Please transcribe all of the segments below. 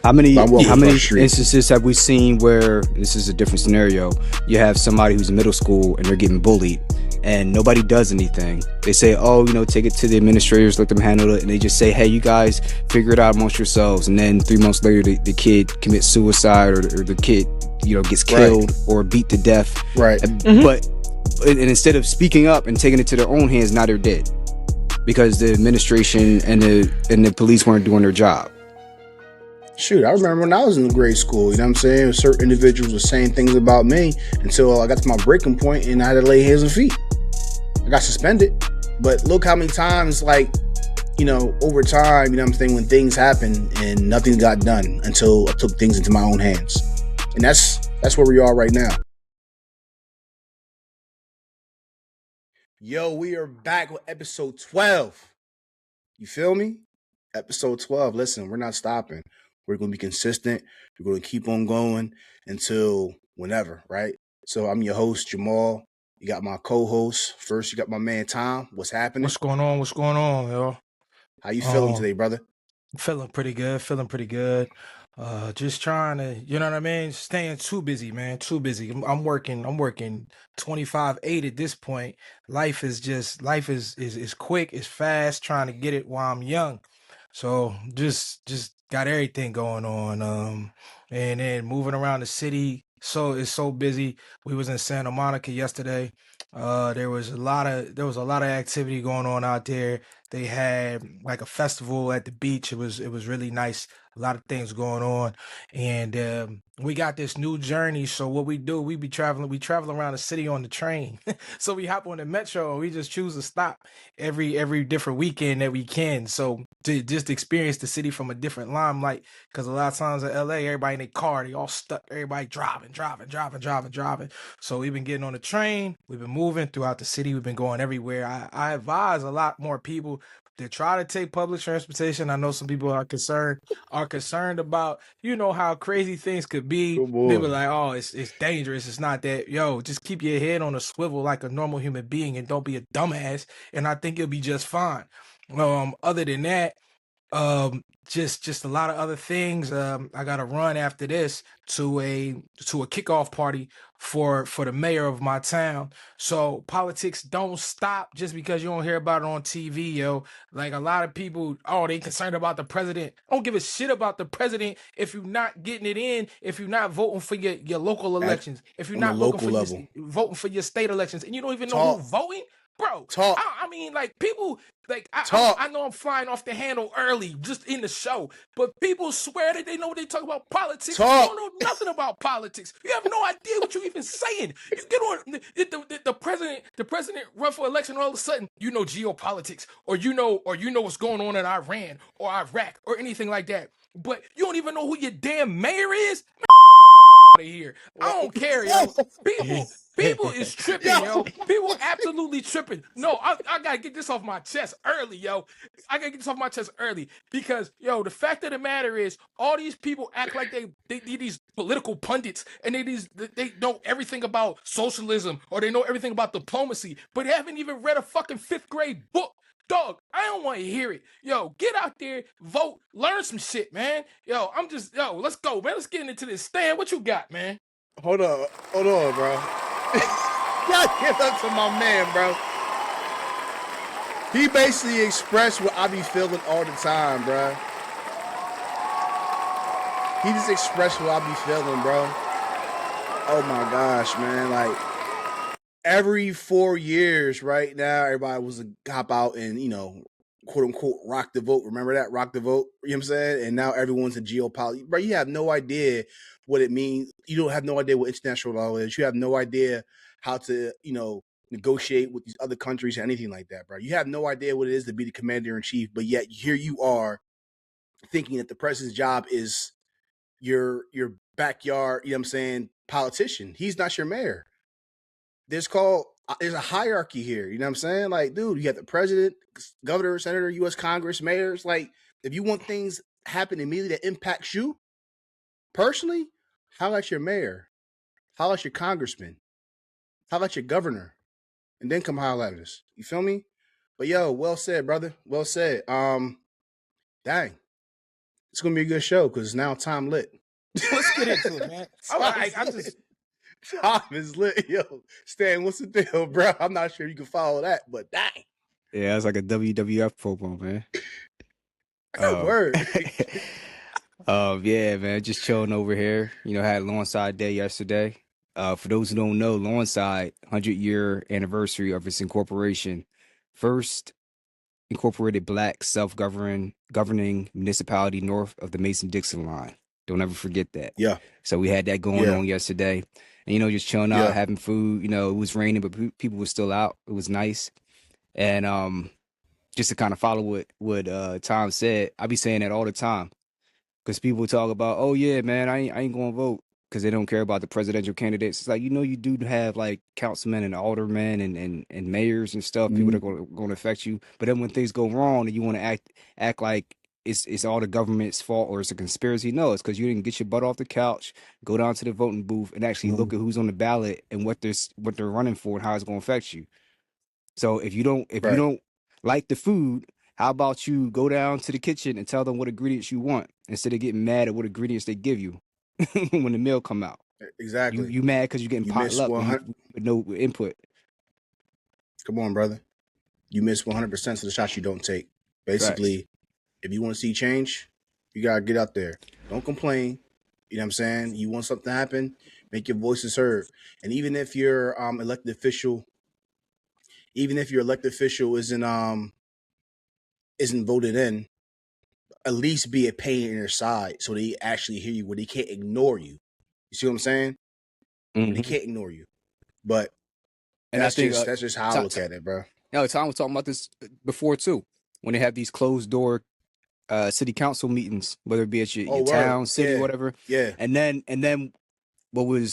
How many I'm walking how across many the street. instances have we seen where this is a different scenario? You have somebody who's in middle school and they're getting bullied and nobody does anything. They say, "Oh, take it to the administrators, let them handle it." And they just say, "Hey, you guys figure it out amongst yourselves." And then 3 months later, the kid commits suicide, or the kid, gets Right. killed or beat to death. Right. But instead of speaking up and taking it to their own hands, now they're dead because the administration and the police weren't doing their job. Shoot, I remember when I was in grade school, you know what I'm saying? Certain individuals were saying things about me until I got to my breaking point and I had to lay hands and feet. I got suspended. But look how many times, over time, when things happen and nothing got done until I took things into my own hands. And that's where we are right now. Yo, we are back with episode 12. You feel me? Episode 12. Listen, we're not stopping. We're going to be consistent. We're going to keep on going until whenever, right? So I'm your host, Jymal. You got my co-host. First, you got my man, Tom. What's happening? What's going on? What's going on, yo? How you feeling Um, today, brother? Feeling pretty good. Feeling pretty good. Just trying to, you know what I mean? Staying too busy, man. Too busy. I'm working. I'm working 25/8 at this point. Life is quick. It's fast. Trying to get it while I'm young. So just got everything going on. And then moving around the city. So it's so busy. We was in Santa Monica yesterday. There was a lot of activity going on out there. They had like a festival at the beach. It was really nice. A lot of things going on, and we got this new journey. So what we do, we travel around the city on the train. So we hop on the metro and we just choose to stop every different weekend that we can. So to just experience the city from a different limelight, because a lot of times in LA, everybody in their car, they all stuck. Everybody driving. So we've been getting on the train. We've been moving throughout the city. We've been going everywhere. I advise a lot more people to try to take public transportation. I know some people are concerned about, how crazy things could be. Good They were boy. like, oh, it's dangerous. It's not that. Yo, just keep your head on a swivel like a normal human being and don't be a dumbass. And I think you'll be just fine. Other than that, just a lot of other things. I got to run after this to a kickoff party for the mayor of my town. So politics don't stop just because you don't hear about it on TV, yo. Like a lot of people, oh, they concerned about the president. I don't give a shit about the president if you're not getting it in, if you're not voting for your local At, elections, if you're on the not looking local for your level. voting for your state elections, and you don't even know who Talk. voting. Bro, Talk. I mean, like people, like I Talk. know I'm flying off the handle early, just in the show, but people swear that they know what they talk about politics. You Talk. don't know nothing about politics. You have no idea what you're even saying. You get on the president run for election, all of a sudden you know geopolitics, or you know what's going on in Iran or Iraq or anything like that. But you don't even know who your damn mayor is. Out of here. I don't care, yo. People is tripping, Yo. yo. People absolutely tripping. No, I gotta get this off my chest early, yo. I gotta get this off my chest early because, yo, the fact of the matter is, all these people act like they these political pundits and they know everything about socialism or they know everything about diplomacy, but they haven't even read a fucking fifth grade book. Dog, I don't want to hear it. Yo, get out there, vote, learn some shit, man. Let's go, man. Let's get into this. Stan, what you got, man? Hold on. Hold on, bro. Y'all give up to my man, bro. He basically expressed what I be feeling all the time, bro. He just expressed what I be feeling, bro. Oh my gosh, man. Like every 4 years right now, everybody was to hop out and, quote unquote, rock the vote. Remember that? Rock the vote. You know what I'm saying? And now everyone's a geopolitics. Bro, you have no idea what it means. You don't have no idea what international law is. You have no idea how to, negotiate with these other countries or anything like that, bro. You have no idea what it is to be the commander in chief, but yet here you are thinking that the president's job is your backyard, you know what I'm saying, politician. He's not your mayor. There's a hierarchy here, you know what I'm saying? Like, dude, you got the president, governor, senator, US Congress, mayors. Like, if you want things happen immediately that impacts you personally, how about your mayor? How about your congressman? How about your governor? And then come holler at us. You feel me? But yo, well said, brother. Well said. Dang. It's gonna be a good show because it's now time lit. Let's get into it, man. I'm just Time is lit, yo. Stan, what's the deal, bro? I'm not sure you can follow that, but dang. Yeah, it's like a WWF promo, man. Word. Yeah, man, just chilling over here. You know, had Lawnside Day yesterday. For those who don't know, Lawnside 100-year anniversary of its incorporation. First incorporated black self-governing municipality north of the Mason-Dixon line. Don't ever forget that. Yeah. So we had that going on yesterday. And, you know, just chilling out, having food. You know, it was raining, but people were still out. It was nice. And just to kind of follow what Tom said, I be saying that all the time. Because people talk about, oh, yeah, man, I ain't going to vote because they don't care about the presidential candidates. It's like, you know, you do have like councilmen and aldermen and mayors and stuff, people that are going to affect you. But then when things go wrong and you want to act like it's all the government's fault or it's a conspiracy, no, it's because you didn't get your butt off the couch, go down to the voting booth and actually look at who's on the ballot and what they're running for and how it's going to affect you. So if you don't like the food, how about you go down to the kitchen and tell them what ingredients you want instead of getting mad at what ingredients they give you when the meal come out? Exactly. You mad because you're getting potluck with no input. Come on, brother. You miss 100% of the shots you don't take. Basically, if you want to see change, you got to get out there. Don't complain. You know what I'm saying? You want something to happen, make your voices heard. And even if your elected official isn't voted in, at least be a pain in their side so they actually hear you where they can't ignore you. You see what I'm saying? They can't ignore you. But that's just how I look at it, bro. No, Tom was talking about this before too. When they have these closed door city council meetings, whether it be at your town, city, whatever. Yeah. And then what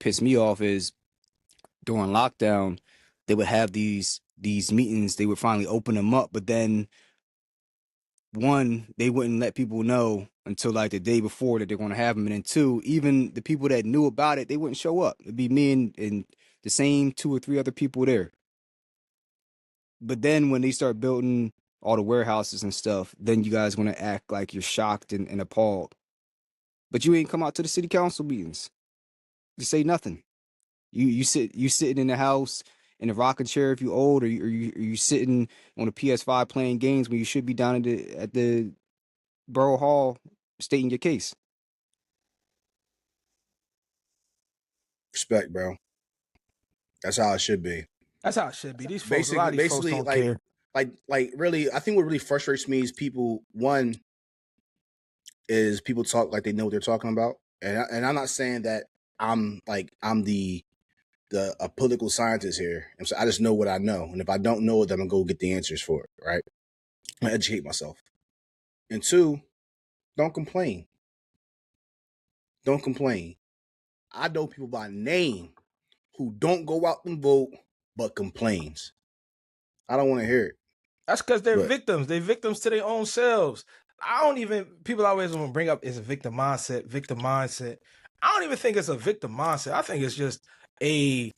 pissed me off is during lockdown, they would have these meetings, they would finally open them up, but then one, they wouldn't let people know until like the day before that they're going to have them. And then two, even the people that knew about it, they wouldn't show up. It'd be me and the same 2 or 3 other people there. But then when they start building all the warehouses and stuff, then you guys want to act like you're shocked and appalled. But you ain't come out to the city council meetings to say nothing. You sitting in the house in a rocking chair if you old, or you sitting on a PS5 playing games when you should be down at the borough hall stating your case. Respect, bro. That's how it should be. That's how it should be. These folks, a lot of these folks don't care. Like really, I think what really frustrates me is people. One is people talk like they know what they're talking about, and I'm not saying that I'm a political scientist here. And so I just know what I know, and if I don't know it, then I'm gonna go get the answers for it. Right? I'm gonna educate myself. And two, don't complain. Don't complain. I know people by name who don't go out and vote but complains. I don't want to hear it. That's because they're victims. They're victims to their own selves. People always want to bring up it's a victim mindset. I don't even think it's a victim mindset. I think it's just I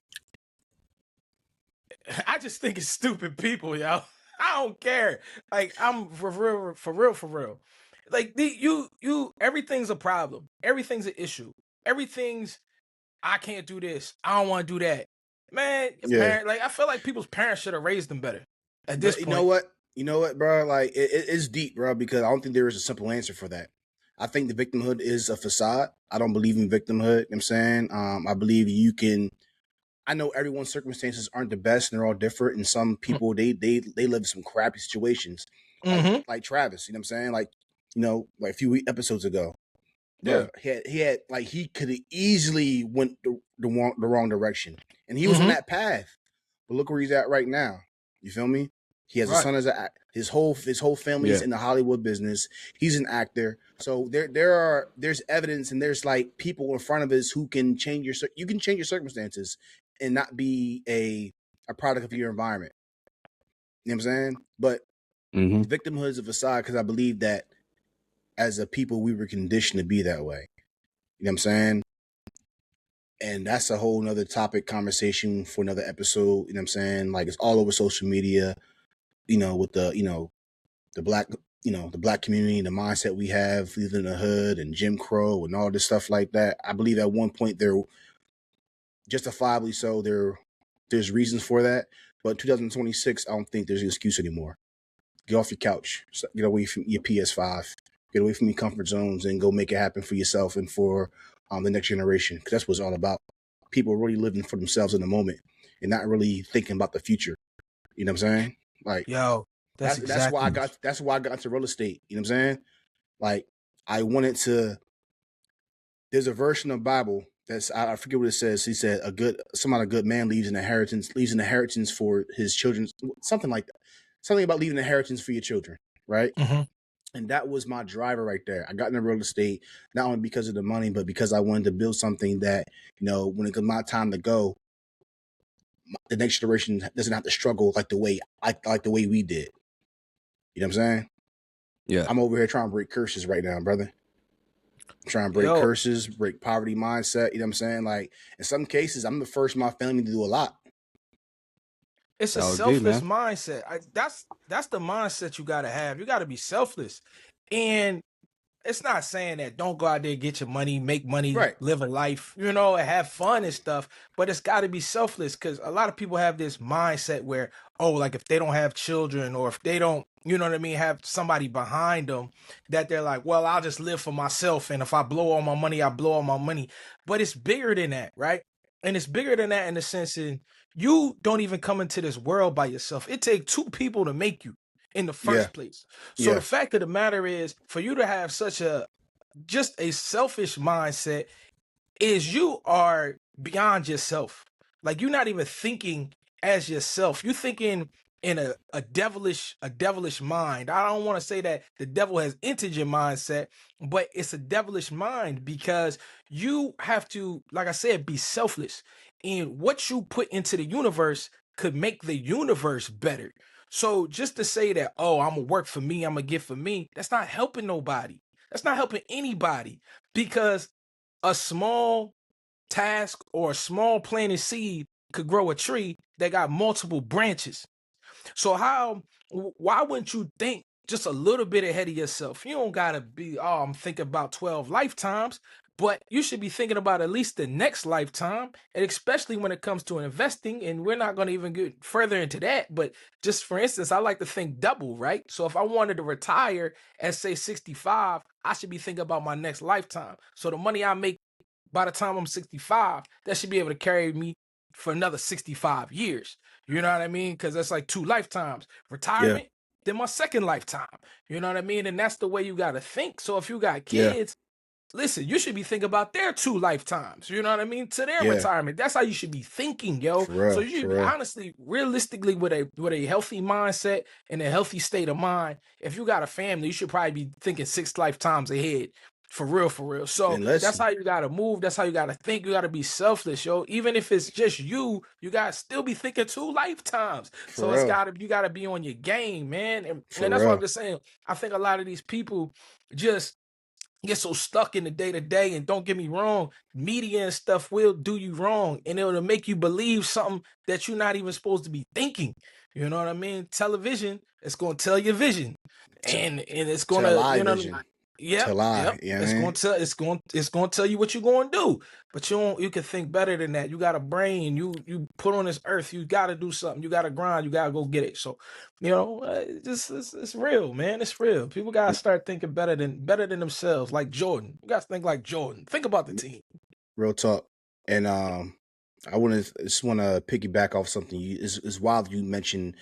just think it's stupid people, yo. I don't care. Like, I'm for real. Like, everything's a problem. Everything's an issue. Everything's, I can't do this. I don't want to do that. Man, I feel like people's parents should have raised them better at this point. You know what, bro? Like, it's deep, bro, because I don't think there is a simple answer for that. I think the victimhood is a facade. I don't believe in victimhood. You know what I'm saying? I believe I know everyone's circumstances aren't the best and they're all different. And some people, they live in some crappy situations. Like Travis, you know what I'm saying? Like, you know, like a few episodes ago. Yeah. He could have easily went the wrong direction. And he was on that path. But look where he's at right now. You feel me? He has a son his whole family is in the Hollywood business. He's an actor. So there's evidence and there's like people in front of us who can change your circumstances and not be a product of your environment. You know what I'm saying? But victimhood is a facade because I believe that as a people we were conditioned to be that way. You know what I'm saying? And that's a whole nother topic conversation for another episode. You know what I'm saying? Like, it's all over social media, you know, with the black, the black community, the mindset we have, living in the hood and Jim Crow and all this stuff like that. I believe at one point they're justifiably so. There's reasons for that, but 2026, I don't think there's an excuse anymore. Get off your couch, get away from your PS5, get away from your comfort zones, and go make it happen for yourself and for the next generation. Because that's what it's all about. People really living for themselves in the moment and not really thinking about the future. You know what I'm saying? Like Yo, that's that's why I exactly. got into real estate. You know what I'm saying? Like I wanted to. There's a version of Bible that's I forget what it says. He said a good man leaves an inheritance for his children, something like that. Something about leaving an inheritance for your children, right? Mm-hmm. And that was my driver right there. I got into real estate not only because of the money, but because I wanted to build something that, when it comes my time to go, the next generation doesn't have to struggle like the way we did. You know what I'm saying? Yeah. I'm over here trying to break curses right now, brother. I'm trying to break Yo, curses, break poverty mindset. You know what I'm saying? Like in some cases, I'm the first in my family to do a lot. it's a I would agree, selfless man. mindset. That's the mindset you gotta have. You gotta be selfless. And it's not saying that don't go out there, get your money, make money, Right. live a life, and have fun and stuff. But it's got to be selfless because a lot of people have this mindset where, oh, like if they don't have children or if they don't, you know what I mean, have somebody behind them, that they're like, well, I'll just live for myself. And if I blow all my money, I blow all my money. But it's bigger than that, right? And it's bigger than that in the sense that you don't even come into this world by yourself. It takes two people to make you in the Yeah. first place. So the Yeah. fact of the matter is, for you to have such just a selfish mindset is you are beyond yourself. Like you're not even thinking as yourself. You're thinking in a devilish mind. I don't want to say that the devil has entered your mindset, but it's a devilish mind because you have to, like I said, be selfless. And what you put into the universe could make the universe better. So just to say that, oh, I'm gonna work for me, I'm gonna get for me, that's not helping nobody. That's not helping anybody because a small task or a small planted seed could grow a tree that got multiple branches. So why wouldn't you think just a little bit ahead of yourself? You don't gotta be, oh, I'm thinking about 12 lifetimes, but you should be thinking about at least the next lifetime, and especially when it comes to investing. And we're not gonna even get further into that, but just for instance, I like to think double, right? So if I wanted to retire at say 65, I should be thinking about my next lifetime. So the money I make by the time I'm 65, that should be able to carry me for another 65 years. You know what I mean? Because that's like two lifetimes. Yeah. Retirement, then my second lifetime. You know what I mean? And that's the way you got to think. So if you got Yeah. kids, listen, you should be thinking about their two lifetimes. You know what I mean? To their Yeah. retirement. That's how you should be thinking, yo. For So real. you should For be real. honestly, realistically, with a healthy mindset and a healthy state of mind. If you got a family, you should probably be thinking six lifetimes ahead. For real, for real. So And that's listen, how you gotta move. That's how you gotta think. You gotta be selfless, yo. Even if it's just you gotta still be thinking two lifetimes. for So it's real. you gotta be on your game, man. And For that's what I'm real. just saying. I think a lot of these people just get so stuck in the day to day. And don't get me wrong, media and stuff will do you wrong, and it'll make you believe something that you're not even supposed to be thinking. You know what I mean? Television, it's gonna tell your vision, T- and it's to gonna, lie what I mean? vision. To Yep, lie. yep. You know what I It's gonna mean? tell it's gonna tell you what you're gonna do. But you can think better than that. You got a brain. You put on this earth. You got to do something. You got to grind. You got to go get it. So, it's real, man. It's real. People gotta start thinking better than themselves. Like Jordan. You gotta think like Jordan. Think about the team. Real talk. And I just want to piggyback off something. It's wild you mentioned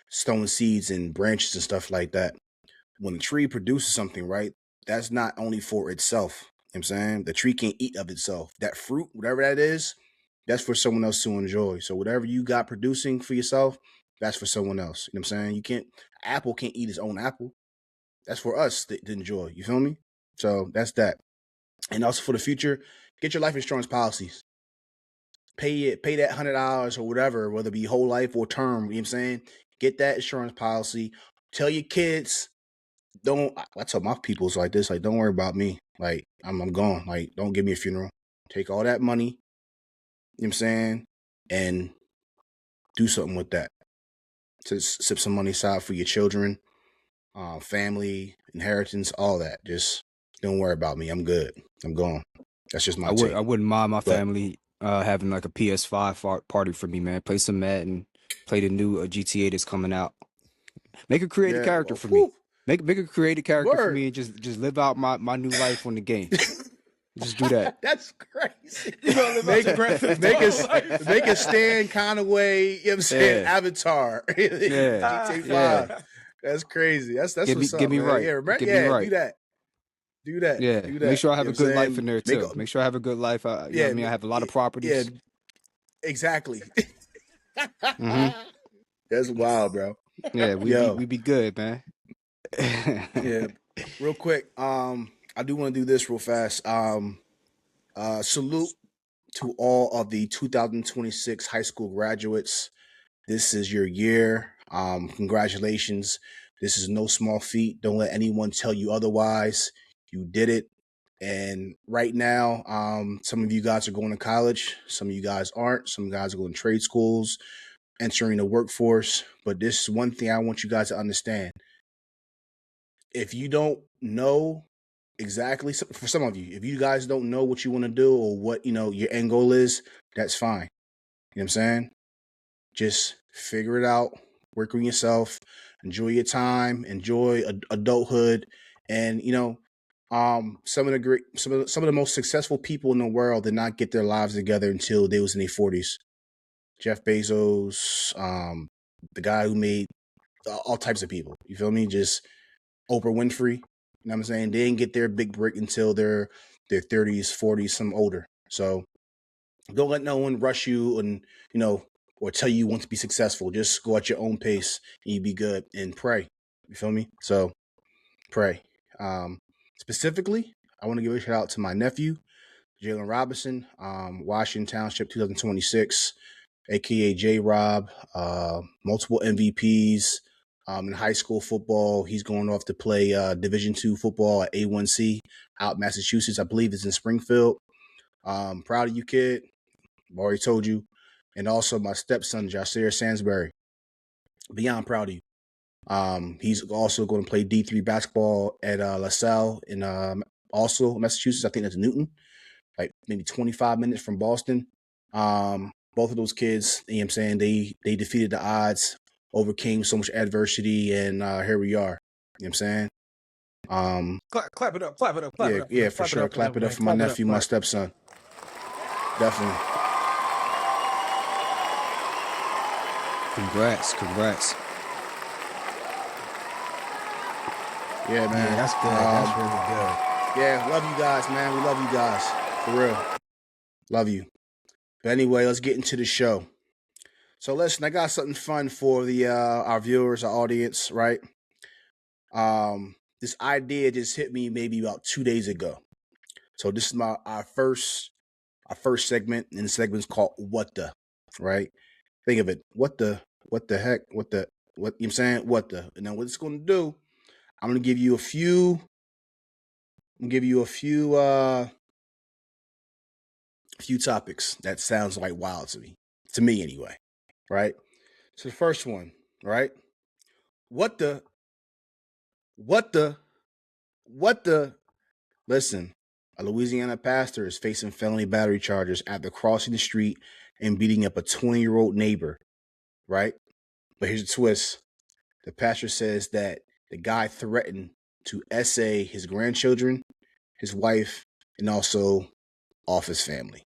stone seeds and branches and stuff like that. When the tree produces something, right, that's not only for itself. You know what I'm saying? The tree can't eat of itself. That fruit, whatever that is, that's for someone else to enjoy. So whatever you got producing for yourself, that's for someone else. You know what I'm saying? Apple can't eat its own apple. That's for us to enjoy. You feel me? So that's that. And also for the future, get your life insurance policies. Pay that $100 or whatever, whether it be whole life or term. You know what I'm saying? Get that insurance policy. Tell your kids, don't. I tell my peoples like this, like, don't worry about me. Like, I'm gone. Like, don't give me a funeral. Take all that money, you know what I'm saying, and do something with that. To sip some money aside for your children, family, inheritance, all that. Just don't worry about me. I'm good. I'm gone. That's just my I take. wouldn't mind my But family having like a PS5 party for me, man. Play some Madden, play the new GTA that's coming out. Make a creative yeah, character for me. whew, Make a creative character for word. me and just live out my new life on the game. Just do that. That's crazy. You gonna live out Make the Grand Theft make Auto us life? make a Stan Conaway, you know what I'm saying, Yeah, avatar. yeah, GTA yeah. 5. That's crazy. That's what's Get up, me man. right. Yeah, remember, Get me yeah, do right. that. Do that. Yeah. Do Make that. sure I You have know a what I'm good life in saying? there Make too. Make sure I have a good life. You know what I yeah, mean? I have a lot of yeah, properties. exactly. Hmm. That's wild, bro. Yeah, Yo, we be good, man. yeah. Real quick, I do want to do this real fast. Salute to all of the 2026 high school graduates. This is your year. Congratulations. This is no small feat. Don't let anyone tell you otherwise. You did it. And right now, some of you guys are going to college. Some of you guys aren't. Some guys are going to trade schools, entering the workforce. But this is one thing I want you guys to understand. If you don't know exactly, for some of you, if you guys don't know what you want to do or what, your end goal is, that's fine. You know what I'm saying? Just figure it out, work on yourself, enjoy your time, enjoy adulthood, and some of the most successful people in the world did not get their lives together until they was in their 40s. Jeff Bezos, the guy who made all types of people. You feel me? Just Oprah Winfrey. You know what I'm saying? They didn't get their big break until their 30s, 40s, some older. So don't let no one rush you and or tell you want to be successful. Just go at your own pace and you be good and pray. You feel me? So pray. Specifically, I want to give a shout out to my nephew, Jalen Robinson, Washington Township 2026, aka J Rob, multiple MVPs in high school football. He's going off to play Division II football at A1C out Massachusetts. I believe it's in Springfield. Proud of you, kid. I've already told you. And also my stepson, Jasir Sansbury. Beyond proud of you. He's also going to play D3 basketball at LaSalle in also Massachusetts. I think that's Newton, like maybe 25 minutes from Boston. Both of those kids, you know what I'm saying, they defeated the odds, overcame so much adversity, and here we are. You know what I'm saying? Clap it up, clap it up, clap it up. Yeah, for sure. Clap it up for my nephew, my stepson. Definitely. Congrats. Yeah, man. Yeah, that's good. That's really good. Yeah, love you guys, man. We love you guys. For real. Love you. But anyway, let's get into the show. So listen, I got something fun for the our viewers, our audience, right? This idea just hit me maybe about 2 days ago. So this is our first segment, and the segment's called What the, right? Think of it. What the heck? What you know what I'm saying? What the? And now what it's gonna do, I'm gonna give you a few few topics that sounds like wild to me anyway, right? So the first one, right? What the listen, a Louisiana pastor is facing felony battery charges after crossing the street and beating up a 20-year-old neighbor, right? But here's the twist. The pastor says that the guy threatened to essay his grandchildren, his wife, and also off his family.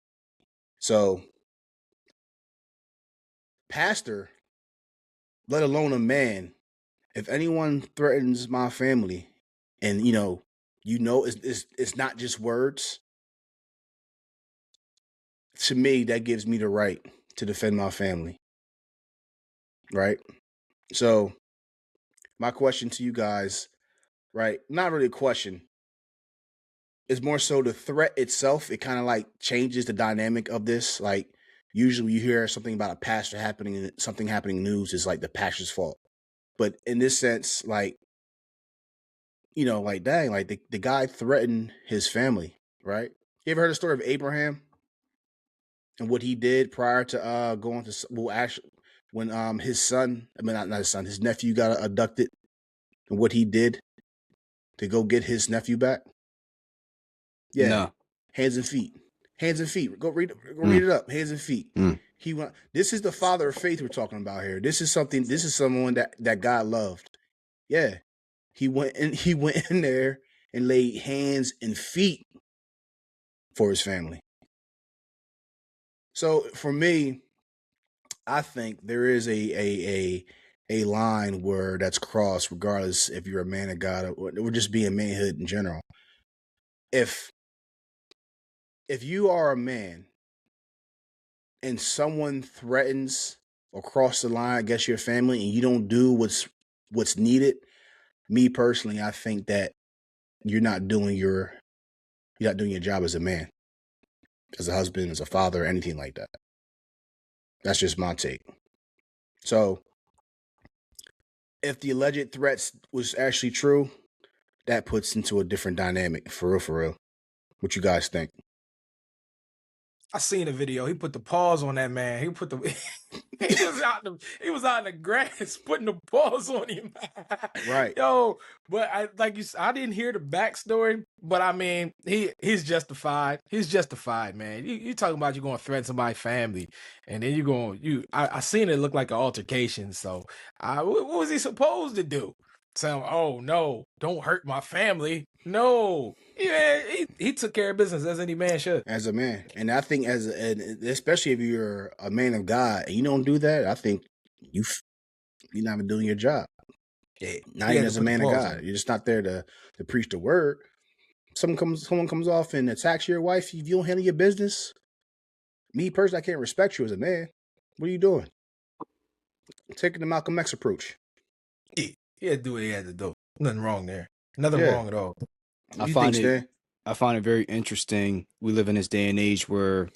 So, pastor, let alone a man, if anyone threatens my family, and it's not just words. To me, that gives me the right to defend my family, right? So, my question to you guys, right? Not really a question. It's more so the threat itself. It kind of like changes the dynamic of this. Like usually, you hear something about a pastor happening, something happening in news is like the pastor's fault. But in this sense, like like dang, like the guy threatened his family, right? You ever heard the story of Abraham and what he did prior to going to actually when his son, I mean not his son, his nephew got abducted, and what he did to go get his nephew back? Yeah, No. hands and feet. Hands and feet. Go read it up. Hands and feet. He went. This is the father of faith we're talking about here. This is something. This is someone that God loved. Yeah, he went in there and laid hands and feet for his family. So for me, I think there is a line where that's crossed, regardless if you're a man of God or just being manhood in general. If you are a man and someone threatens or cross the line against your family and you don't do what's needed, me personally, I think that you're not doing your job as a man, as a husband, as a father, anything like that. That's just my take. So if the alleged threats was actually true, that puts into a different dynamic, for real, for real. What you guys think? I seen a video. He put the paws on that man. He put the he was out in the grass putting the paws on him. Right. Yo, but I didn't hear the backstory, but I mean, he's justified. He's justified, man. You talking about you going to threaten somebody's family, and then I seen it look like an altercation. So what was he supposed to do? Tell him, oh no, don't hurt my family. No. Yeah, he took care of business as any man should. As a man. And I think especially if you're a man of God and you don't do that, I think you're not even doing your job. Yeah, not even as a man of God. You're just not there to preach the word. Someone comes off and attacks your wife, if you don't handle your business, me personally, I can't respect you as a man. What are you doing? Taking the Malcolm X approach. He had to do what he had to do. Nothing wrong there. Nothing wrong at all. I find it very interesting. We live in this day and age and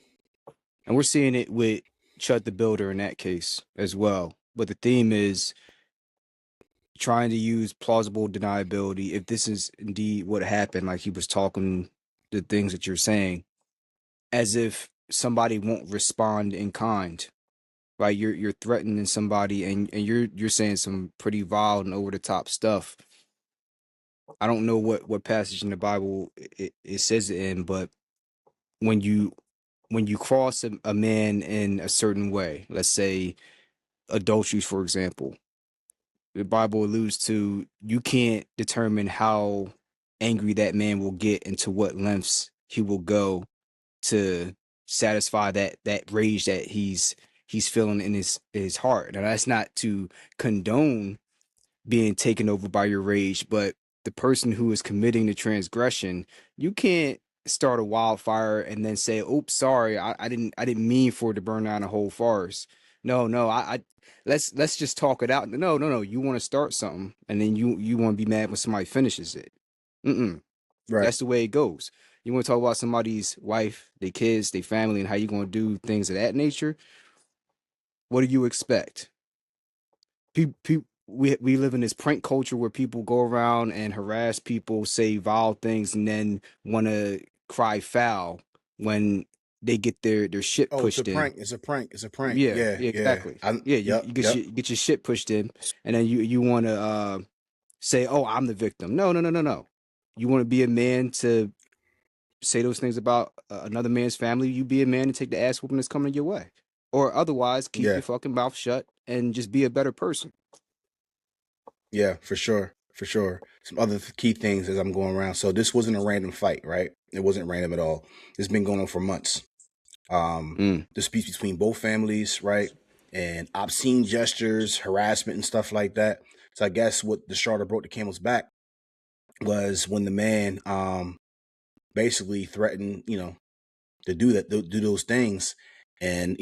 we're seeing it with Chud the Builder in that case as well. But the theme is trying to use plausible deniability. If this is indeed what happened, like he was talking the things that you're saying, as if somebody won't respond in kind. Right? You're threatening somebody and you're saying some pretty vile and over the top stuff. I don't know what passage in the Bible it says it in, but when you cross a man in a certain way, let's say adultery, for example, the Bible alludes to you can't determine how angry that man will get and to what lengths he will go to satisfy that rage that he's feeling in his heart. Now that's not to condone being taken over by your rage, but the person who is committing the transgression, you can't start a wildfire and then say, "Oops, sorry, I didn't mean for it to burn down a whole forest." No, I let's just talk it out. No. You want to start something, and then you want to be mad when somebody finishes it. Right. That's the way it goes. You want to talk about somebody's wife, their kids, their family, and how you going to do things of that nature. What do you expect? We live in this prank culture where people go around and harass people, say vile things, and then want to cry foul when they get their shit pushed in. It's a prank. Yeah, exactly. You get your shit pushed in, and then you want to say, "Oh, I'm the victim." No. You want to be a man to say those things about another man's family. You be a man and take the ass whooping that's coming your way, or otherwise keep your fucking mouth shut and just be a better person. Yeah, for sure. Some other key things as I'm going around. So this wasn't a random fight, right? It wasn't random at all. It's been going on for months. Disputes between both families, right? And obscene gestures, harassment and stuff like that. So I guess what the straw that broke the camel's back was when the man basically threatened, to do those things. And,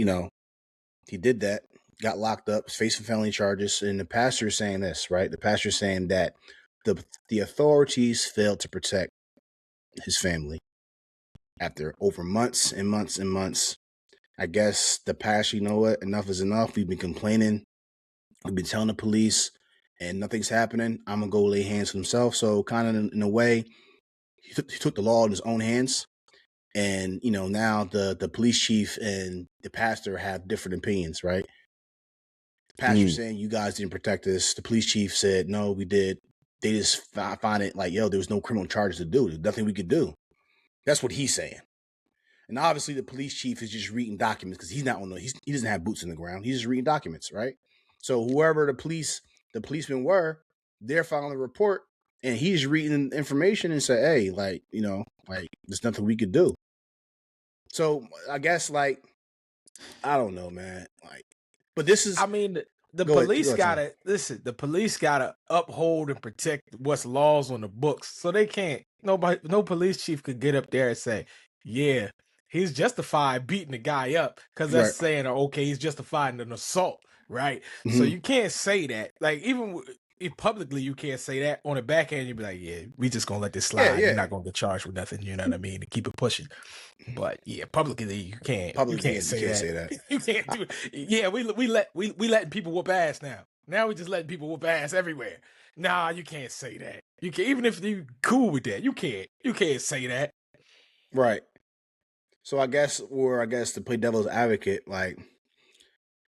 he did that, got locked up, facing felony charges. And the pastor is saying this, right? The pastor is saying that the authorities failed to protect his family after over months and months and months. I guess the pastor, you know what? Enough is enough. We've been complaining. We've been telling the police and nothing's happening. I'm going to go lay hands on himself. So kind of in a way, he took the law in his own hands. And, now the police chief and the pastor have different opinions, right? The pastor saying, you guys didn't protect us. The police chief said, no, we did. they just find it like, yo, there was no criminal charges to do. There's nothing we could do. That's what he's saying. And obviously, the police chief is just reading documents because he's not on the. He doesn't have boots in the ground. He's just reading documents, right? So whoever the policemen were, they're filing a report, and he's reading information and say, "Hey, like there's nothing we could do." So I guess I don't know, man. But this is. I mean, the Go ahead, police Tom. gotta listen. The police gotta uphold and protect what's laws on the books, so they can't. No police chief could get up there and say, "Yeah, he's justified beating the guy up," because that's Right. saying, "Okay, he's justified in an assault," right? So Mhm. you can't say that. Like even if publicly, you can't say that. On the back end, you'd be like, "Yeah, we just gonna let this slide. You're Yeah. not gonna get charged with nothing." You know what I mean? To keep it pushing. But yeah, publicly you can't Publicly, you say can't that. say that. You can't do it. Yeah, we letting people whoop ass now. Now we just letting people whoop ass everywhere. Nah, you can't say that. You can even if you cool with that, you can't say that. Right. So I guess to play devil's advocate, like,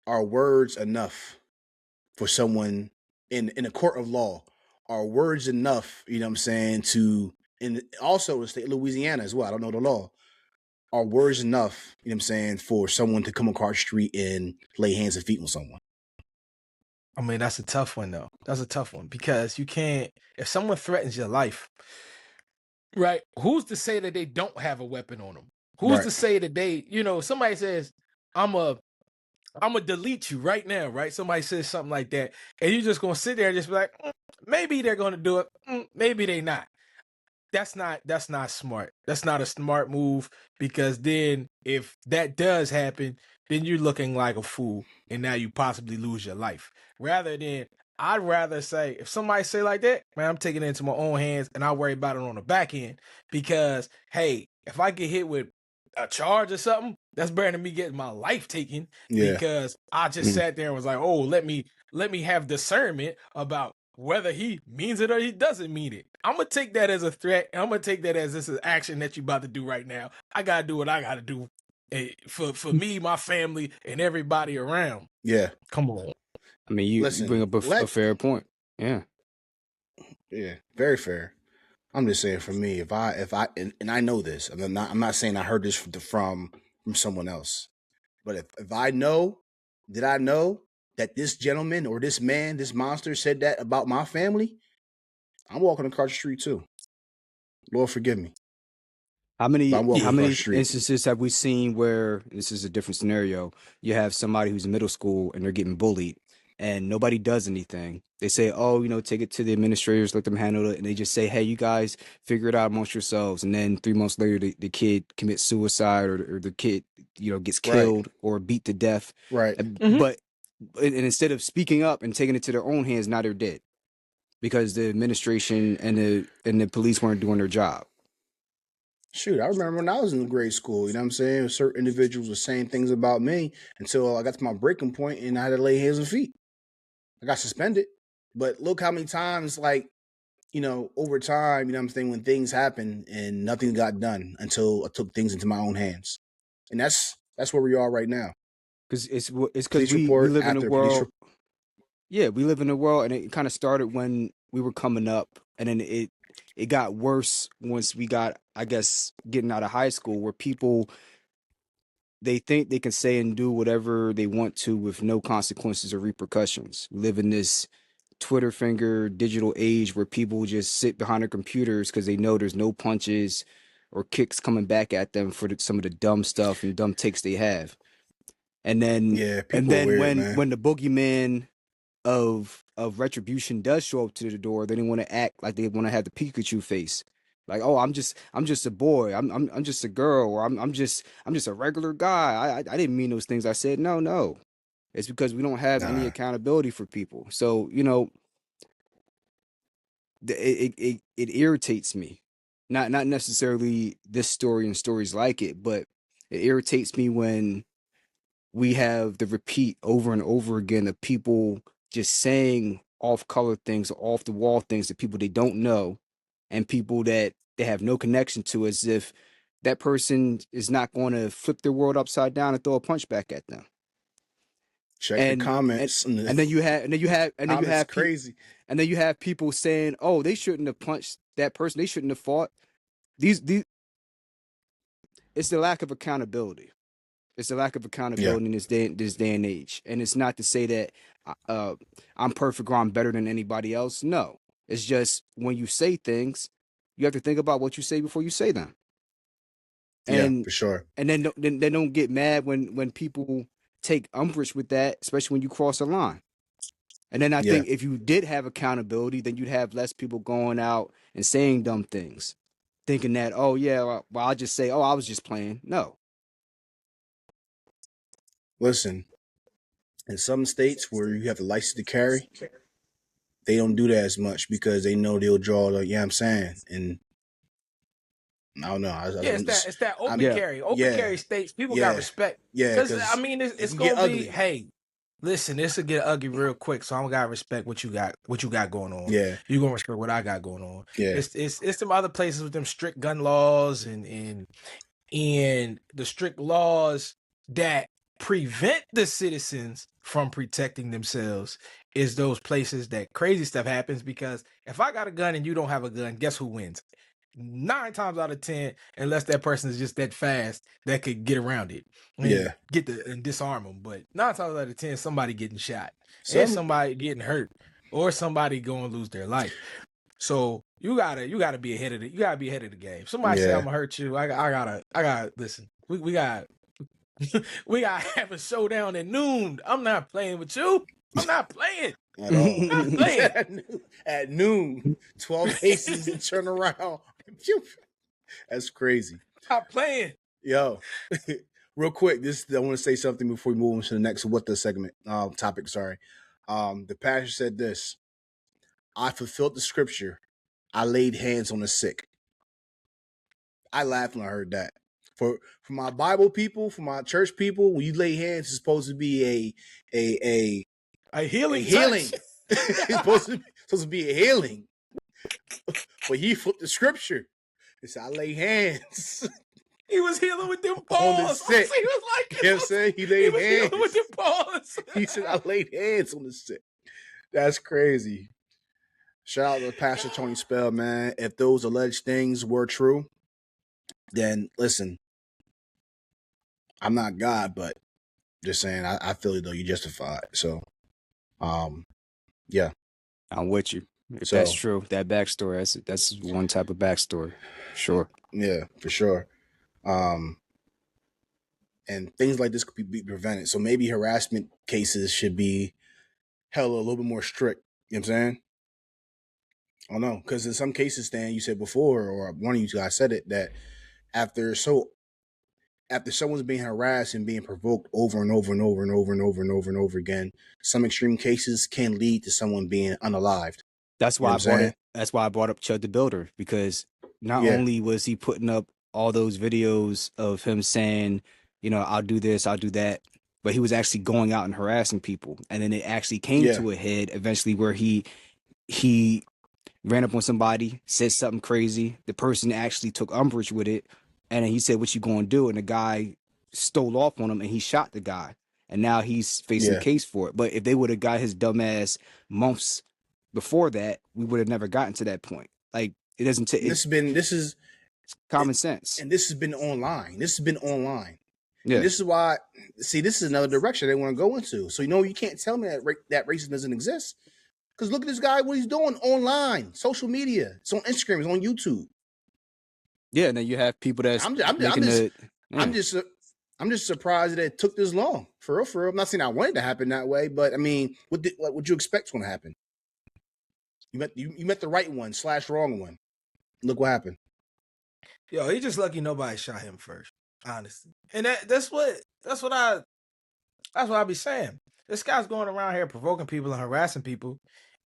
are words enough for someone in a court of law? Are words enough, you know what I'm saying, and also the state of Louisiana as well, I don't know the law. Are words enough, you know what I'm saying, for someone to come across the street and lay hands and feet on someone? I mean, that's a tough one though. That's a tough one because you can't if someone threatens your life, right? Who's to say that they don't have a weapon on them? Who's Right. to say that they, somebody says, I'm gonna delete you right now, right? Somebody says something like that, and you're just gonna sit there and just be like, maybe they're gonna do it, maybe they not. That's not smart. That's not a smart move because then if that does happen, then you're looking like a fool, and now you possibly lose your life. I'd rather say if somebody say like that, man, I'm taking it into my own hands and I'll worry about it on the back end because hey, if I get hit with a charge or something, that's better than me getting my life taken because I just sat there and was like, oh, let me have discernment about whether he means it or he doesn't mean it. I'm gonna take that as a threat. And I'm gonna take that as this is action that you about to do right now. I gotta do what I gotta do for me, my family, and everybody around. Yeah. Come on. I mean, you bring up a fair point. Yeah. Yeah, very fair. I'm just saying, for me, if I and I know this, I'm not saying I heard this from someone else, but if I know, did I know that this gentleman or this man, this monster said that about my family, I'm walking across the street too. Lord forgive me. How many But I'm walking across the street. instances have we seen where this is a different scenario? You have somebody who's in middle school and they're getting bullied and nobody does anything. They say, "Oh, take it to the administrators, let them handle it." And they just say, "Hey, you guys figure it out amongst yourselves." And then 3 months later, the kid commits suicide or the kid, gets killed or beat to death. Right. But and instead of speaking up and taking it to their own hands, now they're dead because the administration and the police weren't doing their job. Shoot, I remember when I was in grade school, you know what I'm saying? Certain individuals were saying things about me until I got to my breaking point and I had to lay hands and feet. I got suspended. But look how many times, over time, you know what I'm saying, when things happen and nothing got done until I took things into my own hands. And that's where we are right now. Because it's because we live in a world. Yeah, we live in a world, and it kind of started when we were coming up, and then it got worse once we got, I guess, getting out of high school, where people, they think they can say and do whatever they want to with no consequences or repercussions. We live in this Twitter finger digital age where people just sit behind their computers because they know there's no punches or kicks coming back at them for some of the dumb stuff and dumb takes they have. And then when the boogeyman of retribution does show up to the door, they didn't want to act like they want to have the Pikachu face. Like, "Oh, I'm just a boy. I'm just a girl, or I'm just a regular guy. I didn't mean those things I said." No. It's because we don't have any accountability for people. So, it irritates me. Not necessarily this story and stories like it, but it irritates me when we have the repeat over and over again of people just saying off color things, off the wall things to people they don't know and people that they have no connection to, as if that person is not going to flip their world upside down and throw a punch back at them. Check the comments. And then you have crazy. And then you have people saying, "Oh, they shouldn't have punched that person. They shouldn't have fought." These it's the lack of accountability. It's a lack of accountability in this day and age. And it's not to say that I'm perfect or I'm better than anybody else. No, it's just when you say things, you have to think about what you say before you say them. And for sure. And then don't get mad when people take umbrage with that, especially when you cross a line. And then I think if you did have accountability, then you'd have less people going out and saying dumb things, thinking that, oh yeah, well I'll just say, oh, I was just playing. No. Listen, in some states where you have the license to carry, they don't do that as much because they know they'll draw the, I'm saying. And I don't know. It's that open carry. Open carry states, people got respect. Yeah. Because, I mean, it's going to be, hey, listen, this will get ugly real quick, so I'm going to respect what you got going on. Yeah. You're going to respect what I got going on. Yeah. It's some other places with them strict gun laws and the strict laws that prevent the citizens from protecting themselves is those places that crazy stuff happens. Because if I got a gun and you don't have a gun, guess who wins? 9 times out of 10, unless that person is just that fast that could get around it and disarm them. But 9 times out of 10, somebody getting shot, and somebody getting hurt, or somebody going to lose their life. So you gotta be ahead of the game. Somebody say I'm gonna hurt you. I gotta listen. We got we gotta have a showdown at noon. I'm not playing with you. I'm not playing. At all. I'm not playing. At noon, 12 paces and turn around. That's crazy. Stop playing. Yo, real quick, I want to say something before we move on to the next what the segment topic. Sorry. The pastor said this: I fulfilled the scripture. I laid hands on the sick. I laughed when I heard that. For my Bible people, for my church people, when you lay hands, it's supposed to be a healing. It's supposed to be a healing. But he flipped the scripture. He said, I lay hands. He was healing with them paws. On the sick. He was like, you know what I'm saying? He laid hands. Healing with them paws. He said, I laid hands on the sick. That's crazy. Shout out to Pastor Tony Spell, man. If those alleged things were true, then listen, I'm not God, but just saying, I feel it though, you justified. So, yeah. I'm with you. If that's true, that backstory, that's one type of backstory. Sure. Yeah, for sure. And things like this could be prevented. So maybe harassment cases should be held a little bit more strict. You know what I'm saying? I don't know. Because in some cases, Stan, you said before, or one of you guys said it, that after someone's being harassed and being provoked over and over and over and over and over and over and over again, some extreme cases can lead to someone being unalived. That's why That's why I brought up Chud the Builder, because not only was he putting up all those videos of him saying, you know, I'll do this, I'll do that, but he was actually going out and harassing people. And then it actually came to a head eventually where he ran up on somebody, said something crazy. The person actually took umbrage with it. And then he said, what you going to do? And the guy stole off on him and he shot the guy. And now he's facing a case for it. But if they would have got his dumb ass months before that, we would have never gotten to that point. Like, it doesn't take. This is common sense. And this has been online. Yeah. And this is why, this is another direction they want to go into. So, you can't tell me that racism doesn't exist. Because look at this guy, what he's doing online, social media. It's on Instagram, it's on YouTube. Yeah, and then you have people that's I'm just surprised that it took this long. For real. I'm not saying I wanted it to happen that way, but I mean, what would you expect going to happen? You met the right one / wrong one. Look what happened. Yo, he just lucky nobody shot him first, honestly. And that's what I be saying. This guy's going around here provoking people and harassing people.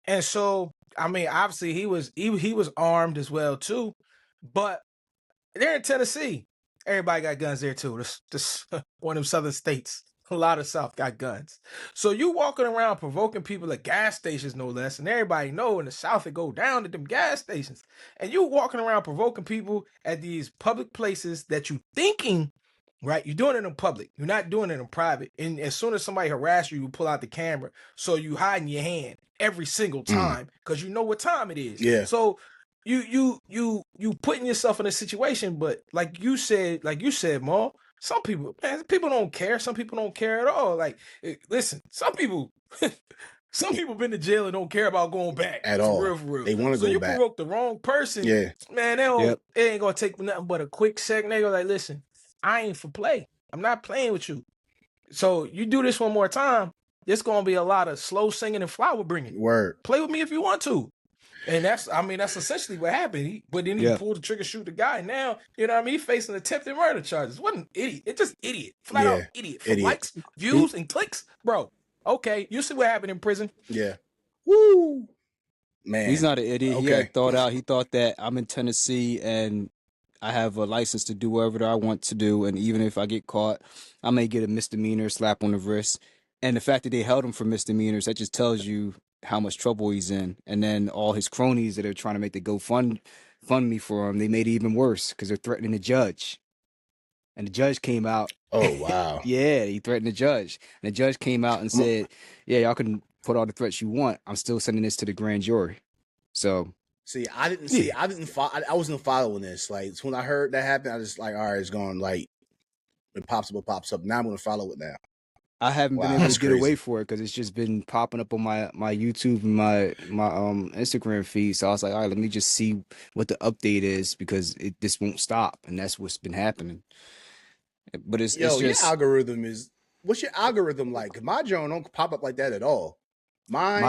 And so, I mean, obviously he was armed as well too, but they're in Tennessee. Everybody got guns there too. This one of them southern states. A lot of South got guns. So you walking around provoking people at gas stations, no less, and everybody know in the South it go down at them gas stations. And you walking around provoking people at these public places that you thinking right? You're doing it in public. You're not doing it in private. And as soon as somebody harass you, you pull out the camera. So you hiding your hand every single time because you know what time it is. Yeah. So you putting yourself in a situation, but like you said, Ma, some people, man, people don't care. Some people don't care at all. Like, listen, some people been to jail and don't care about going back At for all. real, for real. They want to So go you back. provoke the wrong person, Yeah. man. They don't. Yep. It ain't gonna take nothing but a quick second. They go like, listen, I ain't for play. I'm not playing with you. So you do this one more time, there's gonna be a lot of slow singing and flower bringing. Word. Play with me if you want to. And that's essentially what happened. But then he Yeah. pulled the trigger, shoot the guy. Now, you know what I mean? He's facing attempted murder charges. What an idiot. It's just idiot. Flat out idiot. For Idiot. likes, views, and clicks. Bro, okay, you see what happened in prison. Yeah. Woo. Man. He's not an idiot. He Okay. had thought out. He thought that I'm in Tennessee and I have a license to do whatever I want to do. And even if I get caught, I may get a misdemeanor, slap on the wrist. And the fact that they held him for misdemeanors, that just tells you how much trouble he's in. And then all his cronies that are trying to make the fund me for him, they made it even worse because they're threatening the judge. And the judge came out. Oh, wow. Yeah, he threatened the judge. And the judge came out and said, yeah, y'all can put all the threats you want. I'm still sending this to the grand jury. So I wasn't following this. Like, when I heard that happen, I just like, all right, it's gone. Like, it pops up. Now I'm going to follow it now. I haven't been Wow, able that's to get crazy. away for it because it's just been popping up on my YouTube and my Instagram feed. So I was like, all right, let me just see what the update is because this won't stop, and that's what's been happening. But it's just your algorithm is. What's your algorithm like? 'Cause my joint don't pop up like that at all. Mine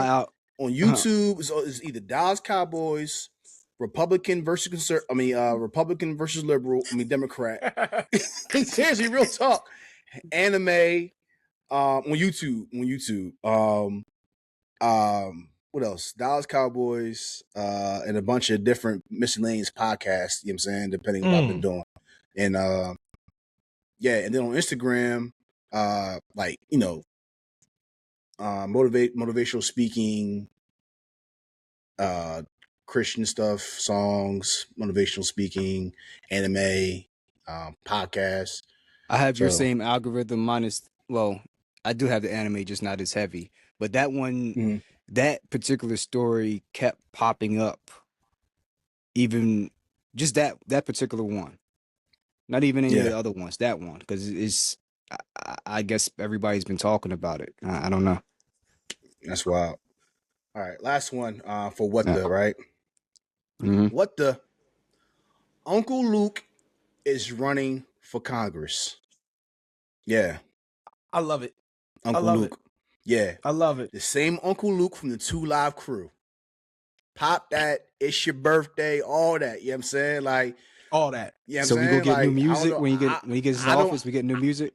on YouTube is either Dallas Cowboys, Republican versus Republican versus liberal. Democrat. Seriously, real talk. Anime. On YouTube. What else? Dallas Cowboys, and a bunch of different miscellaneous podcasts, you know what I'm saying, depending on what I've been doing. And and then on Instagram, motivational speaking, Christian stuff, songs, motivational speaking, anime, podcasts. I have your same algorithm minus, well, I do have the anime, just not as heavy. But that one, that particular story kept popping up. Even just that particular one. Not even any of the other ones, that one. Because I guess everybody's been talking about it. I don't know. That's wild. All right, last one for what the, right? Mm-hmm. What the? Uncle Luke is running for Congress. Yeah. I love it. Uncle Luke. Yeah. I love it. The same Uncle Luke from the 2 Live crew. Pop that, it's your birthday, all that. You know what I'm saying? Like all that. Yeah, so we go get new music when he gets his office, we get new music.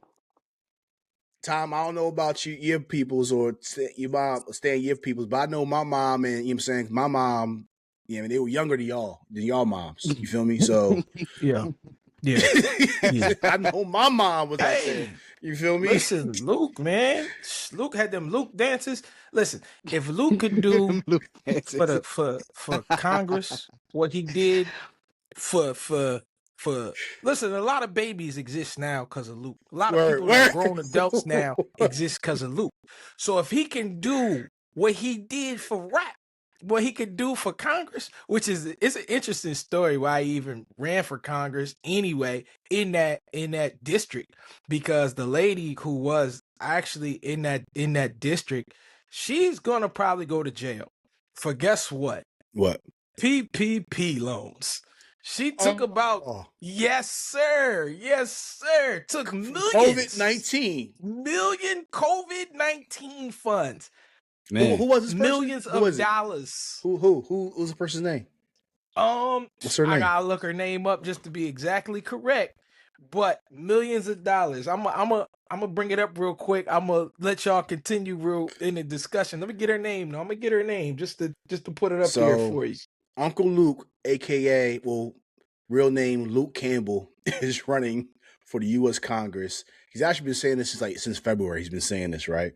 Tom, I don't know about your peoples or your mom, staying your peoples, but I know my mom and, you know what I'm saying, my mom, they were younger than y'all moms. You feel me? So yeah. I know my mom was out there. You feel me? Listen, Luke, man. Luke had them Luke dances. Listen, if Luke could do for Congress what he did for listen, a lot of babies exist now because of Luke. A lot of people that are grown adults now exist because of Luke. So if he can do what he did for rap, what he could do for Congress, it's an interesting story why he even ran for Congress anyway in that district, because the lady who was actually in that district, she's gonna probably go to jail for guess what? What? PPP loans. She took yes sir, took millions. Million COVID-19 funds. Man. Who was this person? Millions of dollars. Who was the person's name? What's her name? I gotta look her name up just to be exactly correct. But millions of dollars. I'm gonna bring it up real quick. I'm gonna let y'all continue real in the discussion. Let me get her name. No, I'm gonna get her name just to put it up here for you. Uncle Luke, aka real name Luke Campbell, is running for the U.S. Congress. He's actually been saying this since February. He's been saying this, right?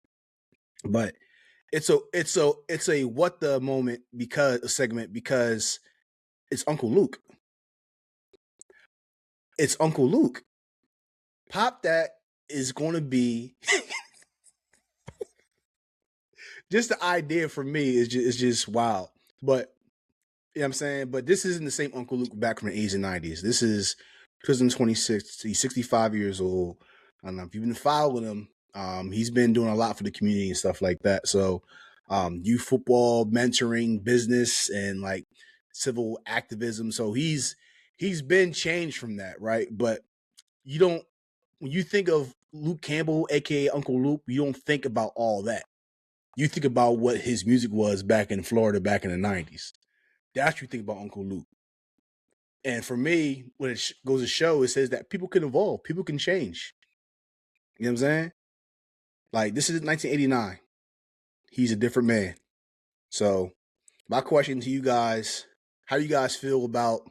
But it's a what the moment segment because it's Uncle Luke. It's Uncle Luke. Pop that is going to be just the idea for me is just wild. But you know what I'm saying? But this isn't the same Uncle Luke back from the 80s and 90s. This is 2026. He's 65 years old. I don't know if you've been following him. He's been doing a lot for the community and stuff like that. So, youth football, mentoring, business, and like civil activism. So he's been changed from that, right? But you don't when you think of Luke Campbell, aka Uncle Luke, you don't think about all that. You think about what his music was back in Florida back in the 90s. That's what you think about Uncle Luke. And for me, when it goes to show, it says that people can evolve, people can change. You know what I'm saying? Like, this is 1989. He's a different man. So, my question to you guys, how do you guys feel about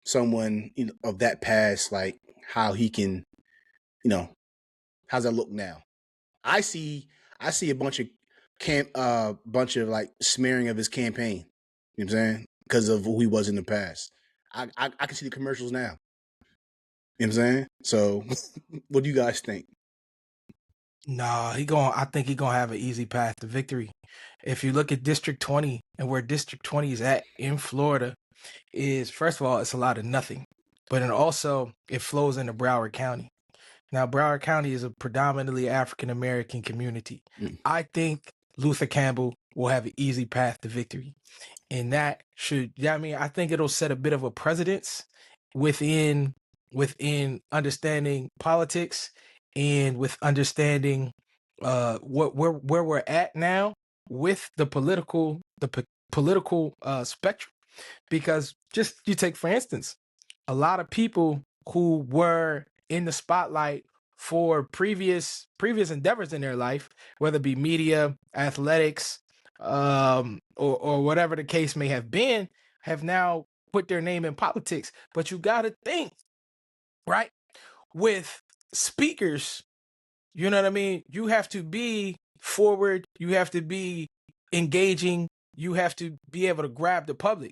someone of that past, like how he can, how's that look now? I see a bunch of like smearing of his campaign. You know what I'm saying? Because of who he was in the past. I can see the commercials now. You know what I'm saying? So what do you guys think? Nah, I think he gonna have an easy path to victory. If you look at District 20 and where District 20 is at in Florida, is first of all, it's a lot of nothing. But then also it flows into Broward County. Now, Broward County is a predominantly African American community. I think Luther Campbell will have an easy path to victory. And that I think it'll set a bit of a precedence within understanding politics and with understanding where we're at now with the political spectrum. Because just you take, for instance, a lot of people who were in the spotlight for previous endeavors in their life, whether it be media, athletics, or whatever the case may have been, have now put their name in politics. But you got to think, right? With speakers, you know what I mean? You have to be forward, you have to be engaging, you have to be able to grab the public.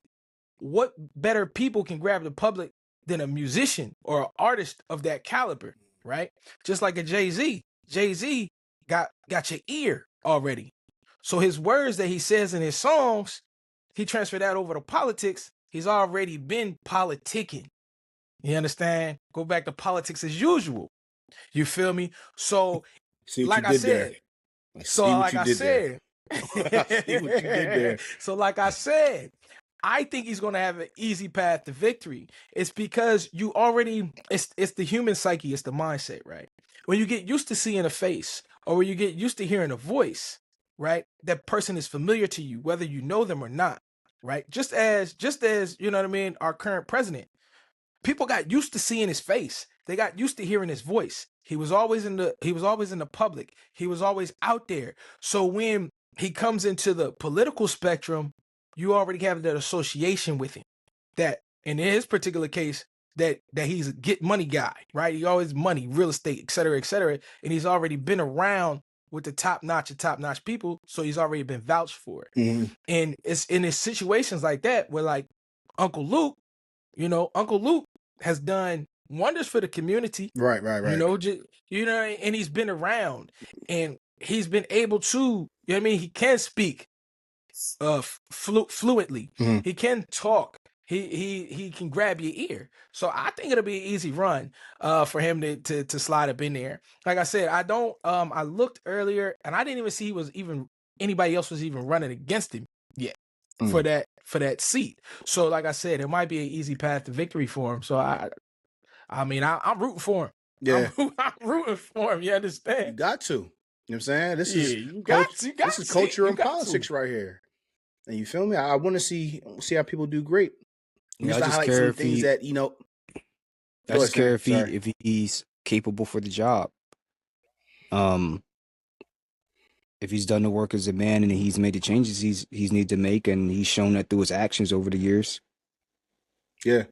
What better people can grab the public than a musician or an artist of that caliber, right? Just like a Jay-Z. Jay-Z got your ear already. So his words that he says in his songs, he transferred that over to politics. He's already been politicking. You understand? Go back to politics as usual. You feel me? So, like I said, so like I said, I think he's going to have an easy path to victory. It's because it's the human psyche, it's the mindset, right? When you get used to seeing a face or when you get used to hearing a voice, right? That person is familiar to you, whether you know them or not, right? Just as, you know what I mean, our current president, people got used to seeing his face. They got used to hearing his voice. He was always in the public. He was always out there. So when he comes into the political spectrum, you already have that association with him. That in his particular case, that he's a get money guy, right? He always money, real estate, et cetera, and he's already been around with the top notch people, so he's already been vouched for it. Mm-hmm. And it's in his situations like that where, like, Uncle Luke has done wonders for the community. Right. And he's been around and he's been able to, he can speak fluently. Mm-hmm. He can talk. He can grab your ear. So I think it'll be an easy run for him to slide up in there. Like I said, I looked earlier and I didn't even see anybody else was even running against him yet for that seat. So like I said, it might be an easy path to victory for him. So I'm rooting for him. Yeah. I'm rooting for him. You understand? You got to. You know what I'm saying? This is this is culture and politics right here. And you feel me? I want to see how people do great. I just care if things that, I just care if he's capable for the job. If he's done the work as a man and he's made the changes he's need to make, and he's shown that through his actions over the years. Yeah.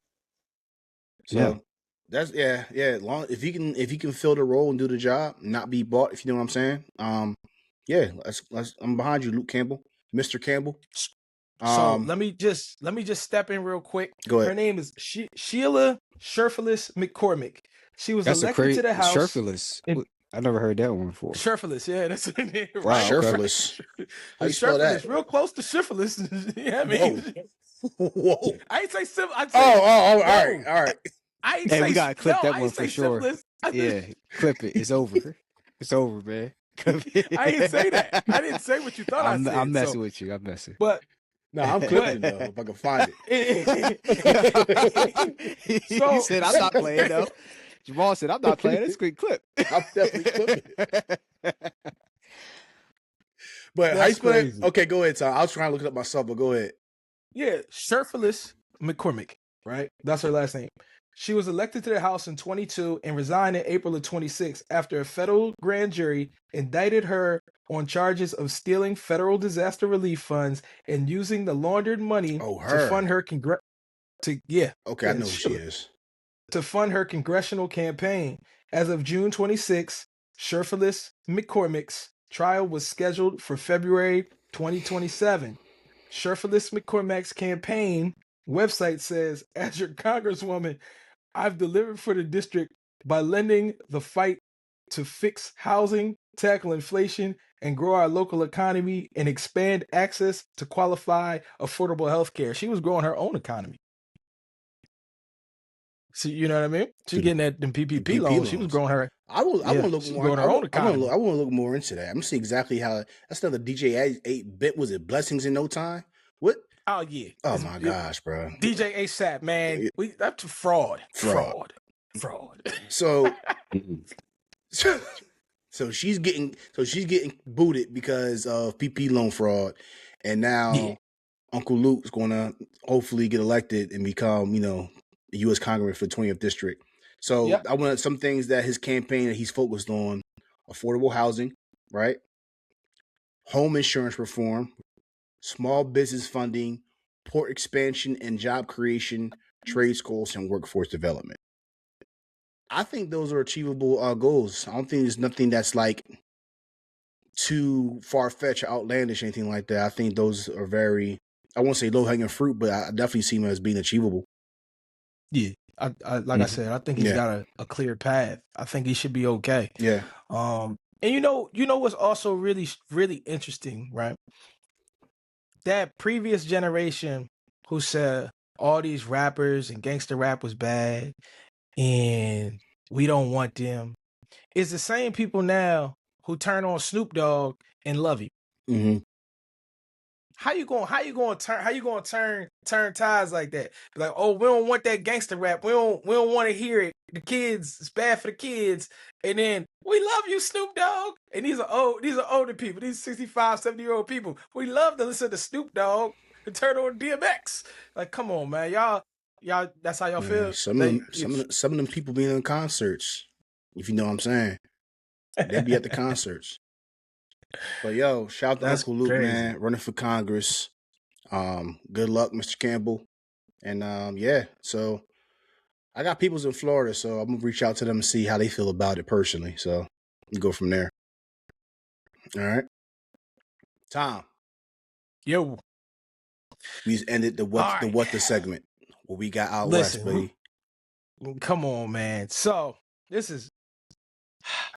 So that's if he can fill the role and do the job, not be bought, if you know what I'm saying. Let's I'm behind you, Luke Campbell, Mr. Campbell. So let me just step in real quick. Go ahead. Her name is Sheila Sherfilis McCormick. She was That's a elected to the House. Shirtless. I never heard that one before. Shirtless, yeah, that's what it is. Wow, Shirtless. How you spell that? Real close to syphilis. Yeah, I mean, Whoa. I ain't say syphilis. All right. I ain't Hey, say we gotta clip that I one ain't for say sure. syphilis. Yeah, clip it. It's over. It's over, man. I didn't say that. I didn't say what you thought I said. I'm messing with you. I'm messing. But no, I'm clipping it though if I can find it. He said, "I'm not playing though." Jymal said, "I'm not playing. It's a quick clip." I'm definitely clipping it. But how you spell it? Okay, go ahead, Tom. I was trying to look it up myself, but go ahead. Yeah, Shirtless McCormick, right? That's her last name. She was elected to the House in 22 and resigned in April of 26 after a federal grand jury indicted her on charges of stealing federal disaster relief funds and using the laundered money to fund her Okay, I know who she is. To fund her congressional campaign. As of June 26, Shirtless McCormick's trial was scheduled for February 2027. Shirtless McCormick's campaign website says, as your congresswoman, I've delivered for the district by lending the fight to fix housing, tackle inflation, and grow our local economy and expand access to qualified, affordable health care. She was growing her own economy. So you know what I mean? She's getting that them PPP loans. She was growing her. I want to look more. Growing her own economy. I want to look more into that. I'm gonna see exactly how. That's another DJ 8-bit. Was it Blessings in No Time? What? Oh yeah. Oh my gosh, bro. DJ ASAP, man. That's fraud. So she's getting booted because of PP loan fraud, and now Uncle Luke's going to hopefully get elected and become, the U.S. Congressman for the 20th district. So I want some things that his campaign that he's focused on: affordable housing, right? Home insurance reform, small business funding, port expansion and job creation, trade schools, and workforce development. I think those are achievable goals. I don't think there's nothing that's like too far-fetched or outlandish, anything like that. I think those are very, I won't say low-hanging fruit, but I definitely see them as being achievable. Yeah. I said, I think he's got a clear path. I think he should be okay. Yeah. And you know what's also really, really interesting, right? That previous generation who said all these rappers and gangster rap was bad and we don't want them is the same people now who turn on Snoop Dogg and love him. Mm-hmm. How you going to turn ties like that? Be like, oh, we don't want that gangster rap. We don't want to hear it. The kids, it's bad for the kids. And then we love you, Snoop Dogg. And these are older people. These 65, 70-year-old people. We love to listen to Snoop Dogg and turn on DMX. Like, come on, man, y'all. That's how y'all feel. Some of them people being in concerts, if you know what I'm saying. They be at the concerts. But yo, shout out to Uncle Luke, man, running for Congress. Good luck, Mr. Campbell. And so I got peoples in Florida, so I'm gonna reach out to them and see how they feel about it personally. So we go from there. All right. Tom. Yo. We just ended the segment. What we got out west, buddy. Come on, man. So this is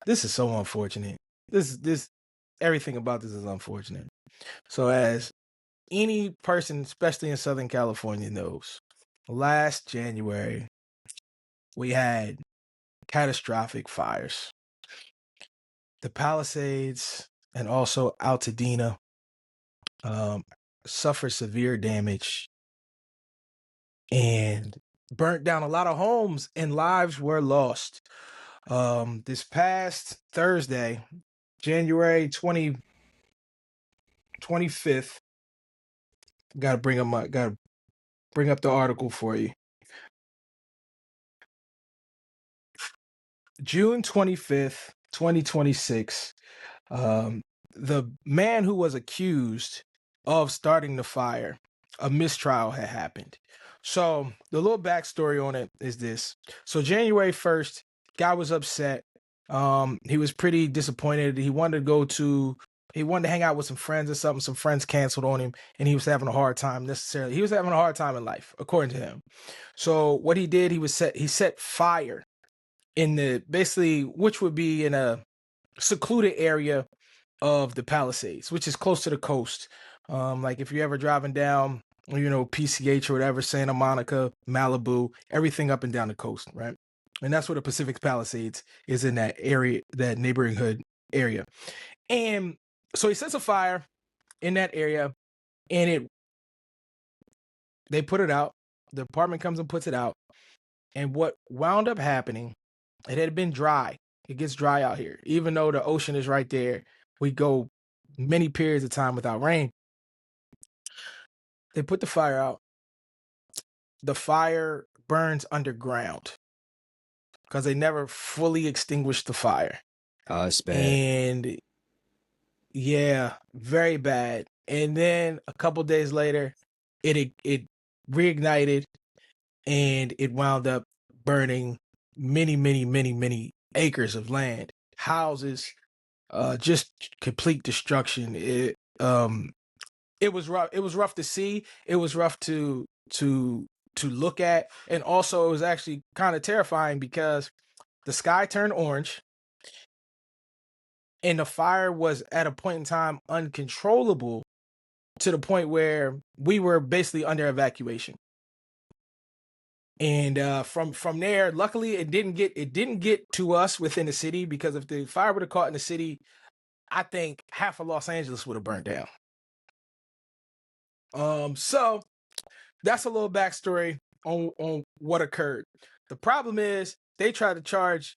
so unfortunate. This everything about this is unfortunate. So as any person, especially in Southern California, knows, last January, we had catastrophic fires. The Palisades and also Altadena suffered severe damage and burnt down a lot of homes, and lives were lost. This past Thursday, January 25th, gotta bring up the article for you. June 25th, 2026, the man who was accused of starting the fire, a mistrial had happened. So the little backstory on it is this. So January 1st, guy was upset. He was pretty disappointed. He wanted to hang out with some friends or something. Some friends canceled on him, and he was having a hard time necessarily. He was having a hard time in life, according to him. So what he did, he set fire in the basically, which would be in a secluded area of the Palisades, which is close to the coast. Like if you're ever driving down, PCH or whatever, Santa Monica, Malibu, everything up and down the coast, right? And that's where the Pacific Palisades is, in that area, that neighborhood area. And so he sets a fire in that area, and they put it out. The department comes and puts it out. And what wound up happening, it had been dry. It gets dry out here. Even though the ocean is right there, we go many periods of time without rain. They put the fire out. The fire burns underground because they never fully extinguished the fire. It's bad. And yeah, very bad. And then a couple days later, it reignited, and it wound up burning many acres of land, houses, just complete destruction. It was rough. It was rough to see. It was rough to look at, and also it was actually kind of terrifying because the sky turned orange, and the fire was at a point in time uncontrollable, to the point where we were basically under evacuation. And from there, luckily it didn't get to us within the city, because if the fire would have caught in the city, I think half of Los Angeles would have burned down. So that's a little backstory on what occurred. The problem is they tried to charge.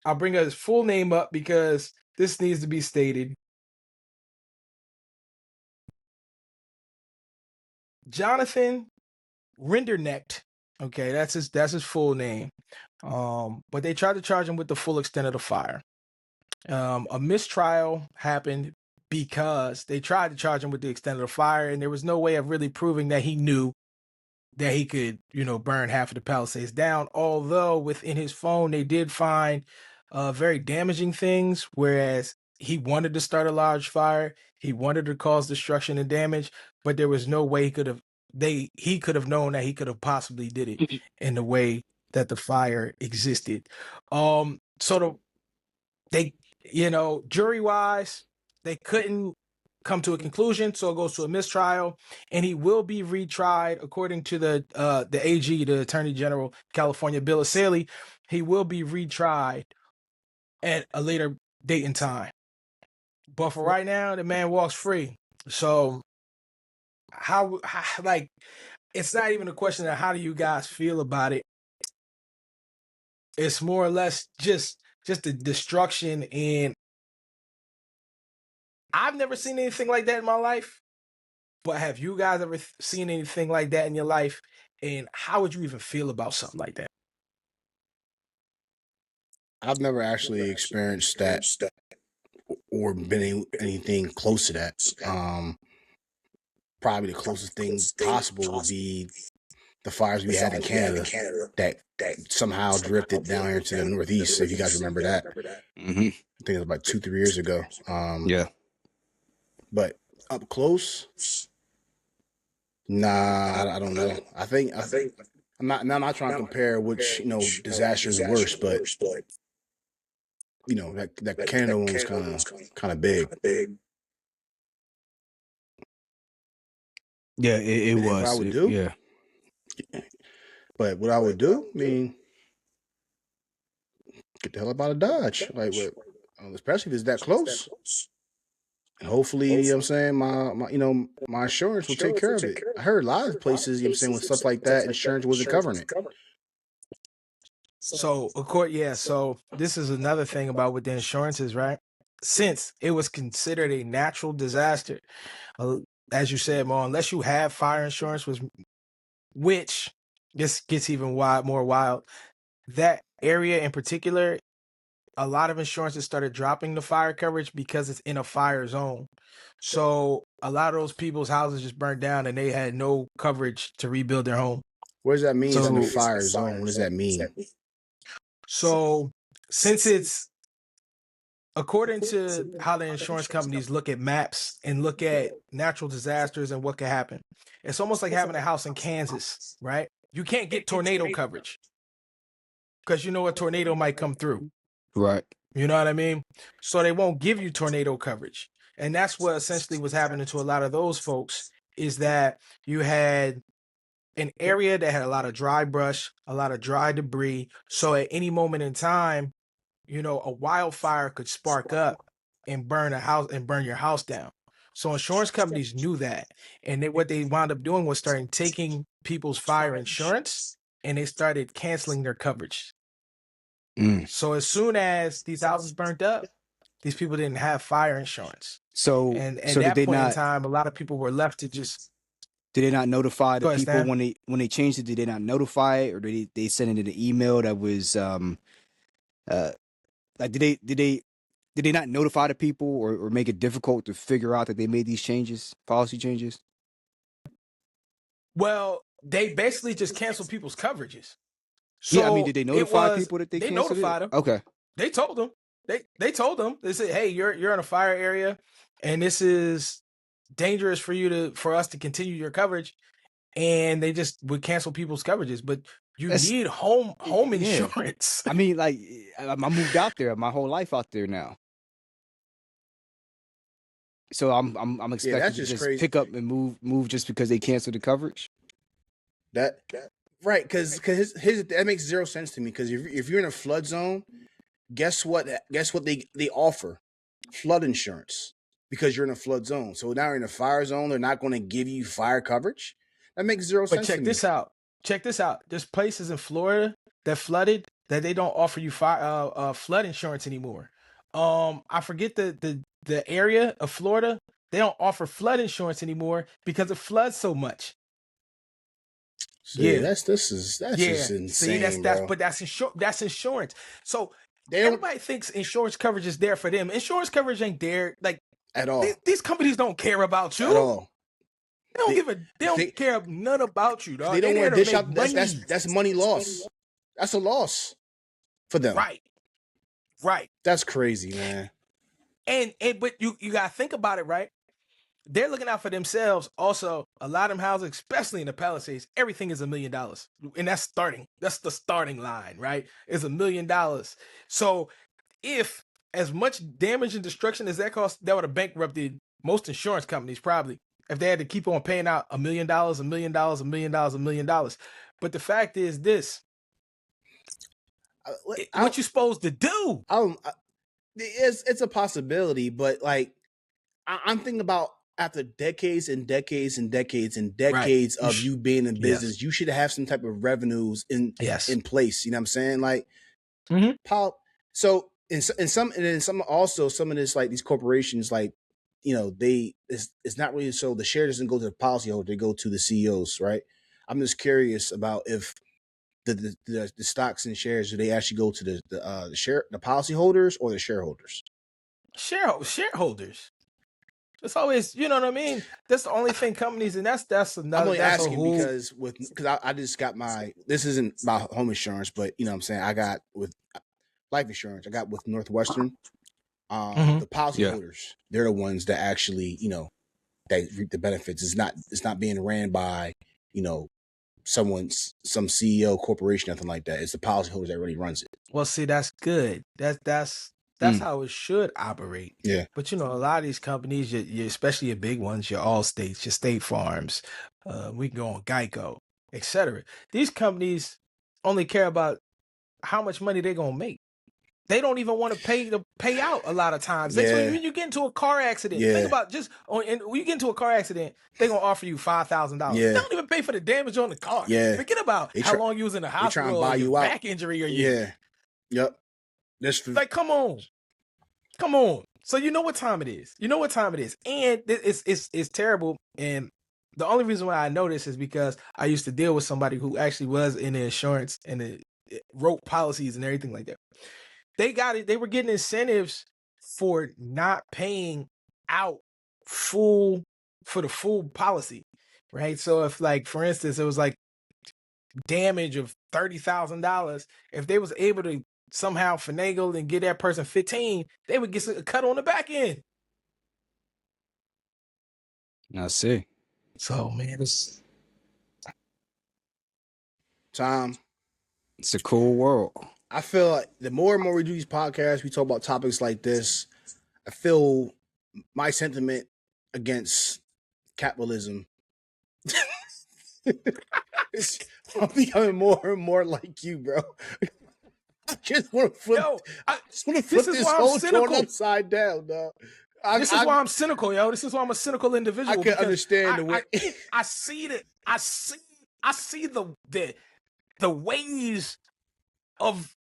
I'll bring his full name up because this needs to be stated. Jonathan Rendernecht. Okay, that's his full name. But they tried to charge him with the full extent of the fire. A mistrial happened because they tried to charge him with the extent of the fire, and there was no way of really proving that he knew that he could, burn half of the Palisades down. Although within his phone, they did find very damaging things, whereas he wanted to start a large fire. He wanted to cause destruction and damage, but there was no way he could have known that he could have possibly did it in the way that the fire existed. So they, jury wise, they couldn't come to a conclusion, so it goes to a mistrial, and he will be retried according to the AG, the Attorney General, California, Bill Aselli. He will be retried at a later date and time. But for right now, the man walks free. So how like, it's not even a question of how do you guys feel about it. It's more or less just the destruction, and I've never seen anything like that in my life. But have you guys ever seen anything like that in your life? And how would you even feel about something like that? I've never actually experienced that or been anything close to that. Probably the closest thing possible would be the fires we had in Canada that somehow drifted down here to the Northeast, if you guys remember that. Mm-hmm. I think it was about 2-3 years ago. Yeah. But up close, nah, I don't know. I think I'm not trying to compare which disaster is worse, but that Canada one was kind of big. Yeah, it was. What I would do? Yeah. But what I would do, I mean, get the hell up out of Dodge. Like, what? Especially if it's that close. And hopefully, you know what I'm saying, my insurance will take care of it. I heard a lot of places, you know what I'm saying, with stuff like that, insurance wasn't covering it. So, so this is another thing about with the insurances, right? Since it was considered a natural disaster, as you said, Mo, unless you have fire insurance, which this gets even more wild, that area in particular, a lot of insurances started dropping the fire coverage because it's in a fire zone. So a lot of those people's houses just burned down, and they had no coverage to rebuild their home. What does that mean? It's in a fire zone. What does that mean? So since it's, according to how the insurance companies look at maps and look at natural disasters and what could happen, it's almost like having a house in Kansas, right? You can't get tornado coverage. because you know a tornado might come through. Right. You know what I mean? So they won't give you tornado coverage. And that's what essentially was happening to a lot of those folks, is that you had an area that had a lot of dry brush, a lot of dry debris. So at any moment in time, you know, a wildfire could spark up and burn a house and burn your house down. So insurance companies knew that. And what they wound up doing was starting taking people's fire insurance, and they started canceling their coverage. So as soon as these houses burnt up, these people didn't have fire insurance. So And at so did that they point in not time, a lot of people were left to just did they not notify the go ahead, people Stan. when they changed it? Did they not notify it, or did they send it in an email that was like did they not notify the people, or make it difficult to figure out that they made these changes, policy changes? Well, they basically just canceled people's coverages. Yeah, I mean, So did they notify people that they they canceled it? notified them. Okay. They told them. They told them. They said, "Hey, you're in a fire area, and this is dangerous for us to continue your coverage." And they just would cancel people's coverages. But you That's need home yeah. insurance. I mean, like I moved out there, my whole life out there now. So I'm Yeah, expected that's to just just crazy. pick up and move just because they canceled the coverage. That right? Because that makes zero sense to me. Because if you're in a flood zone, guess what? Guess what they offer? Flood insurance, because you're in a flood zone. So now you're in a fire zone. They're not going to give you fire coverage. That makes zero But sense to check me. this out. Check this out. There's places in Florida that flooded that they don't offer you flood insurance anymore. I forget the area of Florida. They don't offer flood insurance anymore because it floods so much. See, Yeah, that's just See, insane, bro. but that's insurance. So They don't everybody thinks insurance coverage is there for them. Insurance coverage ain't there. Like at all, these companies don't care about at you. all. They don't care none about you, dog. They don't They there want to to dish make out. money. That's money loss. That's a loss for them. Right. That's crazy, man. And but you gotta think about it, right? They're looking out for themselves. Also, a lot of them houses, especially in the Palisades, everything is $1 million, and that's starting. That's the starting line, right? It's $1 million. So if as much damage and destruction as that cost, that would have bankrupted most insurance companies probably, if they had to keep on paying out $1 million, $1 million, $1 million, $1 million. But the fact is this: what you supposed to do? It's a possibility, but like I'm thinking about after decades and decades and decades and decades of you being in business, you should have some type of revenues in place. You know what I'm saying? Like, so in some also some of this, like these corporations, like, you know, it's not really, so the share doesn't go to the policyholder, they go to the CEOs, right? I'm just curious about if the stocks and shares, do they actually go to the policyholders or the shareholders? Shareholders. It's always, you know what I mean? That's the only thing companies, and that's another. I'm only that's asking a whole, because I just got this isn't about home insurance, but you know what I'm saying, I got with life insurance, I got with Northwestern. The policyholders, they're the ones that actually, you know, that reap the benefits. It's not being ran by, you know, some CEO, corporation, nothing like that. It's the policyholders that really runs it. Well, see, that's good. That's how it should operate. Yeah. But you know, a lot of these companies, especially your big ones, your Allstates, your State Farms, we can go on Geico, etc. These companies only care about how much money they're gonna make. They don't even want to pay out a lot of times. So when you get into a car accident, think about and when you get into a car accident, they're gonna offer you $5,000. They don't even pay for the damage on the car. Forget about how long you was in the hospital, or your back injury, or Yep. Like, come on. So you know what time it is. And it's terrible. And the only reason why I know this is because I used to deal with somebody who actually was in the insurance and it wrote policies and everything like that. They were getting incentives for not paying out for the full policy, right? So if, like, for instance, it was like damage of $30,000, if they was able to somehow finagle and get that person 15, they would get a cut on the back end. I see. So, man, Tom, it's a cool world. I feel like the more and more we do these podcasts, we talk about topics like this. I feel my sentiment against capitalism I'm becoming more and more like you, bro. I just want to flip. I just want to flip this whole joint upside down, dog. This is why I'm cynical, yo. This is why I'm a cynical individual. I can understand the way. I see the ways of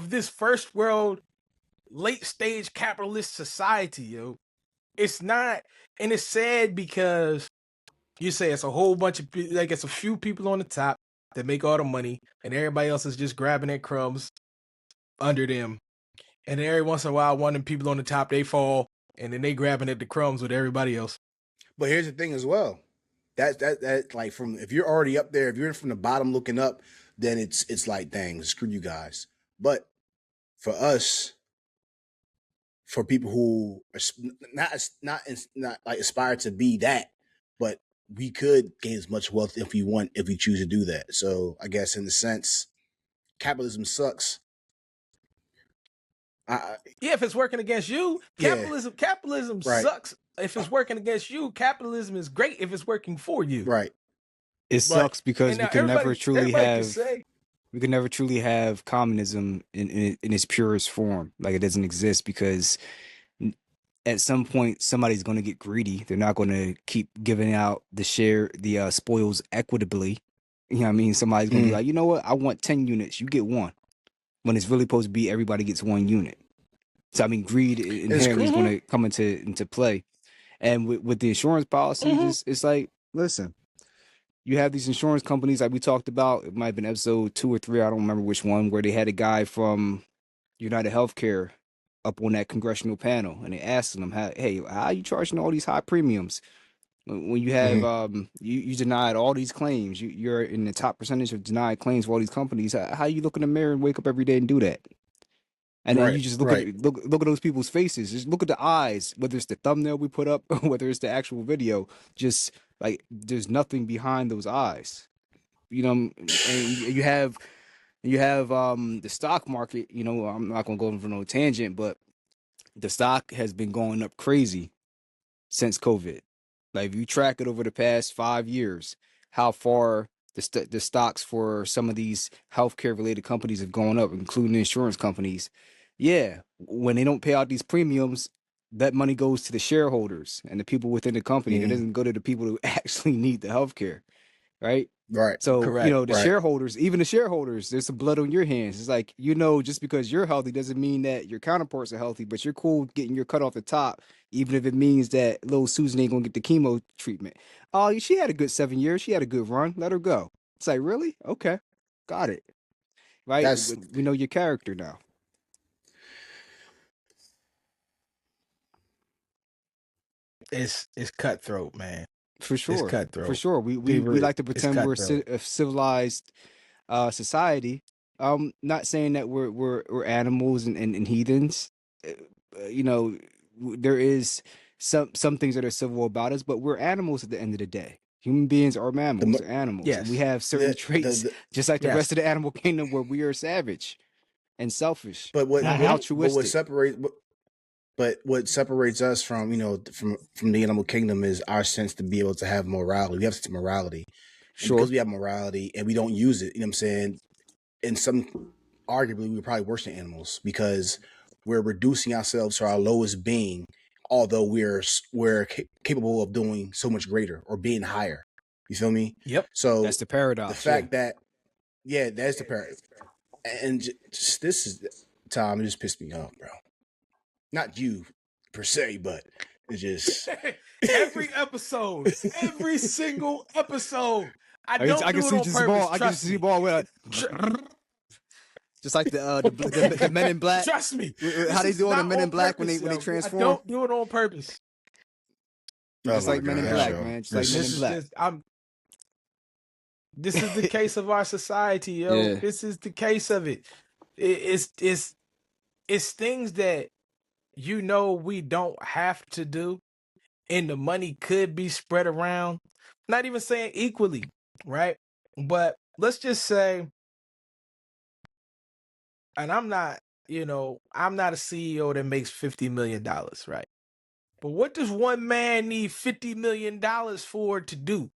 this first world late stage capitalist society, yo. It's not, and it's sad because you say it's a whole bunch of like it's a few people on the top that make all the money, and everybody else is just grabbing their crumbs under them. And every once in a while, one of them people on the top they fall, and then they grabbing at the crumbs with everybody else. But here's the thing as well. That like from if you're already up there, if you're from the bottom looking up, then it's like dang, screw you guys. But for us, for people who are not like aspire to be that, but we could gain as much wealth if we choose to do that. So I guess in the sense, capitalism sucks. Yeah, if it's working against you, capitalism right. sucks. If it's working against you, capitalism is great if it's working for you. Right. It sucks because we can never truly have communism in its purest form. Like it doesn't exist because at some point somebody's going to get greedy. They're not going to keep giving out the spoils equitably. You know what I mean? Somebody's going to be like, you know what? I want 10 units. You get one. When it's really supposed to be everybody gets one unit. So I mean, greed inherently is going to come into play. And with the insurance policies, it's like, listen, you have these insurance companies like we talked about. It might have been episode 2 or 3. I don't remember which one, where they had a guy from United Healthcare up on that congressional panel, and they asked him, "Hey, how are you charging all these high premiums when you have you denied all these claims? You're in the top percentage of denied claims for all these companies. How you look in the mirror and wake up every day and do that?" And then you just look at those people's faces. Just look at the eyes, whether it's the thumbnail we put up, or whether it's the actual video. Just like there's nothing behind those eyes, you know. And you have the stock market. You know, I'm not gonna go over no tangent, but the stock has been going up crazy since COVID. Like if you track it over the past 5 years, how far the stocks for some of these healthcare related companies have gone up, including insurance companies. Yeah, when they don't pay out these premiums, that money goes to the shareholders and the people within the company. It doesn't go to the people who actually need the healthcare, right? Right. So, you know, shareholders, even the shareholders, there's some blood on your hands. It's like, you know, just because you're healthy doesn't mean that your counterparts are healthy, but you're cool getting your cut off the top, even if it means that little Susan ain't gonna get the chemo treatment. Oh, she had a good 7 years. She had a good run. Let her go. It's like, really? Okay. Got it. Right? We know your character now. It's cutthroat, man. For sure. It's cutthroat. For sure. We like to pretend we're a civilized society. Not saying that we're animals and heathens. You know, there is some things that are civil about us, but we're animals at the end of the day. Human beings are mammals, animals. Yes. And we have certain traits, just like the rest of the animal kingdom, where we are savage and selfish, not altruistic. What separates us from, you know, from the animal kingdom is our sense to be able to have morality. We have such morality. Sure. Because we have morality and we don't use it, you know what I'm saying? And arguably, we're probably worse than animals because we're reducing ourselves to our lowest being, although we're capable of doing so much greater or being higher. You feel me? Yep. So that's the paradox. The fact that, that's the paradox. And just this is Tom. It just pissed me off, bro. Not you per se, but it's just every single episode. I can see Jymal. I can see Jymal just like the Men in Black. Trust me. How they do on the Men in Black when they transform. I don't do it on purpose. Just like Men in Black, man. Just like Men in Black. This is the case of our society, yo. Yeah. This is the case of it. It's things that you know we don't have to do, and the money could be spread around. Not even saying equally, right? But let's just say and I'm not, I'm not a CEO that makes $50 million, right? But what does one man need $50 million for to do?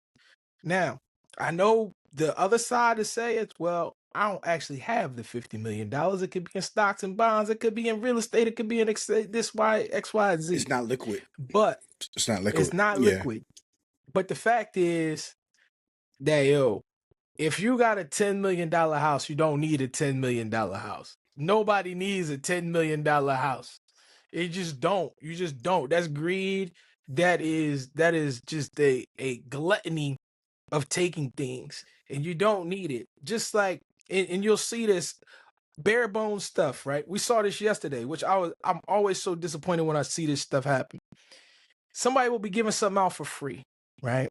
Now, I know the other side to say is, well, I don't actually have the $50 million. It could be in stocks and bonds. It could be in real estate. It could be in this Y, X, Y, Z. It's not liquid. But It's not liquid. it's not Yeah. liquid. But the fact is that, if you got a $10 million house, you don't need a $10 million house. Nobody needs a $10 million house. You just don't. That's greed. That is just a gluttony of taking things, and you don't need it. Just like, and you'll see this bare bones stuff, right? We saw this yesterday, which I'm always so disappointed when I see this stuff happen. Somebody will be giving something out for free, right?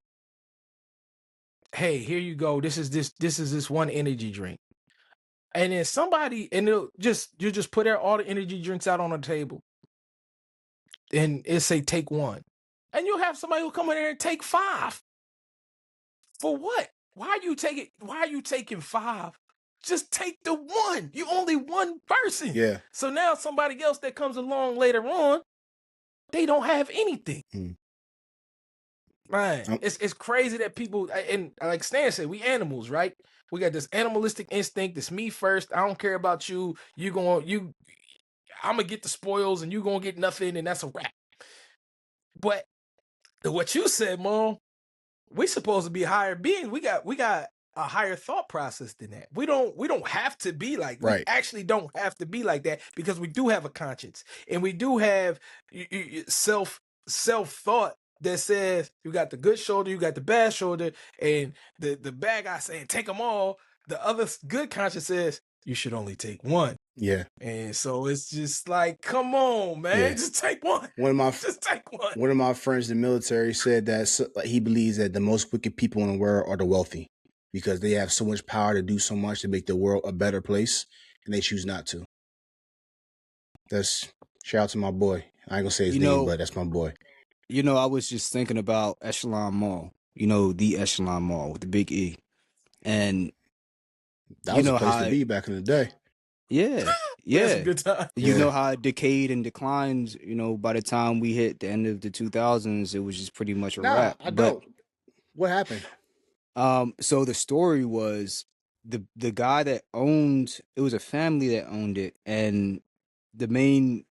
Hey, here you go. This is this one energy drink. And then you'll just put all the energy drinks out on the table, and it say take one. And you'll have somebody who'll come in there and take 5. For what? Why are you taking 5? Just take the one. You only one person. Yeah. So now somebody else that comes along later on, they don't have anything. Man, it's crazy that people, and like Stan said, we animals, right? We got this animalistic instinct. It's me first. I don't care about you. I'm gonna get the spoils, and you gonna get nothing, and that's a wrap. But what you said, Mom, we supposed to be higher beings. We got a higher thought process than that. We don't have to be like Right. We actually don't have to be like that, because we do have a conscience, and we do have self thought that says you got the good shoulder, you got the bad shoulder, and the bad guy saying take them all. The other good conscience says you should only take one. Yeah. And so it's just like, come on, man, just take one. Just take one. One of my friends in the military said that he believes that the most wicked people in the world are the wealthy, because they have so much power to do so much to make the world a better place, and they choose not to. That's shout out to my boy. I ain't gonna say his name, but that's my boy. I was just thinking about Echelon Mall. The Echelon Mall with the big E, and that was a place to be back in the day. Yeah. That's a good time. You know how it decayed and declines. By the time we hit the end of the 2000s, it was just pretty much a wrap. I don't. What happened? So the story was the guy that owned it was a family that owned it, and the main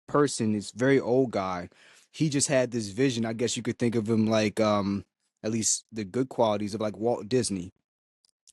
person is very old guy. He just had this vision. I guess you could think of him like at least the good qualities of like Walt Disney,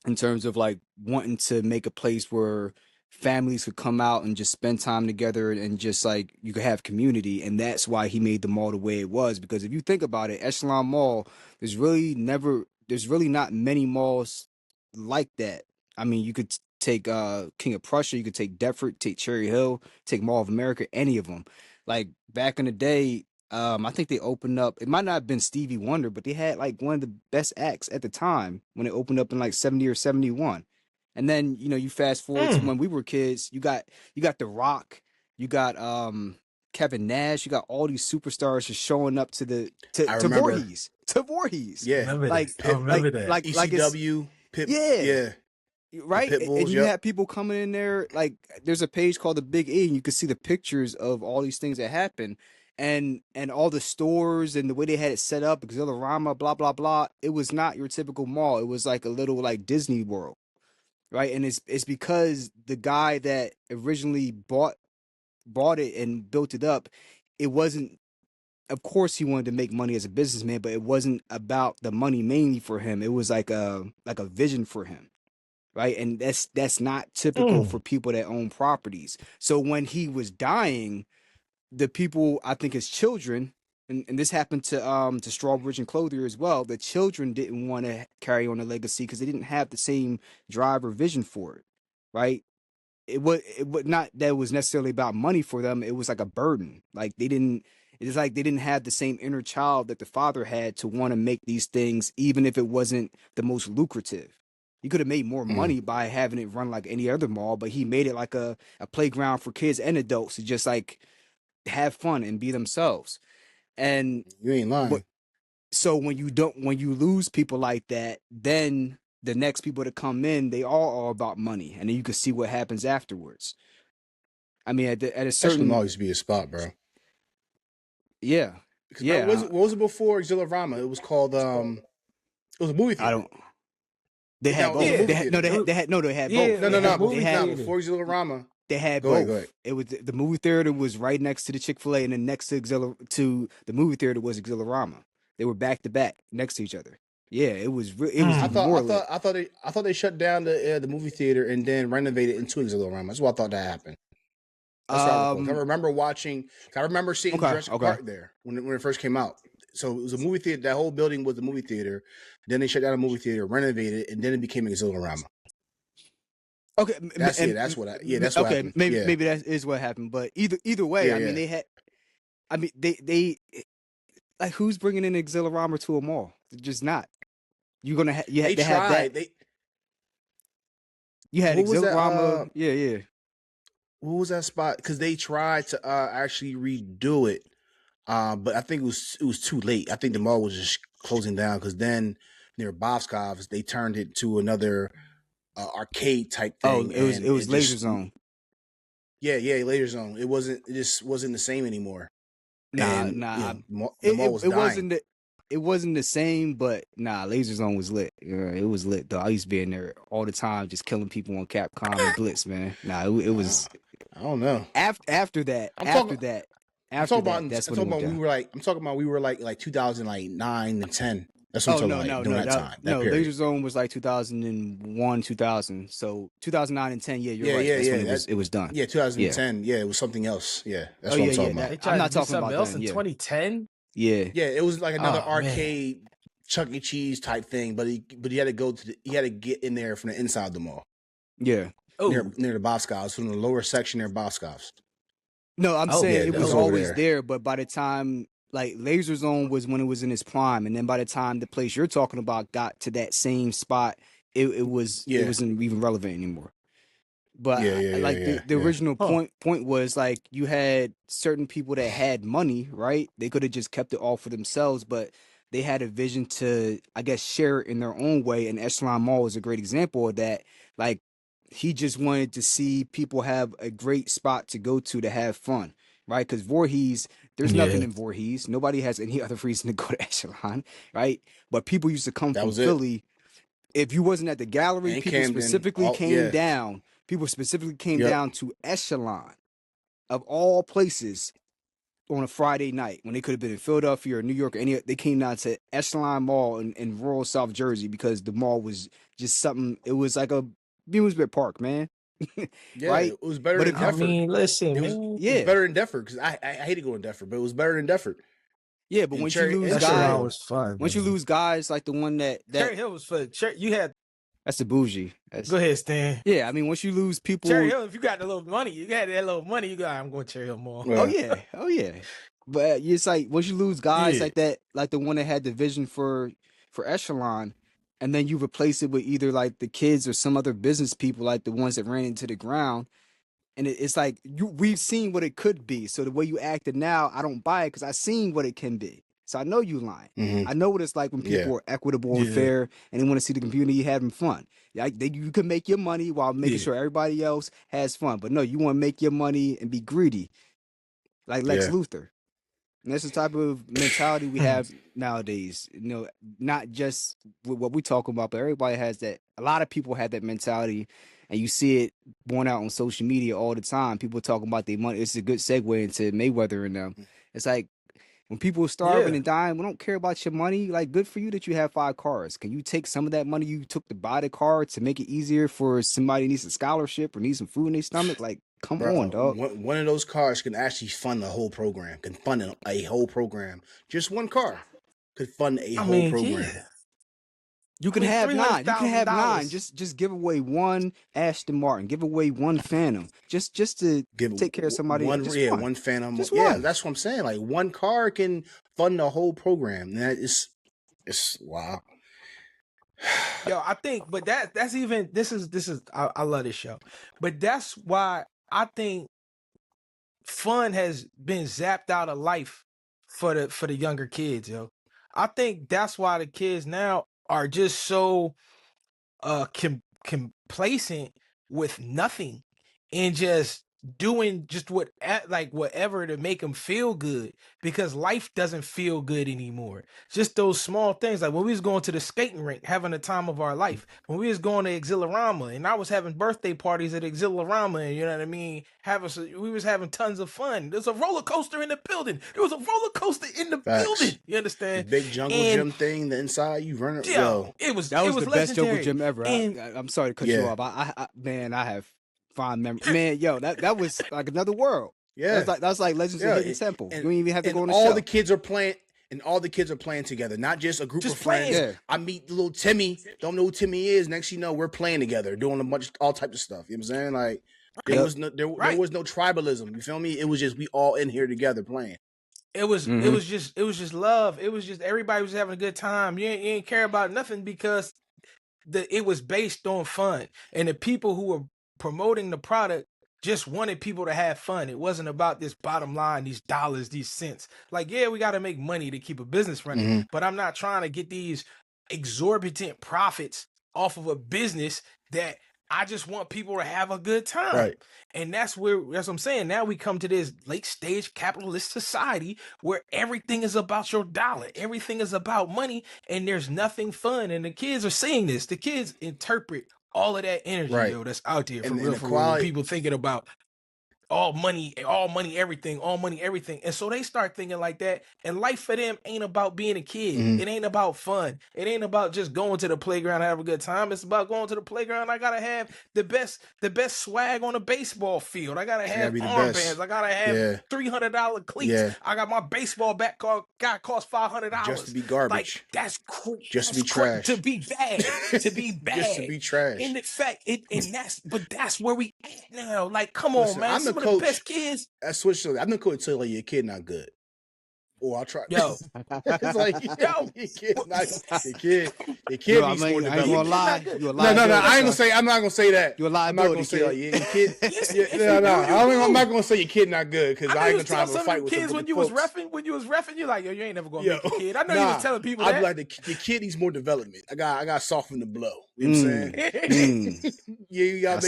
in terms of like wanting to make a place where families could come out and just spend time together, and just like you could have community. And that's why he made the mall the way it was, because if you think about it, Echelon Mall, there's really not many malls like that. I mean, you could take King of Prussia, you could take Deptford, take Cherry Hill, take Mall of America, any of them. Like back in the day, I think they opened up, it might not have been Stevie Wonder, but they had like one of the best acts at the time when it opened up in like 70 or 71. And then, you fast forward to when we were kids, you got The Rock, you got Kevin Nash, you got all these superstars just showing up to Voorhees. To Voorhees. Yeah. I remember that. Like ECW, Pit, yeah. Right? Pitbulls, and you have people coming in there, like there's a page called the Big E, and you can see the pictures of all these things that happen. And all the stores and the way they had it set up, Exhilarama, blah, blah, blah. It was not your typical mall. It was like a little like Disney World. Right. And it's because the guy that originally bought it and built it up, it wasn't, of course he wanted to make money as a businessman, but it wasn't about the money mainly for him. It was like a vision for him. Right. And that's not typical for people that own properties. So when he was dying, the people, I think his children, and this happened to Strawbridge and Clothier as well, the children didn't want to carry on the legacy because they didn't have the same drive or vision for it, right? It was not that it was necessarily about money for them. It was like a burden. Like it's like they didn't have the same inner child that the father had to want to make these things, even if it wasn't the most lucrative. You could have made more money by having it run like any other mall, but he made it like a playground for kids and adults to just like have fun and be themselves. And you ain't lying. So when you lose people like that, then the next people to come in, they all are about money, and then you can see what happens afterwards. I mean, at a That should certain, always be a spot, bro. yeah, Because what yeah. was it before Exhilarama? It was called it was a movie I theater. don't. They had No, it was a both. movie They had no. theater. They had no. They had Yeah, both. No, it no, was a no. movie theater. Before Exhilarama. They had Go both. ahead. It was the movie theater was right next to the Chick-fil-A, and then next to to the movie theater was Exhilarama. They were back to back next to each other. Yeah, it was. It was Mm. even more lit. I thought they shut down the movie theater and then renovated into Exhilarama. That's what I thought that happened. That's what I recall. I remember watching. I remember seeing Jurassic Park there when it first came out. So it was a movie theater. That whole building was a movie theater. Then they shut down the movie theater, renovated, and then it became Exhilarama. Okay, that's what happened. Maybe that is what happened. But either way, I mean, they had. I mean, they like, who's bringing in Exhilarama to a mall? They're just not. You're gonna have you had to have that. You had Exhilarama. Yeah. What was that spot? Because they tried to actually redo it, but I think it was too late. I think the mall was just closing down because then near Boscov's they turned it to another arcade type thing. Oh, it was Laser Zone. Yeah, Laser Zone. It just wasn't the same anymore. Nah. The mall was dying. It wasn't the same, but Laser Zone was lit. Yeah, it was lit though. I used to be in there all the time, just killing people on Capcom and Blitz, man. It was. I don't know. After that, that's when we were like 2009 and 10. That's what I'm talking about. During that time. Laser Zone was like 2001, 2000. So 2009 and 10. Yeah, you're right. That's when it was done. Yeah, 2010. Yeah, it was something else. Yeah, that's what I'm talking about. I'm not talking about else in 2010. Yeah, it was like another arcade, Chuck E. Cheese type thing, but he had to go to he had to get in there from the inside the mall. Yeah. Near the Boscov's, from the lower section near Boscov's. No, I'm saying it was always there, but by the time like Laser Zone was when it was in its prime, and then by the time the place you're talking about got to that same spot, it wasn't even relevant anymore. But the original point was like you had certain people that had money, right? They could have just kept it all for themselves, but they had a vision to, I guess, share it in their own way. And Echelon Mall is a great example of that. Like, he just wanted to see people have a great spot to go to have fun, right? Because Voorhees, there's nothing in Voorhees. Nobody has any other reason to go to Echelon, right? But people used to come from Philly. If you wasn't at the gallery, people specifically came down. People specifically came down to Echelon, of all places, on a Friday night when they could have been in Philadelphia or New York. They came down to Echelon Mall in rural South Jersey because the mall was just something. It was like a amusement park, man. Right? It was better than Deptford. I mean, listen, it was better than Deptford because I hated going to Deptford, but it was better than Deptford. Yeah, but once you lose guys, was fun. Once you lose guys like the one that Cherry Hill was fun. You had. That's the bougie. Go ahead, Stan. Yeah, I mean, once you lose people, Cherry Hill. If you got the little money, you got that little money. You got. I'm going to Cherry Hill Mall. Yeah. Oh yeah. But it's like once you lose guys like that, like the one that had the vision for Echelon, and then you replace it with either like the kids or some other business people, like the ones that ran into the ground, and it's like we've seen what it could be. So the way you acted now, I don't buy it because I seen what it can be. So I know you lying. Mm-hmm. I know what it's like when people are equitable and fair, and they want to see the community having fun. You can make your money while making sure everybody else has fun. But no, you want to make your money and be greedy, like Lex Luthor. And that's the type of mentality we have nowadays. You know, not just with what we talk about, but everybody has that. A lot of people have that mentality, and you see it borne out on social media all the time. People talking about their money. It's a good segue into Mayweather and them. It's like, when people are starving and dying, we don't care about your money. Like, good for you that you have 5 cars. Can you take some of that money you took to buy the car to make it easier for somebody who needs a scholarship or needs some food in their stomach? Like, come on, dog. One of those cars can actually fund a whole program. Can fund a whole program. Just one car could fund a whole program. Yeah. You can have 9. You can have 9. Just give away one Aston Martin. Give away one Phantom. Just to take care of somebody. One Phantom. Just one. That's what I'm saying. Like, one car can fund the whole program. That is, it's wow. Yo, I think, but that's even. This is. I love this show, but that's why I think fun has been zapped out of life for the younger kids. Yo, I think that's why the kids now are just so complacent with nothing and just doing just whatever to make them feel good, because life doesn't feel good anymore. Just those small things, like when we was going to the skating rink having the time of our life, when we was going to Exhilarama and I was having birthday parties at Exhilarama, and you know what I mean, we was having tons of fun. There's a roller coaster in the building. There was a roller coaster in the building. You The understand? big jungle gym thing, the inside you run it. Yo, it was That was the best jungle legendary. gym ever. I'm sorry to cut you off. Man, I have fond memory. Man, yo, that was like another world. Yeah, that's like Legends of Hidden Temple. You don't even have to go on the all show. the kids are playing. And all the kids are playing together, not just a group of friends. Yeah. I meet little Timmy, don't know who Timmy is. Next you know, we're playing together, doing all types of stuff. You know what I'm saying? Like there was no tribalism. You feel me? It was just we all in here together playing. It was just love. It was just everybody was having a good time. You ain't care about nothing because it was based on fun, and the people who were promoting the product just wanted people to have fun. It wasn't about this bottom line, these dollars, these cents. Like, yeah, we got to make money to keep a business running, but I'm not trying to get these exorbitant profits off of a business that I just want people to have a good time. Right. And that's what I'm saying. Now we come to this late stage capitalist society where everything is about your dollar. Everything is about money, and there's nothing fun. And the kids are seeing this. The kids interpret all of that energy, that's out there for real. People thinking about all money, everything. And so they start thinking like that. And life for them ain't about being a kid. It ain't about fun. It ain't about just going to the playground and have a good time. It's about going to the playground. I gotta have the best swag on a baseball field. I gotta have armbands. I gotta have $300 cleats. Yeah. I got my baseball bat cost $500. Just to be garbage. Like, that's cool. Just to be trash. To be bad. Just to be trash. In the fact, that's where we at now. Like, come on, man. I'm the coach. Best kids. I switched. I'm the coach. Tell you, your kid not good. Or I'll try. Yo, it's like your kid needs more development. I ain't gonna lie. No. I ain't gonna say. I'm not gonna say that. You're a liability. I'm not gonna say your kid. I'm not gonna say your kid not good because I ain't gonna try to fight with kids them. When you was reffing, you're like, yo, you ain't never gonna make a kid. I know you was telling people that. I'd be like, the kid needs more development. I got soften the blow. You know what I'm saying? Yeah, you gotta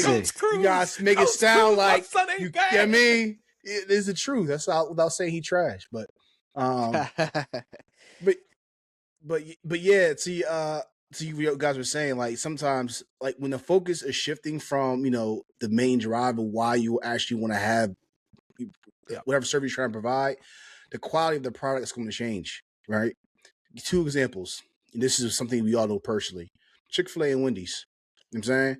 make it sound like you. I mean, it is the truth. That's without saying he trash, but. But yeah, see what you guys were saying, like sometimes like when the focus is shifting from, the main drive of why you actually want to have whatever service you're trying to provide, the quality of the product is going to change, right? 2 examples, and this is something we all know personally. Chick-fil-A and Wendy's. You know what I'm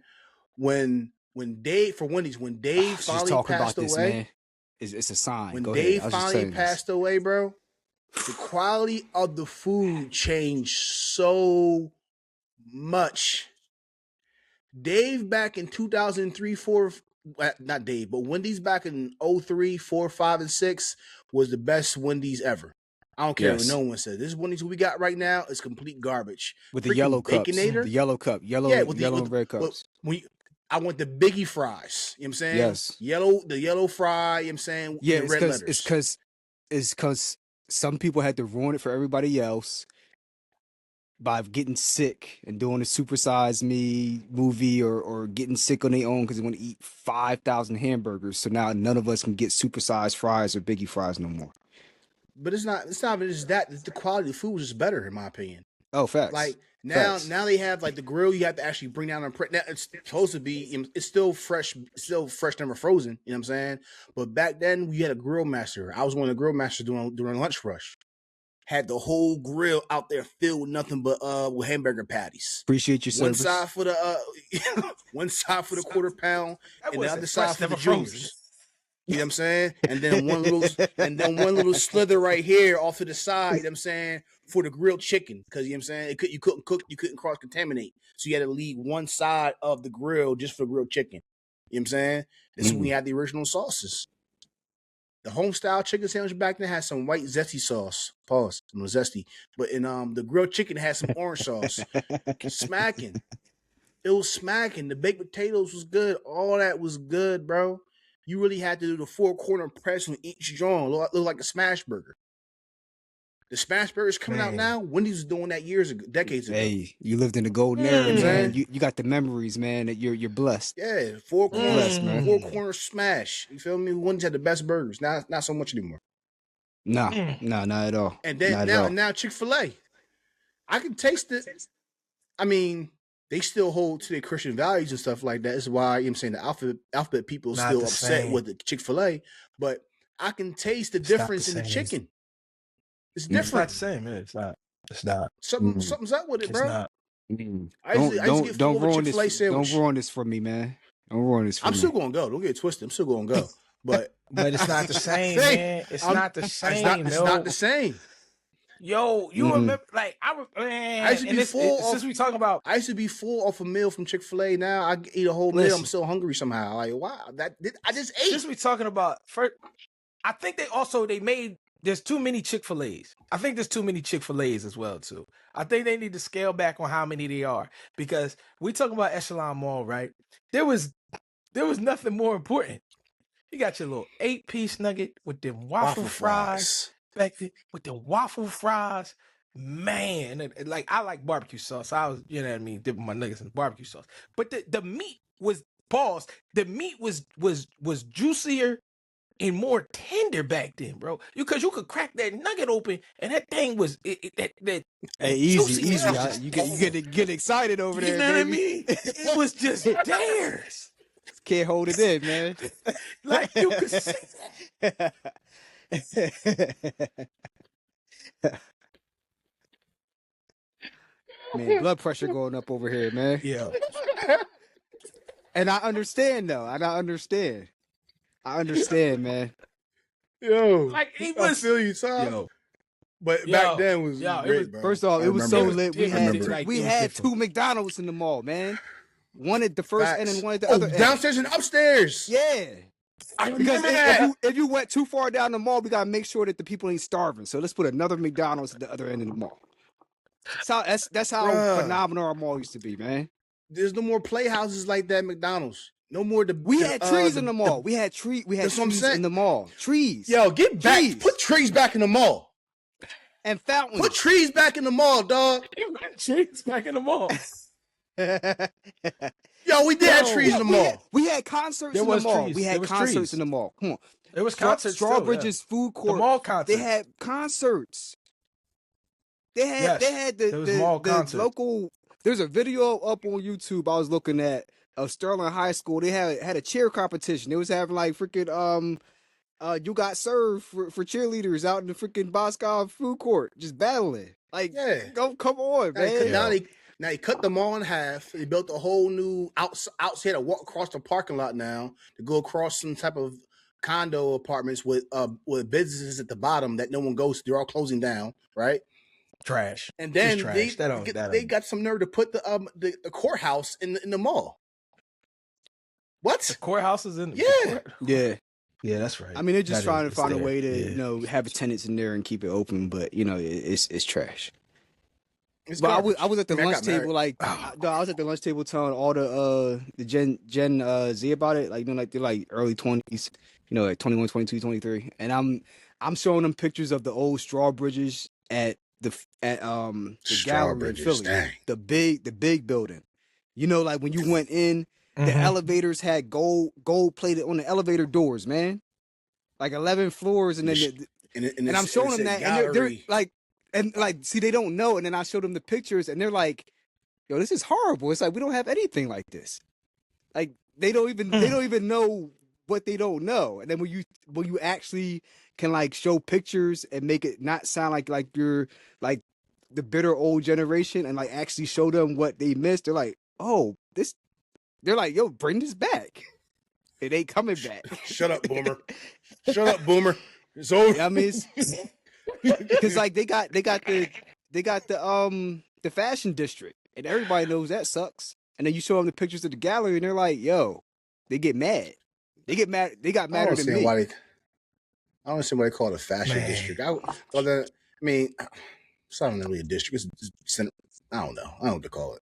saying? When Dave finally passed away, man. It's a sign. When Dave finally passed away, bro, the quality of the food changed so much. Dave back in 2003, 4, not Dave, but Wendy's back in 03, 4, 5, and 6 was the best Wendy's ever. I don't care what no one says. This Wendy's we got right now is complete garbage. With the yellow cups. The yellow cup. Yellow and red cups. I want the biggie fries. You know what I'm saying? Yes. The yellow fry, you know what I'm saying? Yeah, red letters. It's because some people had to ruin it for everybody else by getting sick and doing a Supersize Me movie or getting sick on their own because they want to eat 5,000 hamburgers. So now none of us can get supersized fries or biggie fries no more. But it's not just that. It's the quality of the food is just better, in my opinion. Oh, facts. Like now they have like the grill. You have to actually bring down and now it's supposed to be. It's still fresh, never frozen. You know what I'm saying? But back then we had a grill master. I was one of the grill masters during lunch rush. Had the whole grill out there filled with nothing but with hamburger patties. Appreciate your service. One side for the quarter pound, and the other side for the juniors. You know what I'm saying? And then one little slither right here off to the side, you know what I'm saying, for the grilled chicken. Because, you know what I'm saying, you couldn't cook, you couldn't cross-contaminate. So you had to leave one side of the grill just for grilled chicken. You know what I'm saying? This is when we had the original sauces. The home-style chicken sandwich back then had some white zesty sauce. Pause. It was zesty. But in the grilled chicken had some orange sauce. Smacking. It was smacking. The baked potatoes was good. All that was good, bro. You really had to do the 4-corner press on each joint. Look like a smash burger. The smash burgers coming out now. Wendy's was doing that years ago, decades ago. Hey, you lived in the golden era, Mm. man. You got the memories, man. That you're blessed. Yeah, four corners, Blessed, man. four corner smash. You feel me? Wendy's had the best burgers. Not so much anymore. Nah, not at all. And then now Chick-fil-A. I can taste it. I mean, they still hold to their Christian values and stuff like that. That's why I'm saying the alphabet people are still upset with the Chick-fil-A, but I can taste the difference in the chicken. It's different. It's not the same. It's not. It's not. Something's up with it, bro. It's not. I used to get don't full of ruin Chick-fil-A this. sandwich. Don't ruin this for me, man. Don't ruin this for me. I'm still gonna go. Don't get it twisted. I'm still gonna go. But it's not the same, man. It's not the same. It's not the same. Yo, you remember? Like I used to be full. Since we talking about, I used to be full off a meal from Chick-fil-A. Now I eat a whole meal. I'm still hungry somehow. Like wow, I just ate. Since we talking about first, I think they made. There's too many Chick-fil-A's. I think there's too many Chick-fil-A's as well too. I think they need to scale back on how many they are because we talking about Echelon Mall, right? There was nothing more important. You got your little 8-piece nugget with them waffle fries. Back there with the waffle fries, man. Like I like barbecue sauce. I was, you know what I mean, dipping my nuggets in barbecue sauce. But the meat was paused. The meat was juicier and more tender back then, bro. Because you could crack that nugget open and that thing was that. Hey, easy. You get excited over there. You know baby. what I mean? It was just theirs. Can't hold it in, man. Like you could see that. Man, blood pressure going up over here, man. Yeah. And I understand though. I understand, man. Yo, like he I was. feel you, Tom. Yo. But back then was great, bro. First off, it was so lit. We had different. 2 McDonald's in the mall, man. One at the first end and one at the other end. Downstairs and upstairs. Yeah. Because that. if you went too far down the mall, we gotta make sure that the people ain't starving. So let's put another McDonald's at the other end of the mall. That's how phenomenal our mall used to be, man. There's no more playhouses like that at McDonald's. No more. We had trees in the mall. We had trees in the mall. Trees. Yo, get back. Trees. Put trees back in the mall. And fountains. Put trees back in the mall, dog. Trees back in the mall. Yo, we did have trees in the mall. We had concerts in the mall. We had concerts in the mall. Come on. There was concerts. Strawbridge's food court. The mall concerts. They had concerts. They had the local. There's a video up on YouTube I was looking at of Sterling High School. They had a cheer competition. They was having like freaking you got served for cheerleaders out in the freaking Boscov food court, just battling. Like, come on, man. Now he cut the mall in half. He built a whole new outside to walk across the parking lot now to go across some type of condo apartments with businesses at the bottom that no one goes to. They're all closing down, right? Trash. And then they got some nerve to put the courthouse in the mall. What? The courthouse is in Yeah, that's right. I mean, they're just trying to find a way to have tenants in there and keep it open, but it's trash. But I was at the lunch table, I was at the lunch table telling all the Gen Z about it, like they're like early 20s, like 21, 22, 23, and I'm showing them pictures of the old Strawbridges at the gallery in Philly, the big building. Like when you went in, the elevators had gold plated on the elevator doors, man, like 11 floors, and then and I'm showing them that, and they're like. And see, they don't know. And then I showed them the pictures, and they're like, "Yo, this is horrible." It's like we don't have anything like this. Like they don't even know what they don't know. And then when you actually can like show pictures and make it not sound like you're like the bitter old generation, and like actually show them what they missed, they're like, "Oh, this." They're like, "Yo, bring this back." It ain't coming back. Shut up, boomer. Shut up, boomer. It's over. I mean. Because like they got the fashion district, and everybody knows that sucks. And then you show them the pictures of the gallery, and they're like, "Yo," they get mad. They got madder than me. I don't understand why they call it a fashion district. It's not really a district. I don't know. I don't know what to call it.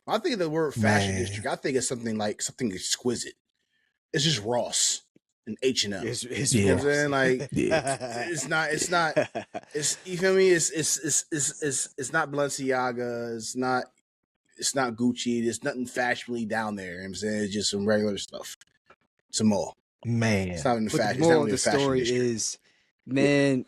When I think of the word fashion district, I think it's something exquisite. It's just Ross. and H&M. It's You know what I'm Ross. saying? Like Yeah. it's you feel me? It's not Balenciaga, it's not Gucci, there's nothing fashionably down there. You know what I'm saying? It's just some regular stuff. Some more. Man. It's not in the But the fashion. It's not moral of really the a fashion story district. is, man,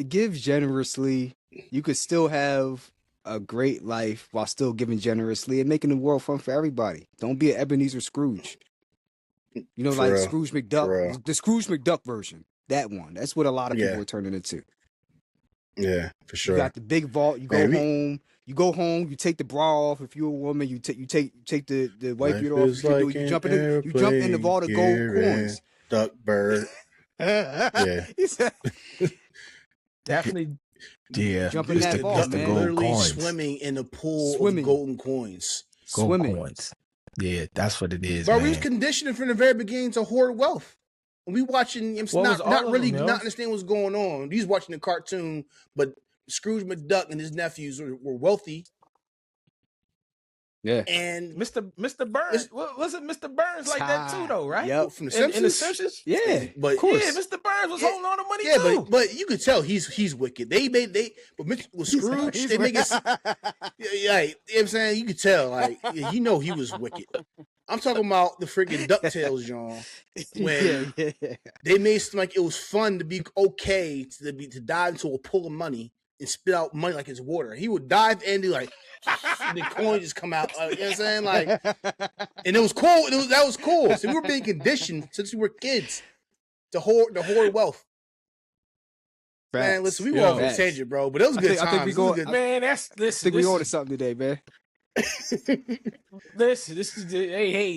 give generously. You could still have a great life while still giving generously and making the world fun for everybody. Don't be an Ebenezer Scrooge. You know, For like real. Scrooge For McDuck, real. the Scrooge McDuck version. That one. That's what a lot of people Yeah. are turning into. Yeah, for You sure. got the big vault. You Man, go home. You take the bra off. If you're a woman, you take the white life beard off. is If you like do, an you jump in the vault of gold airplane, coins. Duck bird. Yeah. He said, Definitely. Yeah. Jump in that The vault, duck man. literally Coins. swimming in a pool Swimming. of golden coins. Gold Swimming. coins. Yeah, that's what it is, But man. we was conditioned from the very beginning to hoard wealth. And we watching What was all not of really them, not yo? understand what's going on. He's watching the cartoon, but Scrooge McDuck and his nephews were wealthy. Yeah. And Mr. Burns, wasn't Mr. Burns like that too, though, right? Yep. from the In the Simpsons. Simpsons? Yeah. But of course. Yeah, Mr. Burns was Yeah, holding on to money Yeah, too. but you could tell he's wicked. With Scrooge, they make it. Yeah, you know what I'm saying? You could tell, like, you know, he was wicked. I'm talking about the freaking DuckTales, John. When they made it seem like it was fun to be okay to dive into a pool of money and spit out money like it's water. He would dive in and do like, and the coin just come out. You know what I'm saying? Like, and it was cool. That was cool. So we were being conditioned since we were kids to hoard wealth. Man, listen, we were off on a tangent, bro, but it was good times. I think we go. Man, I think we on to something today, man. Listen, this is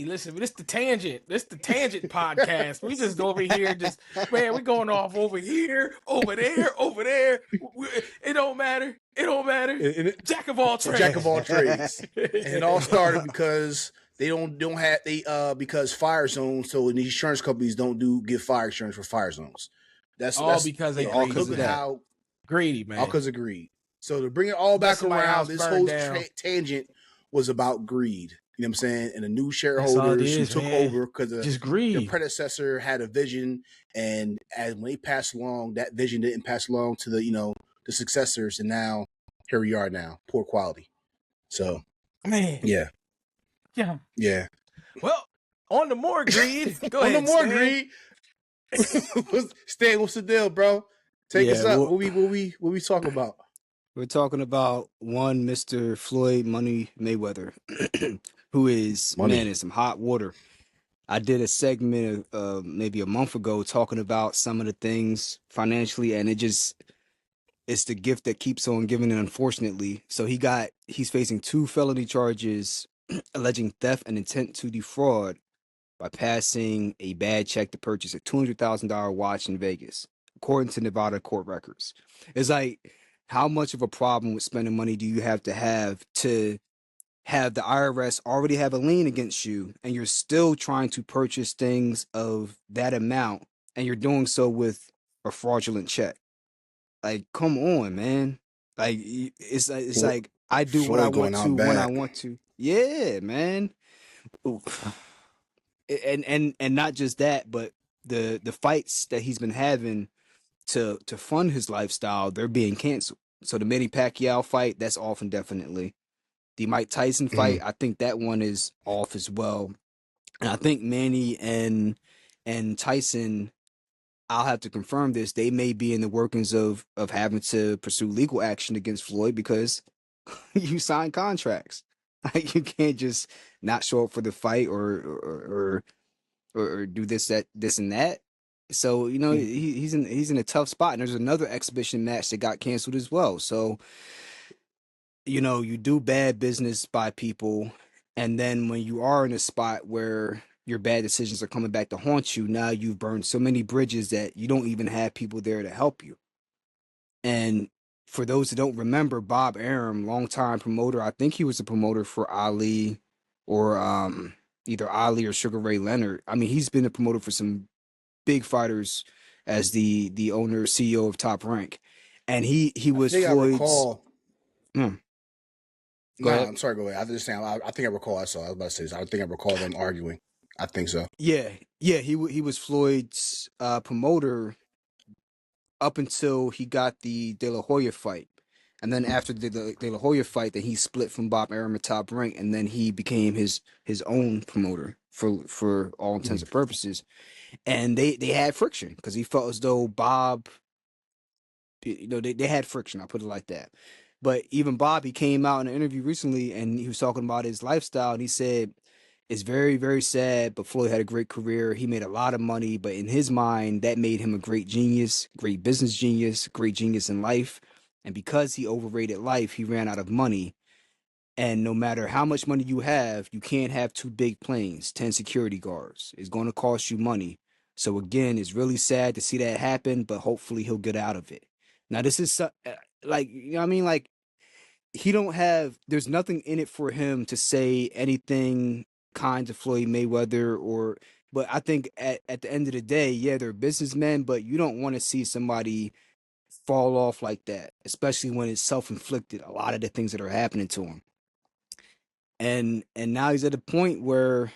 listen, this the tangent. This the tangent podcast. We just over here, we going off over here, over there. It don't matter. Jack of all trades. Jack of all trades. And it all started because because fire zones. So the insurance companies don't give fire insurance for fire zones. That's because they all because of how greedy, man. All because of greed. So to bring it all back around, this whole tangent was about greed. You know what I'm saying? And the new shareholders who took over because just greed. Their predecessor had a vision, and when they passed along, that vision didn't pass along to the successors, and now here we are now, poor quality. So, man, yeah. Well, on the more greed. Go ahead. On the more greed. Stan, what's the deal, bro? Take us up. What we talking about? We're talking about one Mr. Floyd Money Mayweather, who is in some hot water. I did a segment maybe a month ago talking about some of the things financially, and it's the gift that keeps on giving. And unfortunately, so he's facing 2 felony charges alleging theft and intent to defraud by passing a bad check to purchase a $200,000 watch in Vegas, according to Nevada court records. It's like, how much of a problem with spending money do you have to have the IRS already have a lien against you, and you're still trying to purchase things of that amount, and you're doing so with a fraudulent check? Like, come on, man. Like, it's like I do what I want to when I want to. Yeah, man. And not just that, but the fights that he's been having to fund his lifestyle, they're being canceled. So the Manny Pacquiao fight, that's off indefinitely. The Mike Tyson fight, I think that one is off as well. And I think Manny and Tyson, I'll have to confirm this, they may be in the workings of having to pursue legal action against Floyd because you sign contracts. Like, you can't just not show up for the fight or do this and that. So, he's in a tough spot, and there's another exhibition match that got canceled as well. So, you do bad business by people, and then when you are in a spot where your bad decisions are coming back to haunt you, now you've burned so many bridges that you don't even have people there to help you. And for those that don't remember, Bob Arum, longtime promoter, I think he was a promoter for Ali or either Ali or Sugar Ray Leonard. I mean, he's been a promoter for some big fighters as the owner, CEO of Top Rank. And he was Floyd's... No, I'm sorry, go ahead. I think I recall. I was about to say this. I think I recall them arguing. I think so. Yeah, he was Floyd's promoter up until he got the De La Hoya fight. And then after the De La Hoya fight, then he split from Bob Arum and Top Rank, and then he became his own promoter for all intents and purposes. And they had friction because he felt as though Bob, they had friction. I'll put it like that. But even Bob, he came out in an interview recently and he was talking about his lifestyle, and he said it's very, very sad, but Floyd had a great career. He made a lot of money, but in his mind, that made him a great genius, great business genius, great genius in life. And because he overrated life, he ran out of money. And no matter how much money you have, you can't have two big planes, 10 security guards. It's going to cost you money. So again, it's really sad to see that happen, but hopefully he'll get out of it. Now, this is like, you know what I mean? Like, he don't have, there's nothing in it for him to say anything kind to Floyd Mayweather but I think at the end of the day, yeah, they're businessmen, but you don't want to see somebody fall off like that, especially when it's self-inflicted, a lot of the things that are happening to him. And now he's at a point where,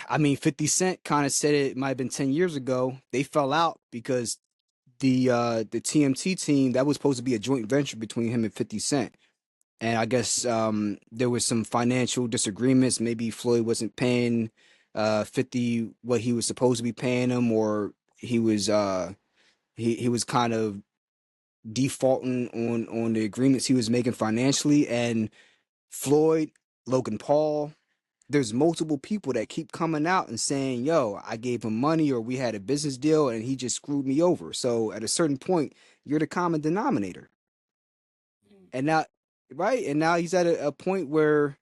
I mean, 50 Cent kind of said it might have been 10 years ago. They fell out because the TMT team, that was supposed to be a joint venture between him and 50 Cent. And I guess there was some financial disagreements. Maybe Floyd wasn't paying 50 what he was supposed to be paying him, or he was he was kind of defaulting on the agreements he was making financially. And Floyd, Logan Paul, there's multiple people that keep coming out and saying, yo, I gave him money or we had a business deal and he just screwed me over. So at a certain point, you're the common denominator. And now, right? And now he's at a point where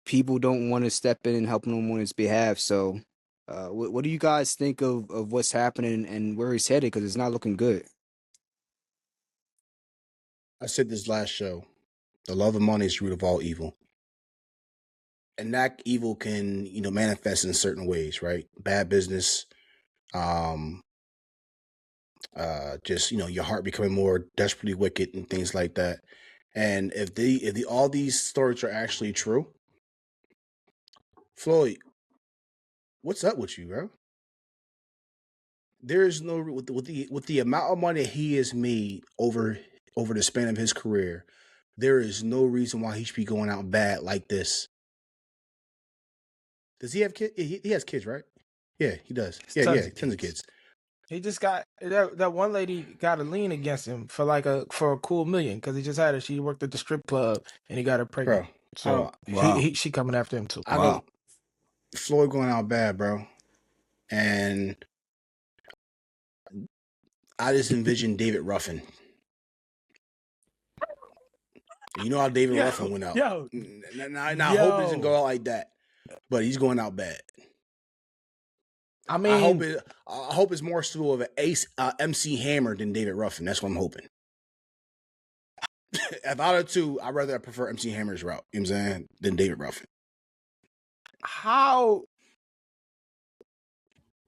people don't want to step in and help him on his behalf. So what do you guys think of what's happening and where he's headed? Because it's not looking good. I said this last show. The love of money is the root of all evil. And that evil can, manifest in certain ways, right? Bad business, just, your heart becoming more desperately wicked and things like that. And if all these stories are actually true, Floyd, what's up with you, bro? There is no, with the amount of money he has made over the span of his career, there is no reason why he should be going out bad like this. Does he have kids? He has kids, right? Yeah, he does. Tons of kids. He just got that one lady got a lien against him for a cool $1 million because he just had her. She worked at the strip club and he got her pregnant. Bro, so wow. she coming after him too. Wow. Floyd going out bad, bro. And I just envisioned David Ruffin. You know how David Ruffin went out. Now I hope he doesn't go out like that, but he's going out bad. I mean, I hope it's more so of an MC Hammer than David Ruffin. That's what I'm hoping. If out of two, I prefer MC Hammer's route. You know what I'm saying, than David Ruffin. How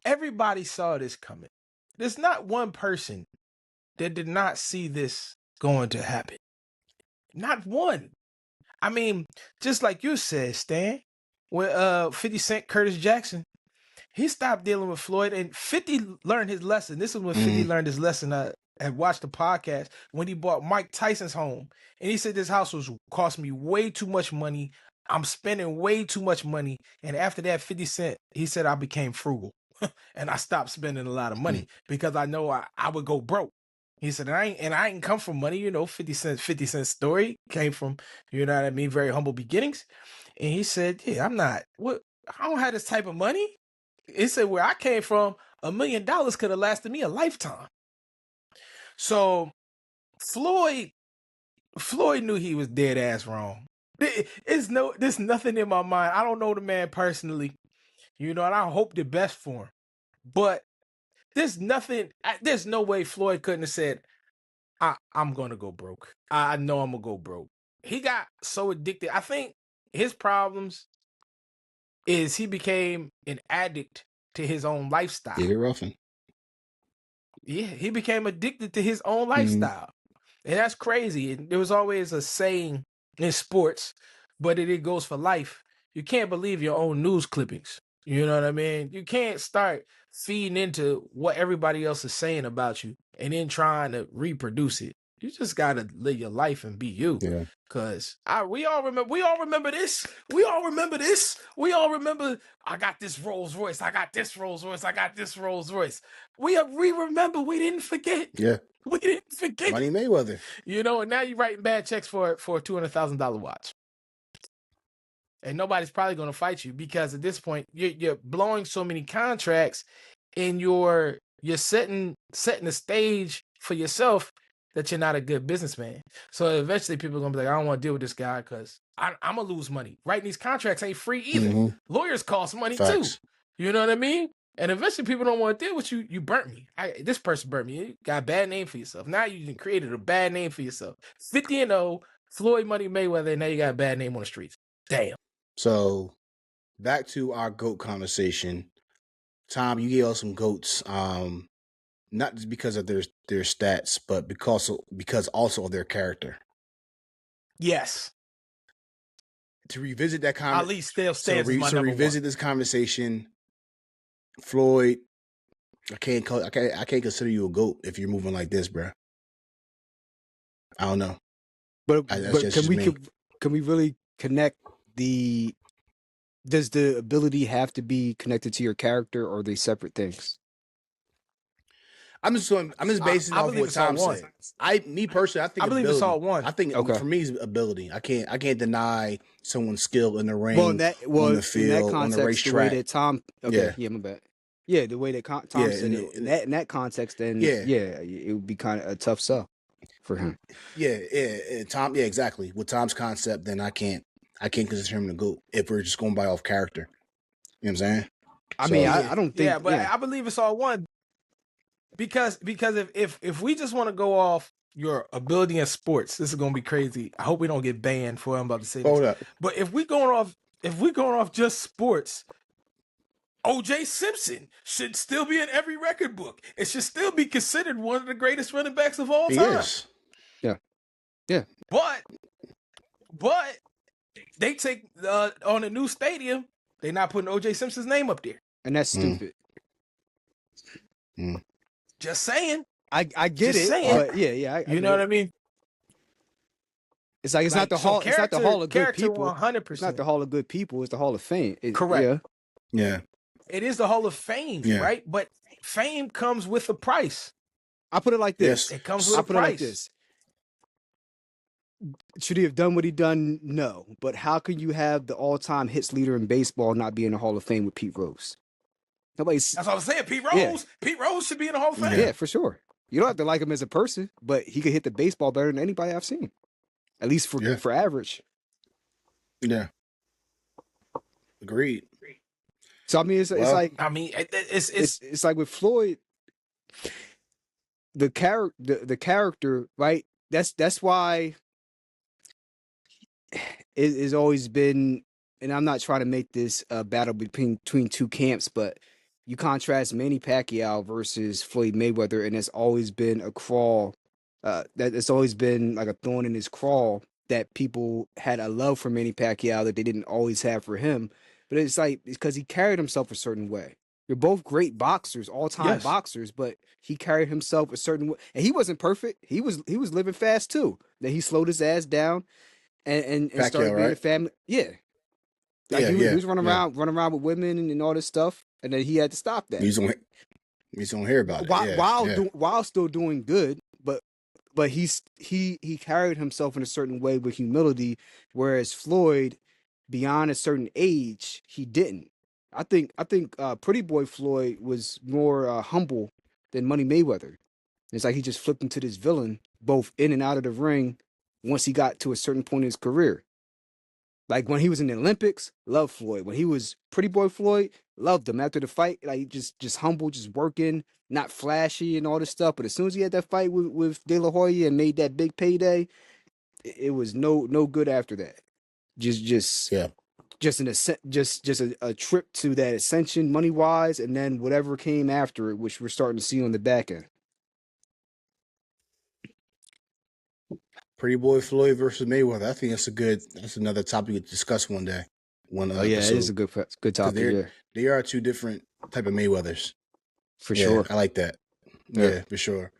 everybody saw this coming. There's not one person that did not see this going to happen. Not one. I mean, just like you said, Stan, with 50 Cent, Curtis Jackson, he stopped dealing with Floyd, and 50 learned his lesson. This is when 50 learned his lesson. I had watched the podcast when he bought Mike Tyson's home, and he said this house was cost me way too much money. I'm spending way too much money. And after that, 50 Cent, he said I became frugal, and I stopped spending a lot of money because I know I would go broke. He said, I ain't come from money, 50 Cent's story came from, you know what I mean, very humble beginnings. And he said, yeah, I don't have this type of money. He said, where I came from, $1 million could have lasted me a lifetime. So Floyd knew he was dead ass wrong. There's nothing in my mind. I don't know the man personally, and I hope the best for him. But there's no way Floyd couldn't have said, I'm going to go broke. I know I'm going to go broke. He got so addicted. I think his problems is he became an addict to his own lifestyle. David Ruffin. Yeah, he became addicted to his own lifestyle. And that's crazy. And there was always a saying in sports, but it goes for life. you can't believe your own news clippings. You know what I mean? You can't start feeding into what everybody else is saying about you and then trying to reproduce it. You just gotta live your life and be you. Yeah. Cause we all remember this. We all remember this. We all remember I got this Rolls Royce. I got this Rolls Royce. I got this Rolls Royce. We remember. We didn't forget. Yeah. We didn't forget. Money Mayweather. You know, and now you're writing bad checks for a $200,000 watch. And nobody's probably going to fight you because at this point you're blowing so many contracts and you're setting the stage for yourself that you're not a good businessman. So eventually people are going to be like, I don't want to deal with this guy because I'm going to lose money. Writing these contracts ain't free either. Mhm. Lawyers cost money Facts. too. You know what I mean? And eventually people don't want to deal with you. You burnt me. This person burnt me. You got a bad name for yourself. Now you created a bad name for yourself. 50-0, Floyd Money Mayweather, and now you got a bad name on the streets. Damn. So back to our GOAT conversation. Tom, you gave us some GOATs, not just because of their stats, but because also of their character. Yes. To revisit that Ali still stands as my to number revisit one. this conversation, Floyd, I can't consider you a GOAT if you're moving like this, bro. I don't know. But just can we really connect does the ability have to be connected to your character, or are they separate things? I'm just basing off what Tom said. Me personally, I think I believe ability. it's all one. I think Okay. for me it's ability. I can't deny someone's skill in the ring, Well, in that field, in that context, on the racetrack. the way that Tom, okay, Yeah. my bad. Yeah, the way that Tom said it, in that context, then it would be kind of a tough sell for him. Yeah, Tom. Yeah, exactly. With Tom's concept, then I can't consider him the GOAT if we're just going by off character. You know what I'm saying? I mean, I don't think. Yeah, but I believe it's all one. Because if we just want to go off your ability in sports, this is gonna be crazy. I hope we don't get banned for what I'm about to say this. Hold up. But if we're going off just sports, O.J. Simpson should still be in every record book. It should still be considered one of the greatest running backs of all time. He is. Yeah. But they take on a new stadium, they're not putting O.J. Simpson's name up there. And that's stupid. Just saying. I get Just it, saying. but yeah. You know what I mean? It's like it's not the hall. It's not the hall of good people. 100%. It's not the hall of good people. It's the hall of fame. Correct. Yeah. It is the Hall of Fame, right? But fame comes with a price. I put it like this. Yes. It comes with a price. Put it like this. Should he have done what he done? No. But how can you have the all-time hits leader in baseball not be in the Hall of Fame with Pete Rose? That's what I was saying. Pete Rose. Yeah. Pete Rose should be in the Hall of Fame. Yeah, for sure. You don't have to like him as a person, but he could hit the baseball better than anybody I've seen. At least for average. Yeah. Agreed. So I mean, it's like with Floyd, the character, right? That's why it has always been, and I'm not trying to make this a battle between two camps, but you contrast Manny Pacquiao versus Floyd Mayweather, and it's always been a crawl. It's always been like a thorn in his crawl that people had a love for Manny Pacquiao that they didn't always have for him. But it's like because he carried himself a certain way. You're both great boxers, all-time boxers, but he carried himself a certain way, and he wasn't perfect. He was living fast too. Then he slowed his ass down and Pacquiao, started being a family. Yeah, like he was running around with women and all this stuff, and then he had to stop that. He's gonna hear about it while still doing good, but he carried himself in a certain way with humility, whereas Floyd, beyond a certain age, he didn't. I think Pretty Boy Floyd was more humble than Money Mayweather. It's like he just flipped into this villain, both in and out of the ring, once he got to a certain point in his career. Like when he was in the Olympics, loved Floyd. When he was Pretty Boy Floyd, loved him. After the fight, like just humble, just working, not flashy and all this stuff. But as soon as he had that fight with De La Hoya and made that big payday, it was no good after that. Just a trip to that ascension money wise, and then whatever came after it, which we're starting to see on the back end. Pretty Boy Floyd versus Mayweather. I think that's another topic to discuss one day. one Oh yeah, it is episode. a good Because topic. Yeah, they are two different type of Mayweathers. for Yeah, sure. I like that. Yeah. Yeah, for sure.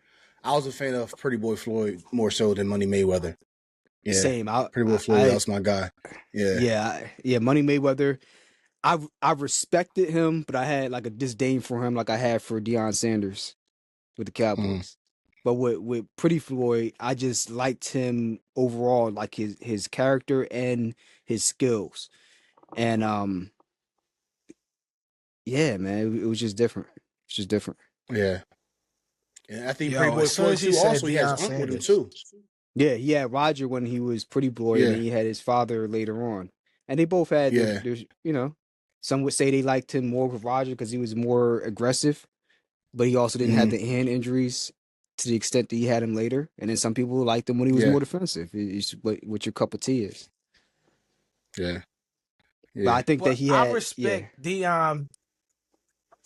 I was a fan of Pretty Boy Floyd more so than Money Mayweather. Yeah, Same. Pretty Boy Floyd, that was my guy. Yeah. Yeah. Money Mayweather. I respected him, but I had like a disdain for him, like I had for Deion Sanders with the Cowboys. But with Pretty Floyd, I just liked him overall, like his character and his skills. And yeah, man, it was just different. It's just different. Yeah. And I think Pretty Yo, Boy as soon Floyd as you too. said Also, he has Deion his uncle with him Sanders, too. Yeah, he had Roger when he was Pretty Boy, and Yeah. then he had his father later on. And they both had Yeah. their some would say they liked him more with Roger because he was more aggressive, but he also didn't have the hand injuries to the extent that he had him later. And then some people liked him when he was Yeah. more defensive. It's what your cup of tea is. Yeah. But I think that but he I had respect Deion.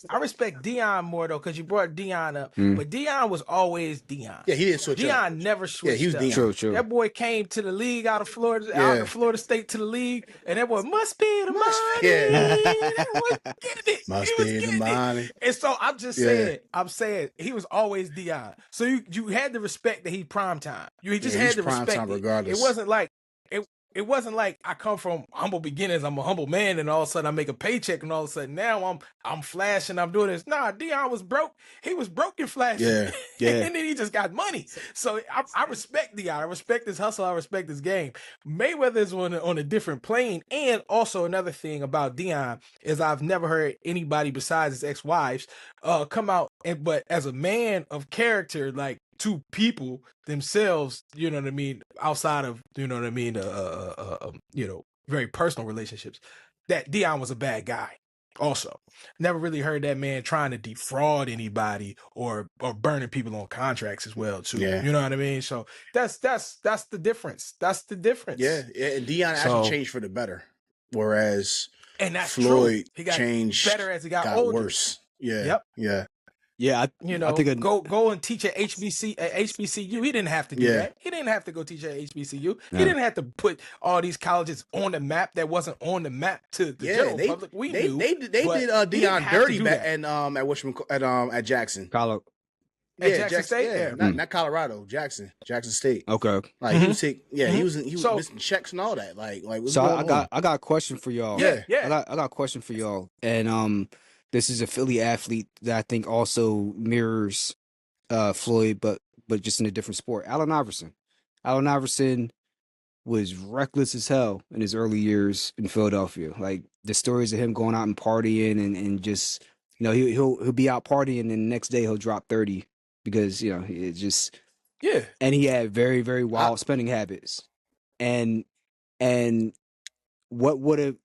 I respect Deion more though, because you brought Deion up. But Deion was always Deion. Yeah, he didn't switch up. Deion never switched he was up. Deion. True. That boy came to the league out of Florida, out of Florida State to the league, and that boy must be the money. Yeah. That boy getting it. Must He was be the getting money. it. And so I'm just saying, he was always Deion. So you had to respect that he prime time. You just had to prime respect time it. regardless. It wasn't like I come from humble beginnings. I'm a humble man, and all of a sudden I make a paycheck, and all of a sudden now I'm flashing. I'm doing this. Nah, Deion was broke. He was broke and flashing. Yeah. And then he just got money. So I respect Deion. I respect his hustle. I respect his game. Mayweather is on a different plane. And also another thing about Deion is I've never heard anybody besides his ex-wives come out but as a man of character, like two people themselves, you know what I mean, outside of, you know what I mean, very personal relationships, that Deion was a bad guy. Also, never really heard that man trying to defraud anybody or burning people on contracts as well too. Yeah. You know what I mean? So that's the difference. That's the difference. Yeah. And Deion actually changed for the better, whereas and that's Floyd true. He got changed better as he got older. Worse. Yeah. Yep. Yeah. Yeah, I think go and teach at HBCU. He didn't have to do that. He didn't have to go teach at HBCU. He didn't have to put all these colleges on the map that wasn't on the map to the general public. They did Deion dirty back at Jackson. At Jackson State? Yeah. Not Colorado, Jackson State. Okay. Like he was missing checks and all that. Like what's so going on? I got a question for y'all. Yeah. I got a question for y'all. And this is a Philly athlete that I think also mirrors Floyd, but just in a different sport. Allen Iverson. Allen Iverson was reckless as hell in his early years in Philadelphia. Like the stories of him going out and partying and just, he'll be out partying and the next day he'll drop 30 because, it just and he had very, very wild spending habits. And what would have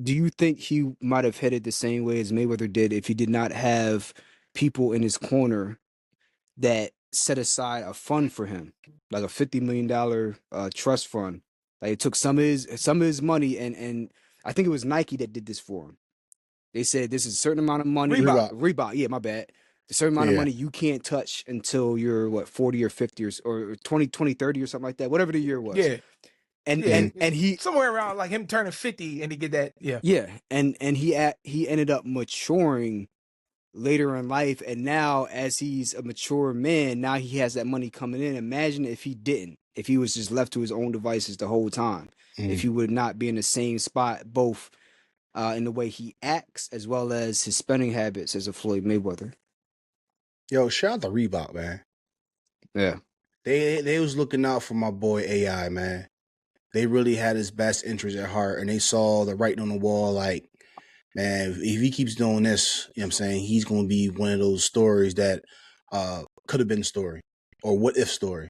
do you think he might have headed the same way as Mayweather did if he did not have people in his corner that set aside a fund for him, like a $50 million trust fund? Like it took some of his money, and I think it was Nike that did this for him. They said this is a certain amount of money. Reebok. Yeah, my bad. A certain amount of money you can't touch until you're 40 or 50 or 20, 30 or something like that, whatever the year was. Yeah. And he somewhere around like him turning 50 and he get that. And he ended up maturing later in life, and now as he's a mature man, now he has that money coming in. Imagine if he was just left to his own devices the whole time, if he would not be in the same spot, both in the way he acts as well as his spending habits as a Floyd Mayweather. Yo, shout out to Reebok, man. Yeah, they was looking out for my boy AI, man. They really had his best interest at heart, and they saw the writing on the wall. Like, man, if he keeps doing this, you know what I'm saying, he's going to be one of those stories that could have been a story or what if story.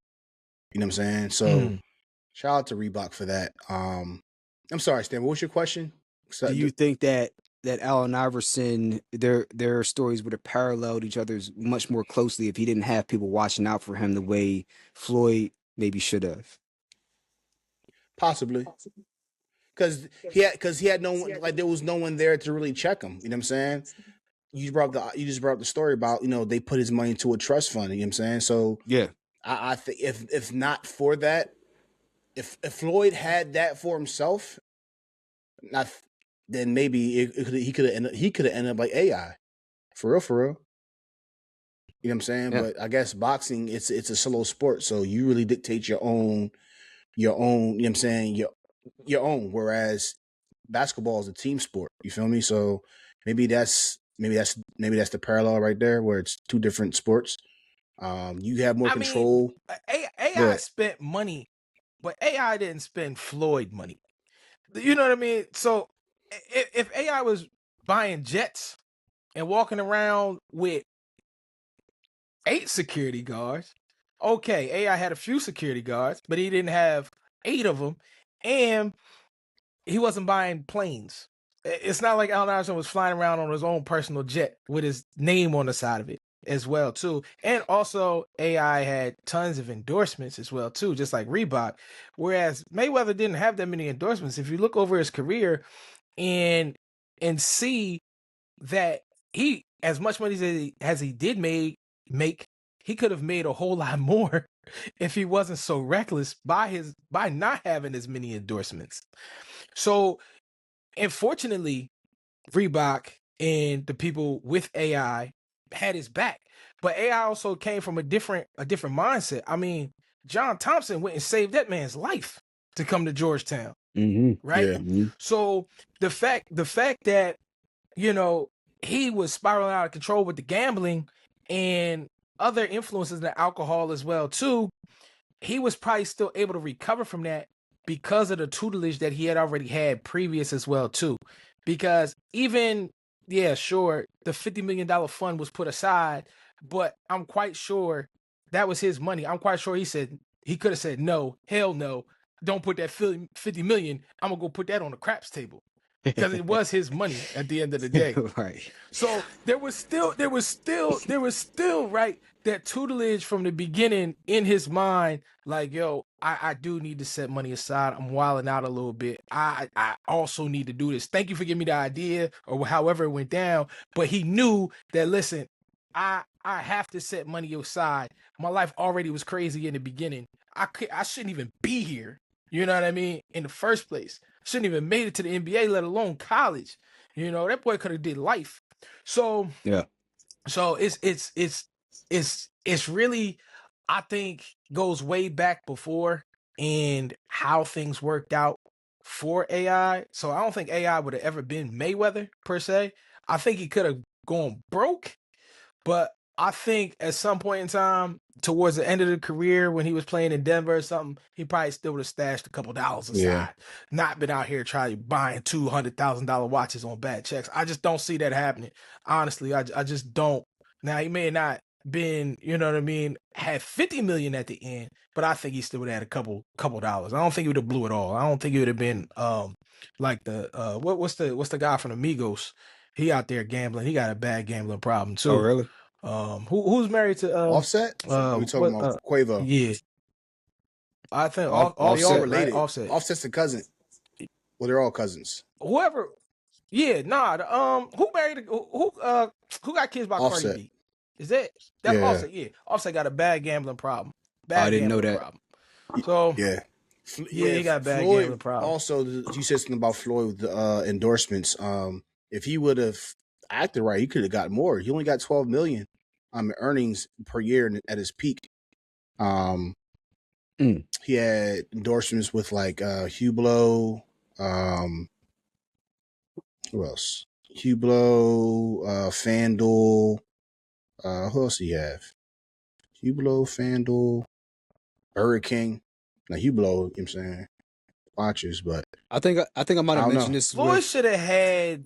You know what I'm saying? So shout out to Reebok for that. I'm sorry, Stan, what's your question? Do you think that Allen Iverson, their stories would have paralleled each other's much more closely if he didn't have people watching out for him the way Floyd maybe should have? Possibly. Because he had no one, like there was no one there to really check him. You know what I'm saying? You just brought up the story about, they put his money into a trust fund. You know what I'm saying? So yeah, I think if not for that, if Floyd had that for himself, not then maybe he could have ended up like AI for real, for real. You know what I'm saying? Yeah. But I guess boxing it's a slow sport, so you really dictate your own. You know what I'm saying? Your own. Whereas basketball is a team sport. You feel me? So maybe that's the parallel right there, where it's two different sports. You have more I mean, control. Go AI ahead. spent money, but AI didn't spend Floyd money. You know what I mean? So if AI was buying jets and walking around with 8 security guards, okay, AI had a few security guards, but he didn't have 8 of them, and he wasn't buying planes. It's not like Allen Iverson was flying around on his own personal jet with his name on the side of it as well too. And also AI had tons of endorsements as well too, just like Reebok. Whereas Mayweather didn't have that many endorsements. If you look over his career and see that he, as much money as he did make, he could have made a whole lot more if he wasn't so reckless by not having as many endorsements. So, unfortunately, Reebok and the people with AI had his back, but AI also came from a different mindset. I mean, John Thompson went and saved that man's life to come to Georgetown, right? Yeah. So the fact that you know he was spiraling out of control with the gambling and other influences, the alcohol as well too, he was probably still able to recover from that because of the tutelage that he had already had previous as well too. Because even, yeah, sure, the $50 million fund was put aside, but I'm quite sure that was his money. I'm quite sure he could have said no, hell no, don't put that 50 million. I'm gonna go put that on the craps table, because it was his money at the end of the day. Right. So there was still right, that tutelage from the beginning in his mind, like, yo, I do need to set money aside. I'm wilding out a little bit. I also need to do this. Thank you for giving me the idea, or however it went down. But he knew that, listen, I have to set money aside. My life already was crazy in the beginning. I shouldn't even be here. You know what I mean? In the first place, shouldn't even made it to the NBA, let alone college. You know, that boy could have did life. So Yeah. it's really, I think, goes way back before, and how things worked out for AI. So I don't think AI would have ever been Mayweather per se. I think he could have gone broke, but I think at some point in time, towards the end of the career, when he was playing in Denver or something, he probably still would have stashed a couple dollars aside. Yeah. Not been out here trying buying $200,000 watches on bad checks. I just don't see that happening. Honestly, I just don't. Now, he may have not been, you know what I mean, had 50 million at the end, but I think he still would have had a couple dollars. I don't think he would have blew it all. I don't think he would have been like the what's the guy from the Migos? He out there gambling. He got a bad gambling problem Oh, too. really? Who's married to Offset? Are we talking about Quavo? yeah, I think They all Offset, right? related. Offset. Offset's a cousin. Well, they're all cousins. Whoever, yeah, nah. Who married who got kids by Cardi Offset. B? Is that's Yeah. Offset? Yeah, Offset got a bad gambling problem. I didn't know that. Problem. So Yeah. yeah, he got a bad Floyd, gambling problem. also, you said something about Floyd with the endorsements. If he would have acted right, he could have got more. He only got 12 million earnings per year at his peak. He had endorsements with like Hublot, who else? Hublot, FanDuel. Who else do you have? Hublot, FanDuel, Burger King. Now Hublot, you know what I'm saying, watches, but I think I might have mentioned this. Floyd should have had.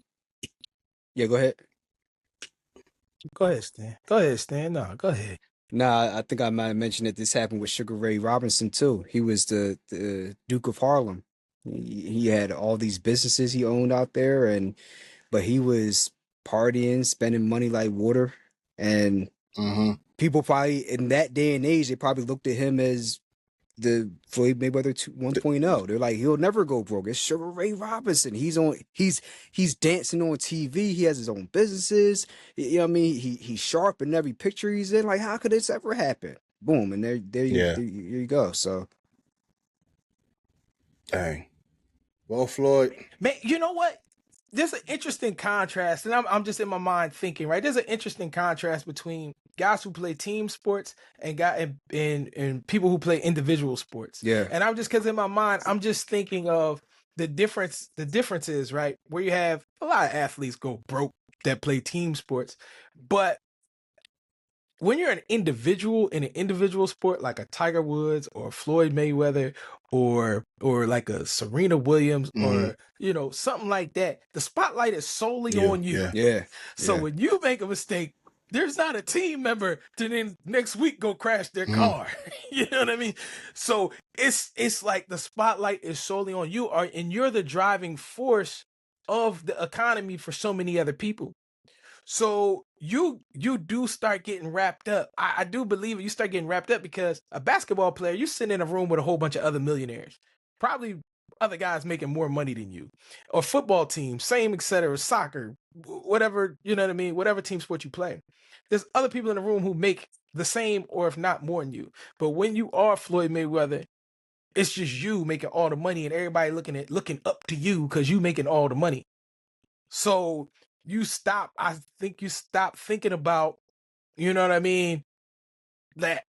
Yeah, go ahead. Go ahead, Stan. Go ahead, Stan. No, go ahead. Nah, I think I might have mentioned that this happened with Sugar Ray Robinson too. He was the Duke of Harlem. He had all these businesses he owned out there, but he was partying, spending money like water, and people probably in that day and age they probably looked at him as the Floyd Mayweather 1.0. They're like, he'll never go broke. It's Sugar Ray Robinson. He's dancing on TV. He has his own businesses. You know what I mean? He's sharp in every picture he's in. Like, how could this ever happen? Boom, and there you go. So, dang. Well, Floyd. Man, you know what? There's an interesting contrast, and I'm just in my mind thinking, right? There's an interesting contrast between guys who play team sports and and people who play individual sports. Yeah. And I'm just because in my mind, I'm just thinking of the difference. The difference is right where you have a lot of athletes go broke that play team sports, but when you're an individual in an individual sport like a Tiger Woods or Floyd Mayweather or like a Serena Williams or something like that, the spotlight is solely on you. Yeah. Yeah. So Yeah. when you make a mistake, there's not a team member to then next week go crash their car. You know what I mean? So it's like the spotlight is solely on you, and you're the driving force of the economy for so many other people. So you do start getting wrapped up. I do believe it. You start getting wrapped up because a basketball player, you sit in a room with a whole bunch of other millionaires, probably other guys making more money than you. Or football team, same, etc. Soccer, whatever, you know what I mean? Whatever team sport you play. There's other people in the room who make the same or if not more than you. But when you are Floyd Mayweather, it's just you making all the money and everybody looking up to you because you making all the money. So I think you stop thinking about, you know what I mean, that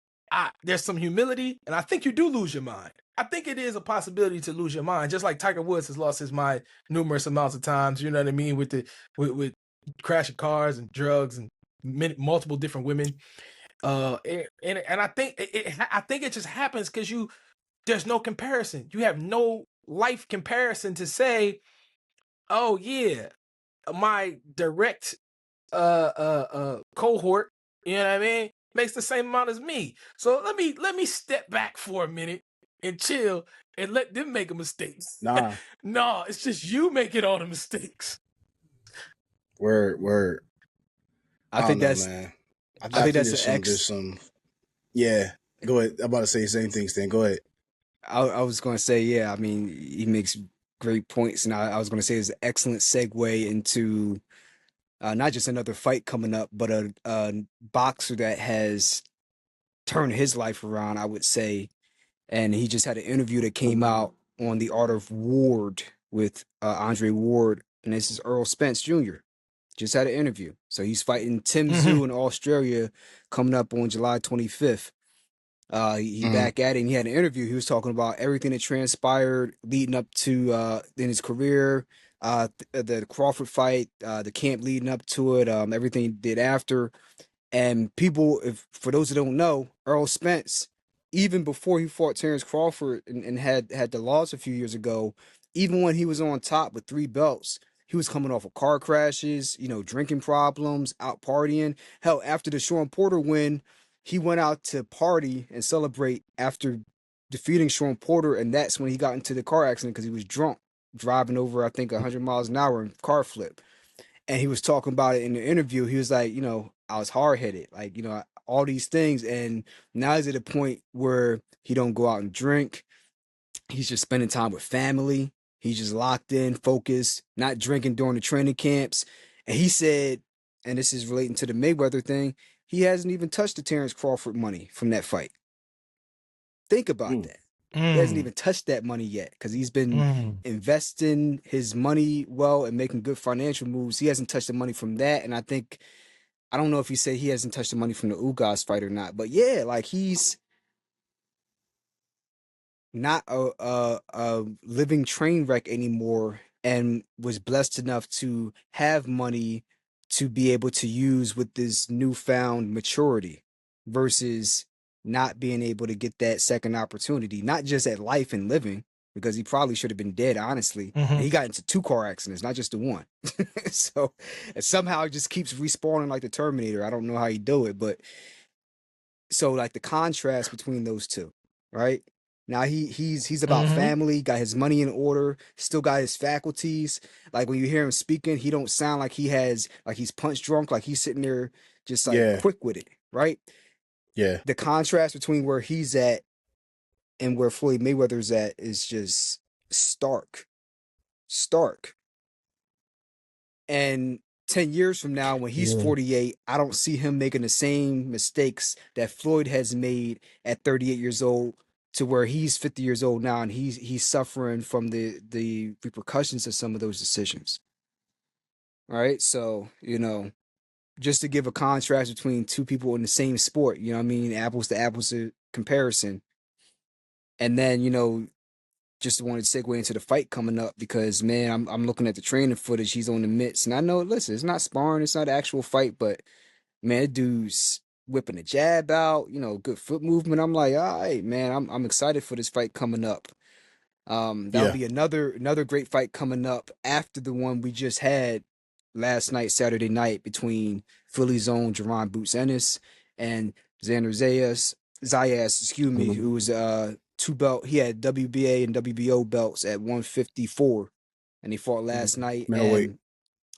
there's some humility, and I think you do lose your mind. I think it is a possibility to lose your mind, just like Tiger Woods has lost his mind numerous amounts of times, you know what I mean, with crashing cars and drugs and multiple different women. And I think it just happens because there's no comparison. You have no life comparison to say, oh yeah, my direct cohort, you know what I mean, makes the same amount as me. So let me step back for a minute and chill and let them make a mistake. Nah. No, it's just you making all the mistakes. Word. I think don't know, that's man. I think that's there's some. Yeah. Go ahead. I'm about to say the same thing, Stan. Go ahead. I was going to say, yeah, I mean, he makes great points, and I was going to say it's an excellent segue into not just another fight coming up, but a boxer that has turned his life around, I would say. And he just had an interview that came out on the Art of Ward with Andre Ward, and this is Earl Spence Jr. Just had an interview. So he's fighting Tim Tszyu in Australia coming up on July 25th. He back at it, and he had an interview. He was talking about everything that transpired leading up to in his career, the Crawford fight, the camp leading up to it, everything he did after. And people, for those who don't know, Earl Spence, even before he fought Terrence Crawford and had the loss a few years ago, even when he was on top with 3 belts, he was coming off of car crashes, drinking problems, out partying. Hell, after the Sean Porter win, he went out to party and celebrate after defeating Sean Porter, and that's when he got into the car accident because he was drunk, driving over, I think, 100 miles an hour in car flip. And he was talking about it in the interview. He was like, I was hard-headed, like, all these things. And now he's at a point where he don't go out and drink. He's just spending time with family. He's just locked in, focused, not drinking during the training camps. And he said, and this is relating to the Mayweather thing, he hasn't even touched the Terrence Crawford money from that fight. Think about that. He hasn't even touched that money yet because he's been investing his money well and making good financial moves. He hasn't touched the money from that. And I don't know if he said he hasn't touched the money from the Ugas fight or not, but yeah, like he's not a living train wreck anymore and was blessed enough to have money to be able to use with this newfound maturity versus not being able to get that second opportunity, not just at life and living, because he probably should have been dead, honestly. And he got into 2 car accidents, not just the one. So somehow it just keeps respawning like the Terminator. I don't know how you do it, but so like the contrast between those two, right? Now he's about family, got his money in order, still got his faculties. Like when you hear him speaking, he don't sound like he's punch drunk, like he's sitting there just like quick with it, right? Yeah. The contrast between where he's at and where Floyd Mayweather's at is just stark. And 10 years from now, when he's 48, I don't see him making the same mistakes that Floyd has made at 38 years old to where he's 50 years old now and he's suffering from the repercussions of some of those decisions. All right. So, just to give a contrast between two people in the same sport, you know what I mean? Apples to apples comparison. And then, just wanted to segue into the fight coming up because man, I'm looking at the training footage. He's on the mitts, and I know, listen, it's not sparring, it's not an actual fight, but man, that dude's whipping a jab out, good foot movement. I'm like, all right, man, I'm excited for this fight coming up. That'll Yeah. be another great fight coming up after the one we just had last night, Saturday night, between Philly's own Jerron Boots Ennis and Xander Zayas, excuse me, who was he had WBA and WBO belts at 154, and he fought last night. Middleweight. And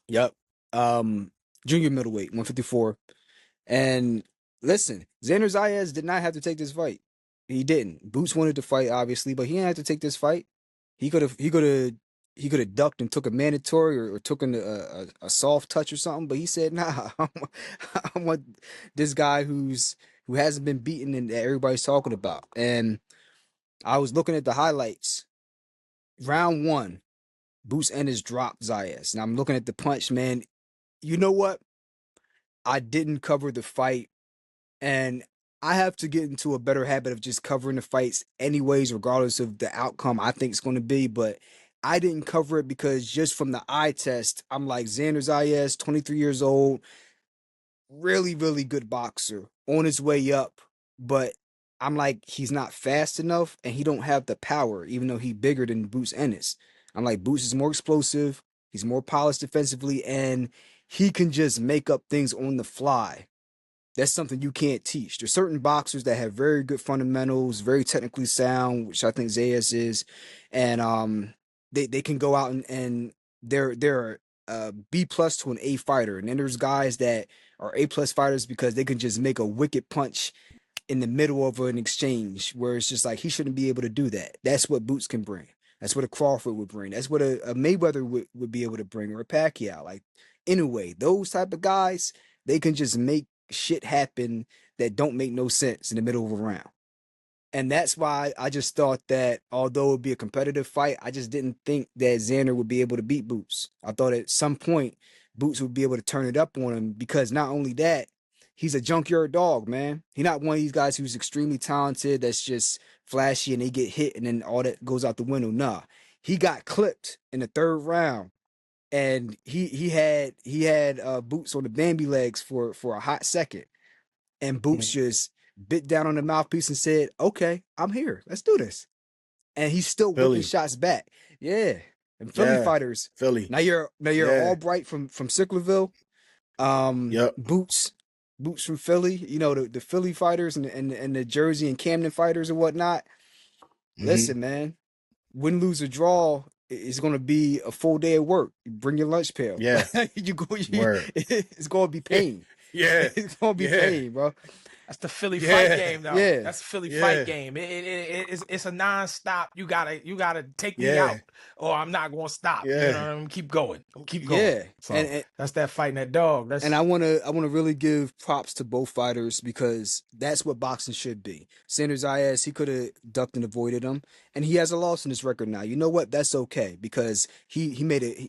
yep, junior middleweight 154. And listen, Xander Zayas did not have to take this fight. He didn't. Boots wanted to fight, obviously, but he didn't have to take this fight. He could have ducked and took a mandatory or took a soft touch or something. But he said, "Nah, I want this guy who hasn't been beaten and that everybody's talking about." And I was looking at the highlights. Round one, Boots Ennis dropped Zayas, and I'm looking at the punch. Man, you know what? I didn't cover the fight. And I have to get into a better habit of just covering the fights anyways, regardless of the outcome I think it's going to be. But I didn't cover it because just from the eye test, I'm like, Xander Zayas, 23 years old, really, really good boxer, on his way up. But I'm like, he's not fast enough and he don't have the power, even though he's bigger than Boots Ennis. I'm like, Boots is more explosive, he's more polished defensively, and he can just make up things on the fly. That's something you can't teach. There's certain boxers that have very good fundamentals, very technically sound, which I think Zayas is, and they can go out and they're a B plus to an A fighter, and then there's guys that are A plus fighters because they can just make a wicked punch in the middle of an exchange where it's just like he shouldn't be able to do that. That's what Boots can bring. That's what a Crawford would bring. That's what a Mayweather would be able to bring, or a Pacquiao. Like, anyway, those type of guys, they can just make shit happen that don't make no sense in the middle of a round. And that's why I just thought that although it would be a competitive fight, I just didn't think that Xander would be able to beat Boots. I thought at some point Boots would be able to turn it up on him because not only that, he's a junkyard dog, man. He's not one of these guys who's extremely talented, that's just flashy and they get hit and then all that goes out the window. Nah, he got clipped in the third round and he had Boots on the Bambi legs for a hot second, and Boots just bit down on the mouthpiece and said, "Okay, I'm here. Let's do this." And he's still whipping Philly. shots back. Yeah, and Philly Yeah. fighters. Philly. Now you're Yeah. Albright from Sicklerville. Yep. Boots from Philly. The Philly fighters and the Jersey and Camden fighters and whatnot. Listen, man, win, lose, or draw is going to be a full day of work. You bring your lunch pail. Yeah. Word. It's going to be pain. Yeah. It's going to be pain, bro. That's the Philly Yeah. fight game, though. Yeah. That's the Philly Yeah. fight game. It's a nonstop. You gotta take me Yeah. out, or I'm not gonna stop. Yeah. You know, I'm keep going. Keep going. Yeah. So And that's that fighting that dog. That's I want to really give props to both fighters because that's what boxing should be. Sanders Zayas, he could have ducked and avoided him, and he has a loss in his record now. You know what? That's okay because he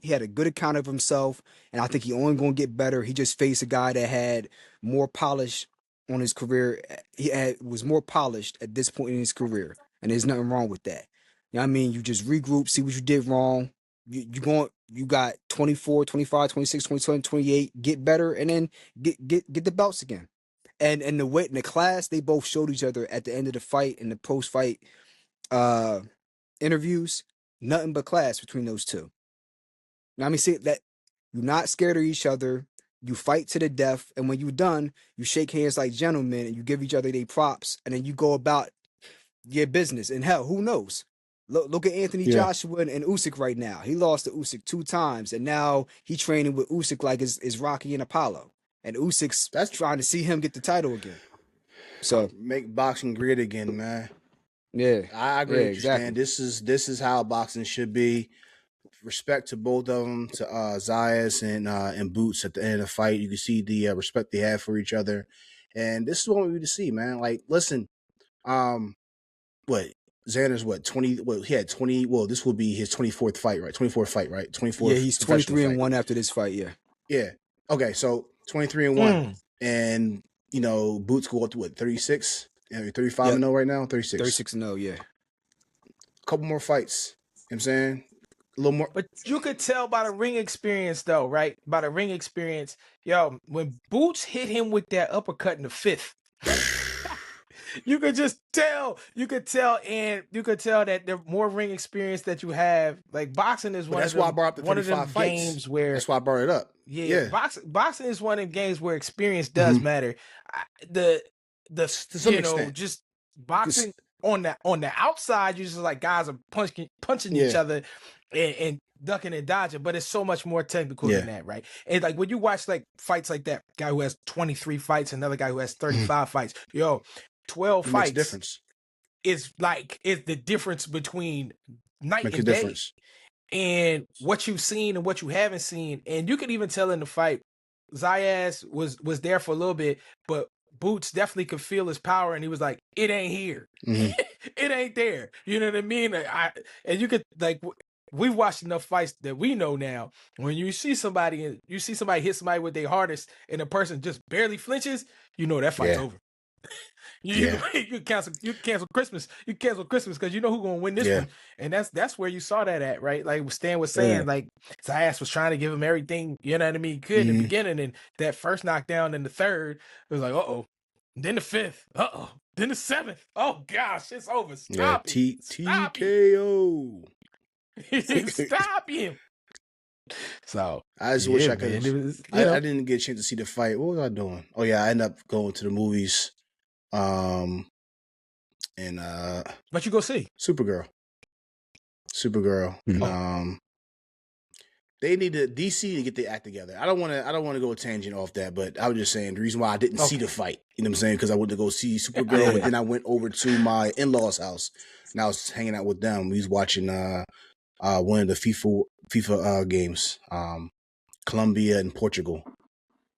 had a good account of himself, and I think he only going to get better. He just faced a guy that had more polish on his career. Was more polished at this point in his career, and there's nothing wrong with that. You know what I mean? You just regroup, see what you did wrong. You got 24, 25, 26, 27, 28, get better, and then get the belts again. And the class they both showed each other at the end of the fight and the post fight interviews, nothing but class between those two. Now I mean, see that you're not scared of each other. You fight to the death, and when you're done, you shake hands like gentlemen, and you give each other their props, and then you go about your business. And hell, who knows? Look at Anthony Joshua and Usyk right now. He lost to Usyk 2 times, and now he training with Usyk like is Rocky and Apollo. And Usyk's trying to see him get the title again. So make boxing great again, man. Yeah, I agree with you, exactly. Stan. This is how boxing should be. Respect to both of them, to Zayas and Boots at the end of the fight. You can see the respect they have for each other, and this is what we need to see, man. Like, listen, what Xander's what 20? Well, he had 20. Well, this will be his 24th fight, right? 24th fight, right? 24th. Yeah, he's professional 23 and fight. 1 after this fight. Yeah. Yeah. Okay, so 23 and 1, and you know Boots go up to what 36, 35 and 0 right now. 36. 36 and 0. Yeah. A couple more fights. You know what I'm saying a little more. But you could tell by the ring experience, though, right? By the ring experience, yo, when Boots hit him with that uppercut in the 5th, you could just tell. You could tell, and you could tell that the more ring experience that you have, like boxing is But one. that's of them, why I brought up the one of them 35 fights. games where That's why I brought it up. yeah. Boxing is one of them games where experience does matter. The to some extent, just boxing on the outside, you just like guys are punching each other and ducking and dodging, but it's so much more technical than that, right? And like when you watch like fights like that, guy who has 23 fights, another guy who has 35 fights, 12 fights difference. Is the difference between night Makes and a day. difference. And what you've seen and what you haven't seen. And you could even tell in the fight, Zayas was there for a little bit, but Boots definitely could feel his power, and he was like, "It ain't here, it ain't there." You know what I mean? And you could like, we've watched enough fights that we know now. When you see somebody hit somebody with their hardest, and the person just barely flinches, you know that fight's over. You cancel Christmas. You cancel Christmas because you know who's gonna win this one, and that's where you saw that at, right? Like Stan was saying, like Zayas was trying to give him everything, you know what I mean, good in the beginning, and that first knockdown in the 3rd, it was like, then the 5th, then the 7th. Oh gosh, it's over. Stop it. TKO. Stop him. So I just wish I could. I didn't get a chance to see the fight. What was I doing? Oh yeah, I ended up going to the movies. And what you go see? Supergirl. They need DC to get their act together. I don't want to go a tangent off that, but I was just saying the reason why I didn't see the fight. You know what I'm saying? Because I went to go see Supergirl, but then I went over to my in-laws' house and I was hanging out with them. We was watching one of the FIFA games, Colombia and Portugal.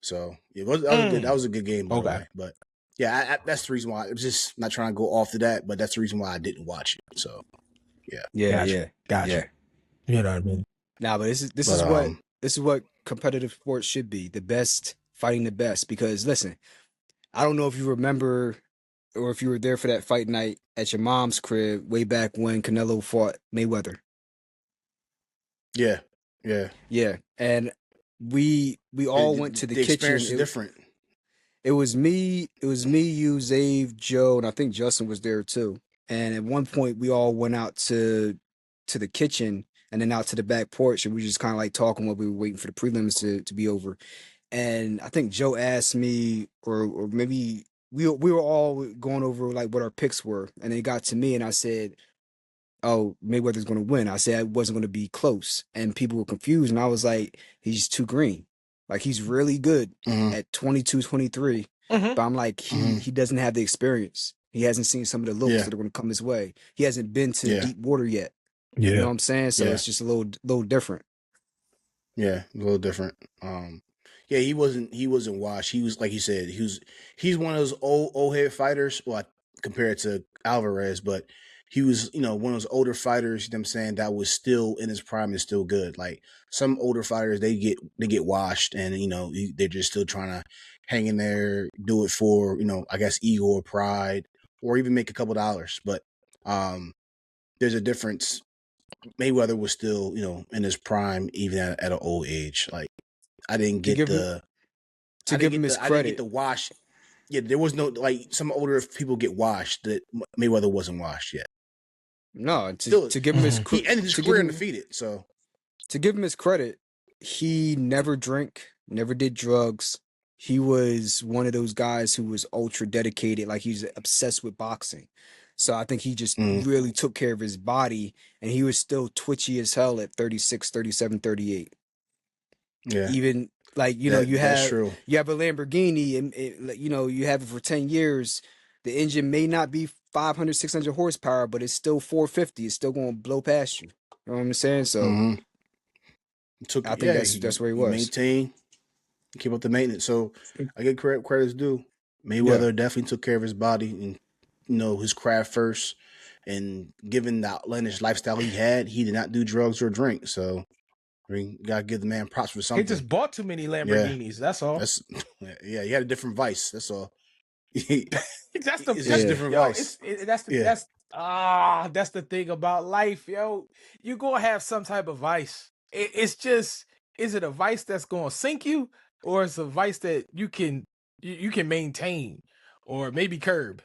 So that was a good game, by the way. But yeah, that's the reason why. I'm just not trying to go off to that, but that's the reason why I didn't watch it. So gotcha. You know what I mean? Nah, but this is what competitive sports should be. The best fighting the best. Because listen, I don't know if you remember or if you were there for that fight night at your mom's crib way back when Canelo fought Mayweather. Yeah. And we all went to the kitchen. Experience is different. It was me, you, Zave, Joe, and I think Justin was there too. And at one point we all went out to the kitchen and then out to the back porch, and we just kind of like talking while we were waiting for the prelims to be over. And I think Joe asked me, or maybe we were all going over like what our picks were, and it got to me, and I said, "Oh, Mayweather's going to win." I said it wasn't going to be close, and people were confused, and I was like, "He's too green. Like he's really good at 22, 23, but I'm like he doesn't have the experience. He hasn't seen some of the looks that are going to come his way. He hasn't been to deep water yet. You know what I'm saying? So it's just a little different. Yeah, a little different. Yeah, he wasn't washed. He was, like you said, he's one of those old head fighters. Well, compared to Alvarez, but he was, one of those older fighters, you know what I'm saying, that was still in his prime and still good. Like some older fighters, they get washed and, they're just still trying to hang in there, do it for, I guess ego or pride, or even make a couple dollars. But there's a difference. Mayweather was still, in his prime, even at an old age. Like I didn't get give him his credit. I didn't get the wash. Yeah, there was no, like, some older people get washed that Mayweather wasn't washed yet. No, to give him his credit, he ended his career undefeated. So to give him his credit, he never drank, never did drugs. He was one of those guys who was ultra dedicated, like he's obsessed with boxing. So I think he just really took care of his body, and he was still twitchy as hell at 36, 37, 38. Yeah. Even like, you have true. You have a Lamborghini and you have it for 10 years. The engine may not be 500, 600 horsepower, but it's still 450. It's still going to blow past you. You know what I'm saying? So I think that's where he was. Keep up the maintenance. So I get credit's due. Mayweather definitely took care of his body and, his craft first. And given the outlandish lifestyle he did not do drugs or drink. So I mean, you gotta give the man props for He something. just bought too many Yeah, Lamborghinis. That's all. that's yeah. He had a different vice. That's all. That's the It's just a Yeah. different yo. vice. Yeah, That's the thing about life, yo. You gonna have some type of vice. It's just, is it a vice that's gonna sink you, or it's a vice that you can maintain, or maybe curb?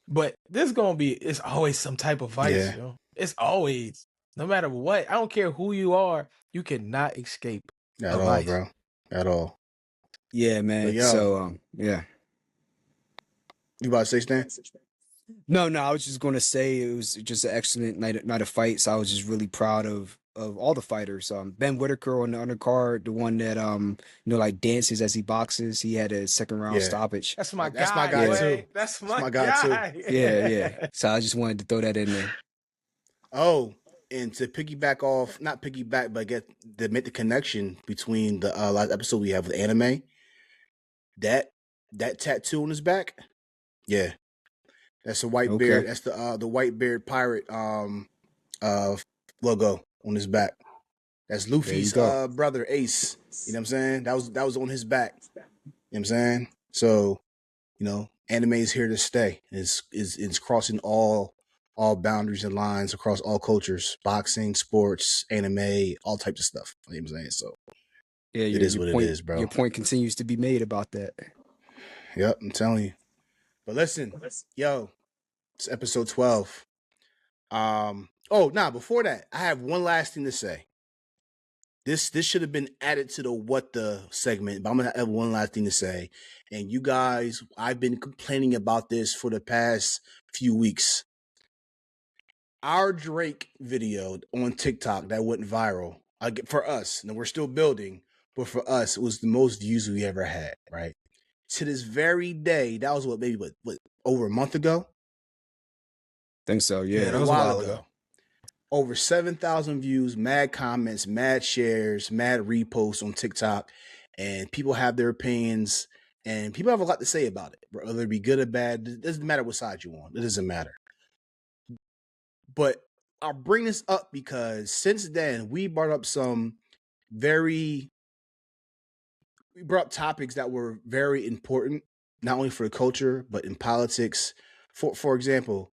But there's gonna be, it's always some type of vice, yeah. yo. It's always, no matter what. I don't care who you are, you cannot escape At a all, vice. bro. At all. Yeah, But man. yo, So yeah. you about to say Stan? No, I was just gonna say it was just an excellent night of fights. I was just really proud of all the fighters. Ben Whitaker on the undercard, the one that like dances as he boxes. He had a second round Yeah, stoppage. That's my that's my guy, guy Yeah, too. boy. That's That's my my guy too. guy. yeah. So I just wanted to throw that in there. Oh, and to piggyback off, not piggyback, but get to make the connection between the last episode we have with anime. That tattoo on his back, yeah, that's a white Okay, beard. That's the white beard pirate uh logo on his back. That's there you Luffy's go. brother Ace. You know what I'm saying? That was on his back. You know what I'm saying? So, anime is here to stay. It's crossing all boundaries and lines across all cultures. Boxing, sports, anime, all types of stuff. You know what I'm saying? So Yeah, it is what it is, your bro. point continues to be made about that. Yep, I'm telling you. But listen, yo, it's episode 12. Before that, I have one last thing to say. This should have been added to the what the segment, but I'm gonna have one last thing to say. And you guys, I've been complaining about this for the past few weeks. Our Drake video on TikTok that went viral for us, and we're still building, but for us, it was the most views we ever had. Right to this very day, that was what over a month ago, Think so. Yeah, Yeah. that a was a while while ago. ago. Over 7,000 views, mad comments, mad shares, mad reposts on TikTok, and people have their opinions, and people have a lot to say about it, whether it be good or bad. It doesn't matter what side you on. It doesn't matter. But I'll bring this up because since then we brought up we brought up topics that were very important, not only for the culture but in politics. For example,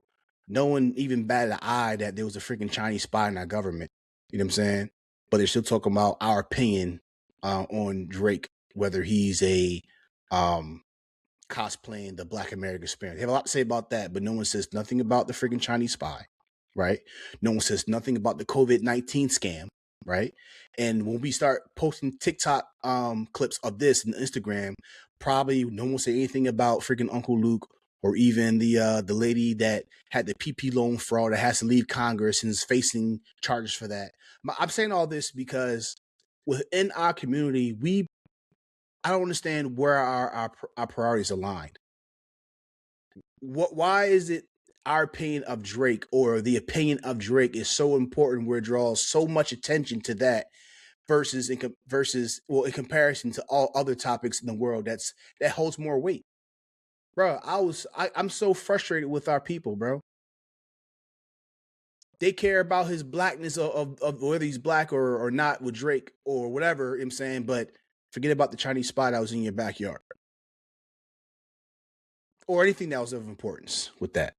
no one even batted an eye that there was a freaking Chinese spy in our government. You know what I'm saying? But they're still talking about our opinion on Drake, whether he's a cosplaying the Black American spirit. They have a lot to say about that, but no one says nothing about the freaking Chinese spy, right? No one says nothing about the COVID-19 scam, right? And when we start posting TikTok clips of this and Instagram, probably no one will say anything about freaking Uncle Luke or even the lady that had the PP loan fraud that has to leave Congress and is facing charges for that. I'm saying all this because within our community, I don't understand where our priorities aligned. Why is it our opinion of Drake or the opinion of Drake is so important where it draws so much attention to that versus in comparison to all other topics in the world that holds more weight? Bro, I'm so frustrated with our people, bro. They care about his blackness of whether he's black or not with Drake or whatever, you know what I'm saying, but forget about the Chinese spy that was in your backyard. Or anything that was of importance with that.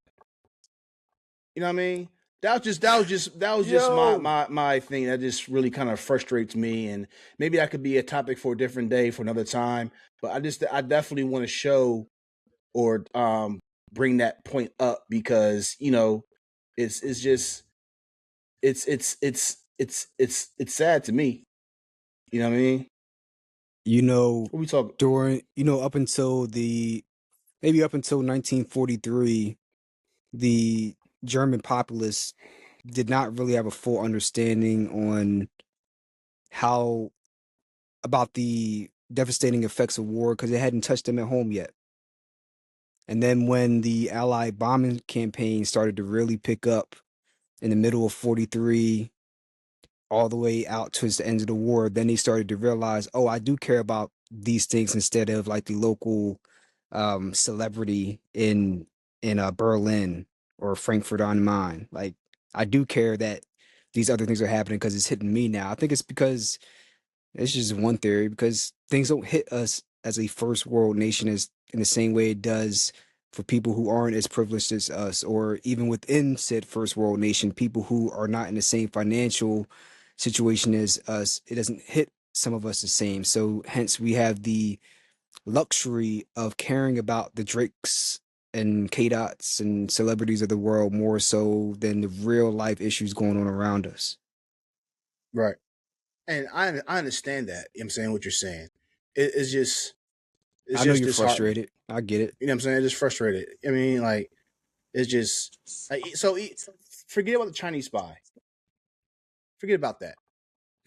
You know what I mean? That was just Yo, my thing that just really kind of frustrates me, and maybe that could be a topic for a different day for another time. But I definitely want to show or bring that point up because it's just it's sad to me. You know what I mean? You know, What we talking? during up until maybe up until 1943, the German populace did not really have a full understanding on how about the devastating effects of war because it hadn't touched them at home yet. And then when the Allied bombing campaign started to really pick up in the middle of 43 all the way out towards the end of the war, then they started to realize, oh, I do care about these things instead of like the local celebrity in Berlin or Frankfurt on Main. Like, I do care that these other things are happening because it's hitting me now. I think it's because it's just one theory because things don't hit us as a first world nation as in the same way it does for people who aren't as privileged as us, or even within said first world nation, people who are not in the same financial situation as us. It doesn't hit some of us the same. So hence we have the luxury of caring about the Drakes and K Dots and celebrities of the world more so than the real life issues going on around us. Right. And I understand that. You know what I'm saying what you're saying. It's just I know you're disheartening. frustrated. I get it. You know what I'm saying? It's just frustrated. I mean, like it's just forget about the Chinese spy. Forget about that.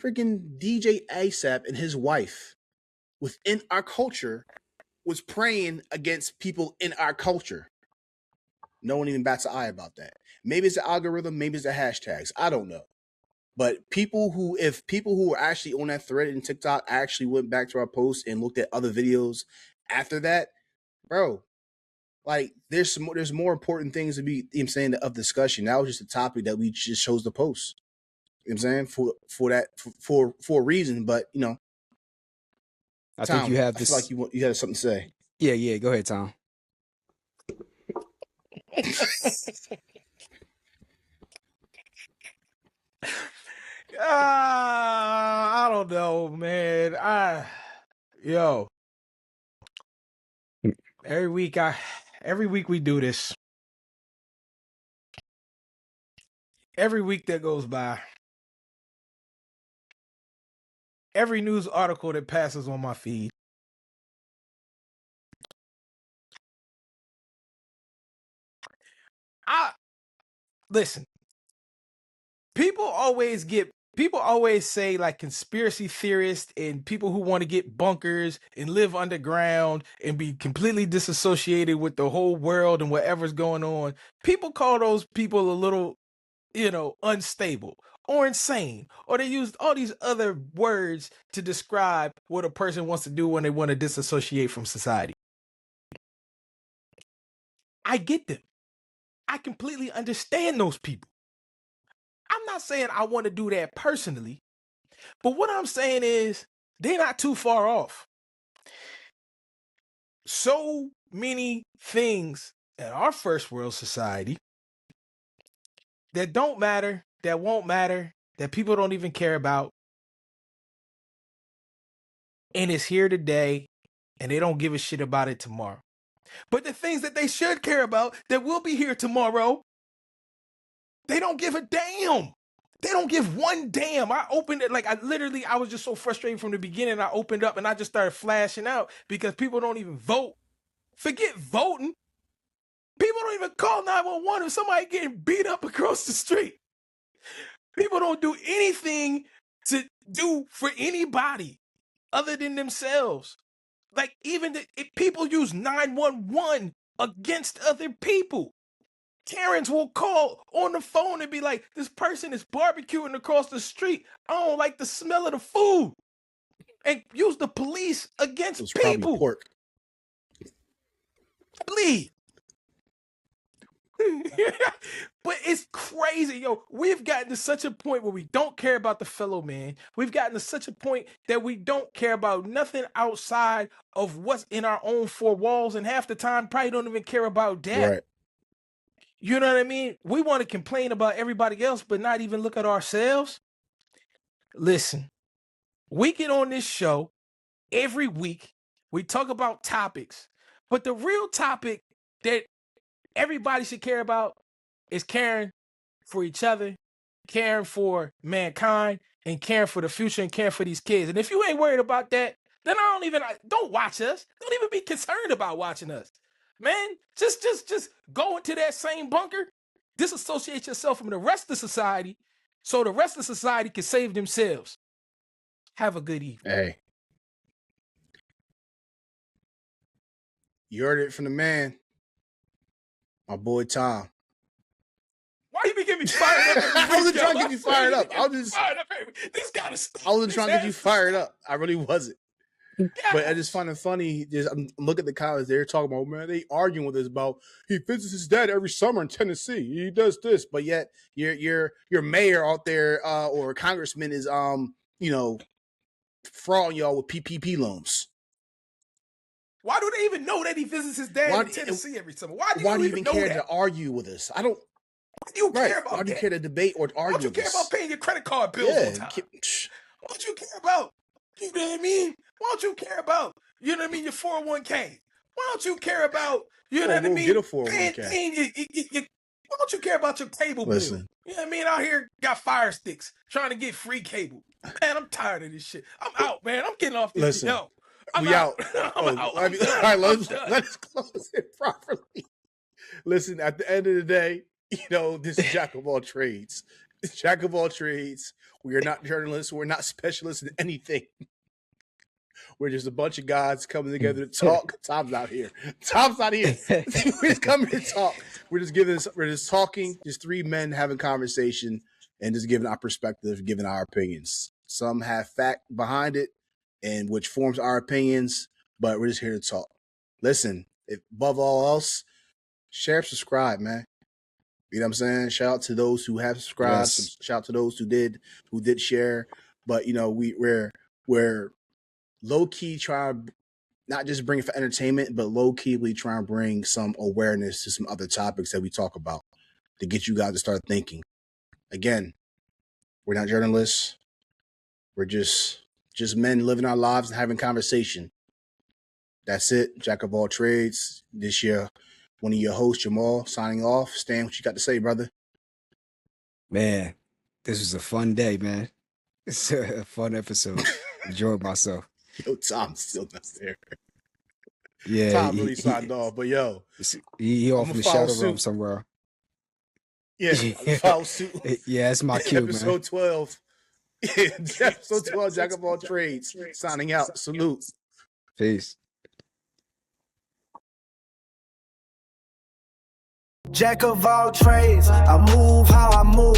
Freaking DJ ASAP and his wife within our culture was praying against people in our culture. No one even bats an eye about that. Maybe it's the algorithm, maybe it's the hashtags. I don't know. But if people who were actually on that thread in TikTok actually went back to our post and looked at other videos after that, bro, like there's more important things to be, you know what I'm saying, of discussion. That was just a topic that we just chose to post. You know what I'm saying? For a reason, but you know, I think Tom, you have I feel this. like you had something to say. Yeah. Go ahead, Tom. I don't know, man. Yo, every week we do this. Every week that goes by, every news article that passes on my feed, I listen. People always say like conspiracy theorists and people who want to get bunkers and live underground and be completely disassociated with the whole world and whatever's going on. People call those people a little, unstable or insane, or they use all these other words to describe what a person wants to do when they want to disassociate from society. I get them. I completely understand those people. I'm not saying I want to do that personally, but what I'm saying is they're not too far off. So many things in our first world society that don't matter, that won't matter, that people don't even care about, and it's here today, and they don't give a shit about it tomorrow. But the things that they should care about that will be here tomorrow, they don't give a damn. They don't give one damn. I opened it, I was just so frustrated from the beginning. I opened up and I just started flashing out because people don't even vote. Forget voting. People don't even call 911 if somebody getting beat up across the street. People don't do anything to do for anybody other than themselves. Like even if people use 911 against other people. Karens will call on the phone and be like, this person is barbecuing across the street. I don't like the smell of the food. And use the police against It was people. probably pork. Please. But it's crazy, yo. We've gotten to such a point where we don't care about the fellow man. We've gotten to such a point that we don't care about nothing outside of what's in our own four walls, and half the time probably don't even care about that. Right. You know what I mean? We want to complain about everybody else, but not even look at ourselves. Listen, we get on this show every week. We talk about topics, but the real topic that everybody should care about is caring for each other, caring for mankind, and caring for the future and caring for these kids. And if you ain't worried about that, then don't watch us. Don't even be concerned about watching us. Man, just go into that same bunker, disassociate yourself from the rest of society so the rest of society can save themselves. Have a good evening. Hey. You heard it from the man. My boy Tom. Why you be getting me fired up? I wasn't trying to get you fired up. This gotta stop. I wasn't trying to get you fired up. I really wasn't. But I just find it funny. I'm looking at the comments. They're talking about, man, they arguing with us about he visits his dad every summer in Tennessee. He does this, but yet your mayor out there or congressman is frauding y'all with PPP loans. Why do they even know that he visits his dad in Tennessee every summer? Why do you even care to argue with us? I don't. Why do you care about Why do you care to debate or argue? Why don't you care about paying your credit card bills on time? Why don't you care about? You know what I mean? Why don't you care about? You know what I mean? Your 401k. Why don't you care about? You know what I mean? Get a 401k. Why don't you care about your cable bill? You know what I mean? Out here got Fire Sticks trying to get free cable. Man, I'm tired of this shit. I'm out, man. I'm getting off this. Yo, I'm out. I'm out. All right, let's close it properly. Listen, at the end of the day, this is Jack of all trades. It's Jack of all trades. We are not journalists. We're not specialists in anything. We're just a bunch of guys coming together to talk. Tom's not here. We're just coming to talk. We're just talking. Just three men having conversation and just giving our perspective, giving our opinions. Some have fact behind it, and which forms our opinions, but we're just here to talk. Listen, above all else, share, subscribe, man. You know what I'm saying? Shout out to those who have subscribed. Yes. Shout out to those who did share. But we're low key trying to not just bring it for entertainment, but low key we try and bring some awareness to some other topics that we talk about to get you guys to start thinking. Again, we're not journalists. We're just men living our lives and having conversation. That's it. Jack of all trades. This year, one of your hosts, Jymal, signing off. Stan, what you got to say, brother? Man, this was a fun day, man. It's a fun episode. Enjoyed myself. Yo, Tom's still not there. Yeah, Tom really signed off, but yo, he off in the shadow room somewhere. Yeah, foul suit. Yeah, it's my cue, episode 12. Episode 12, Jack of all trades. Signing out. Salute. Peace. Jack of all trades, I move how I move.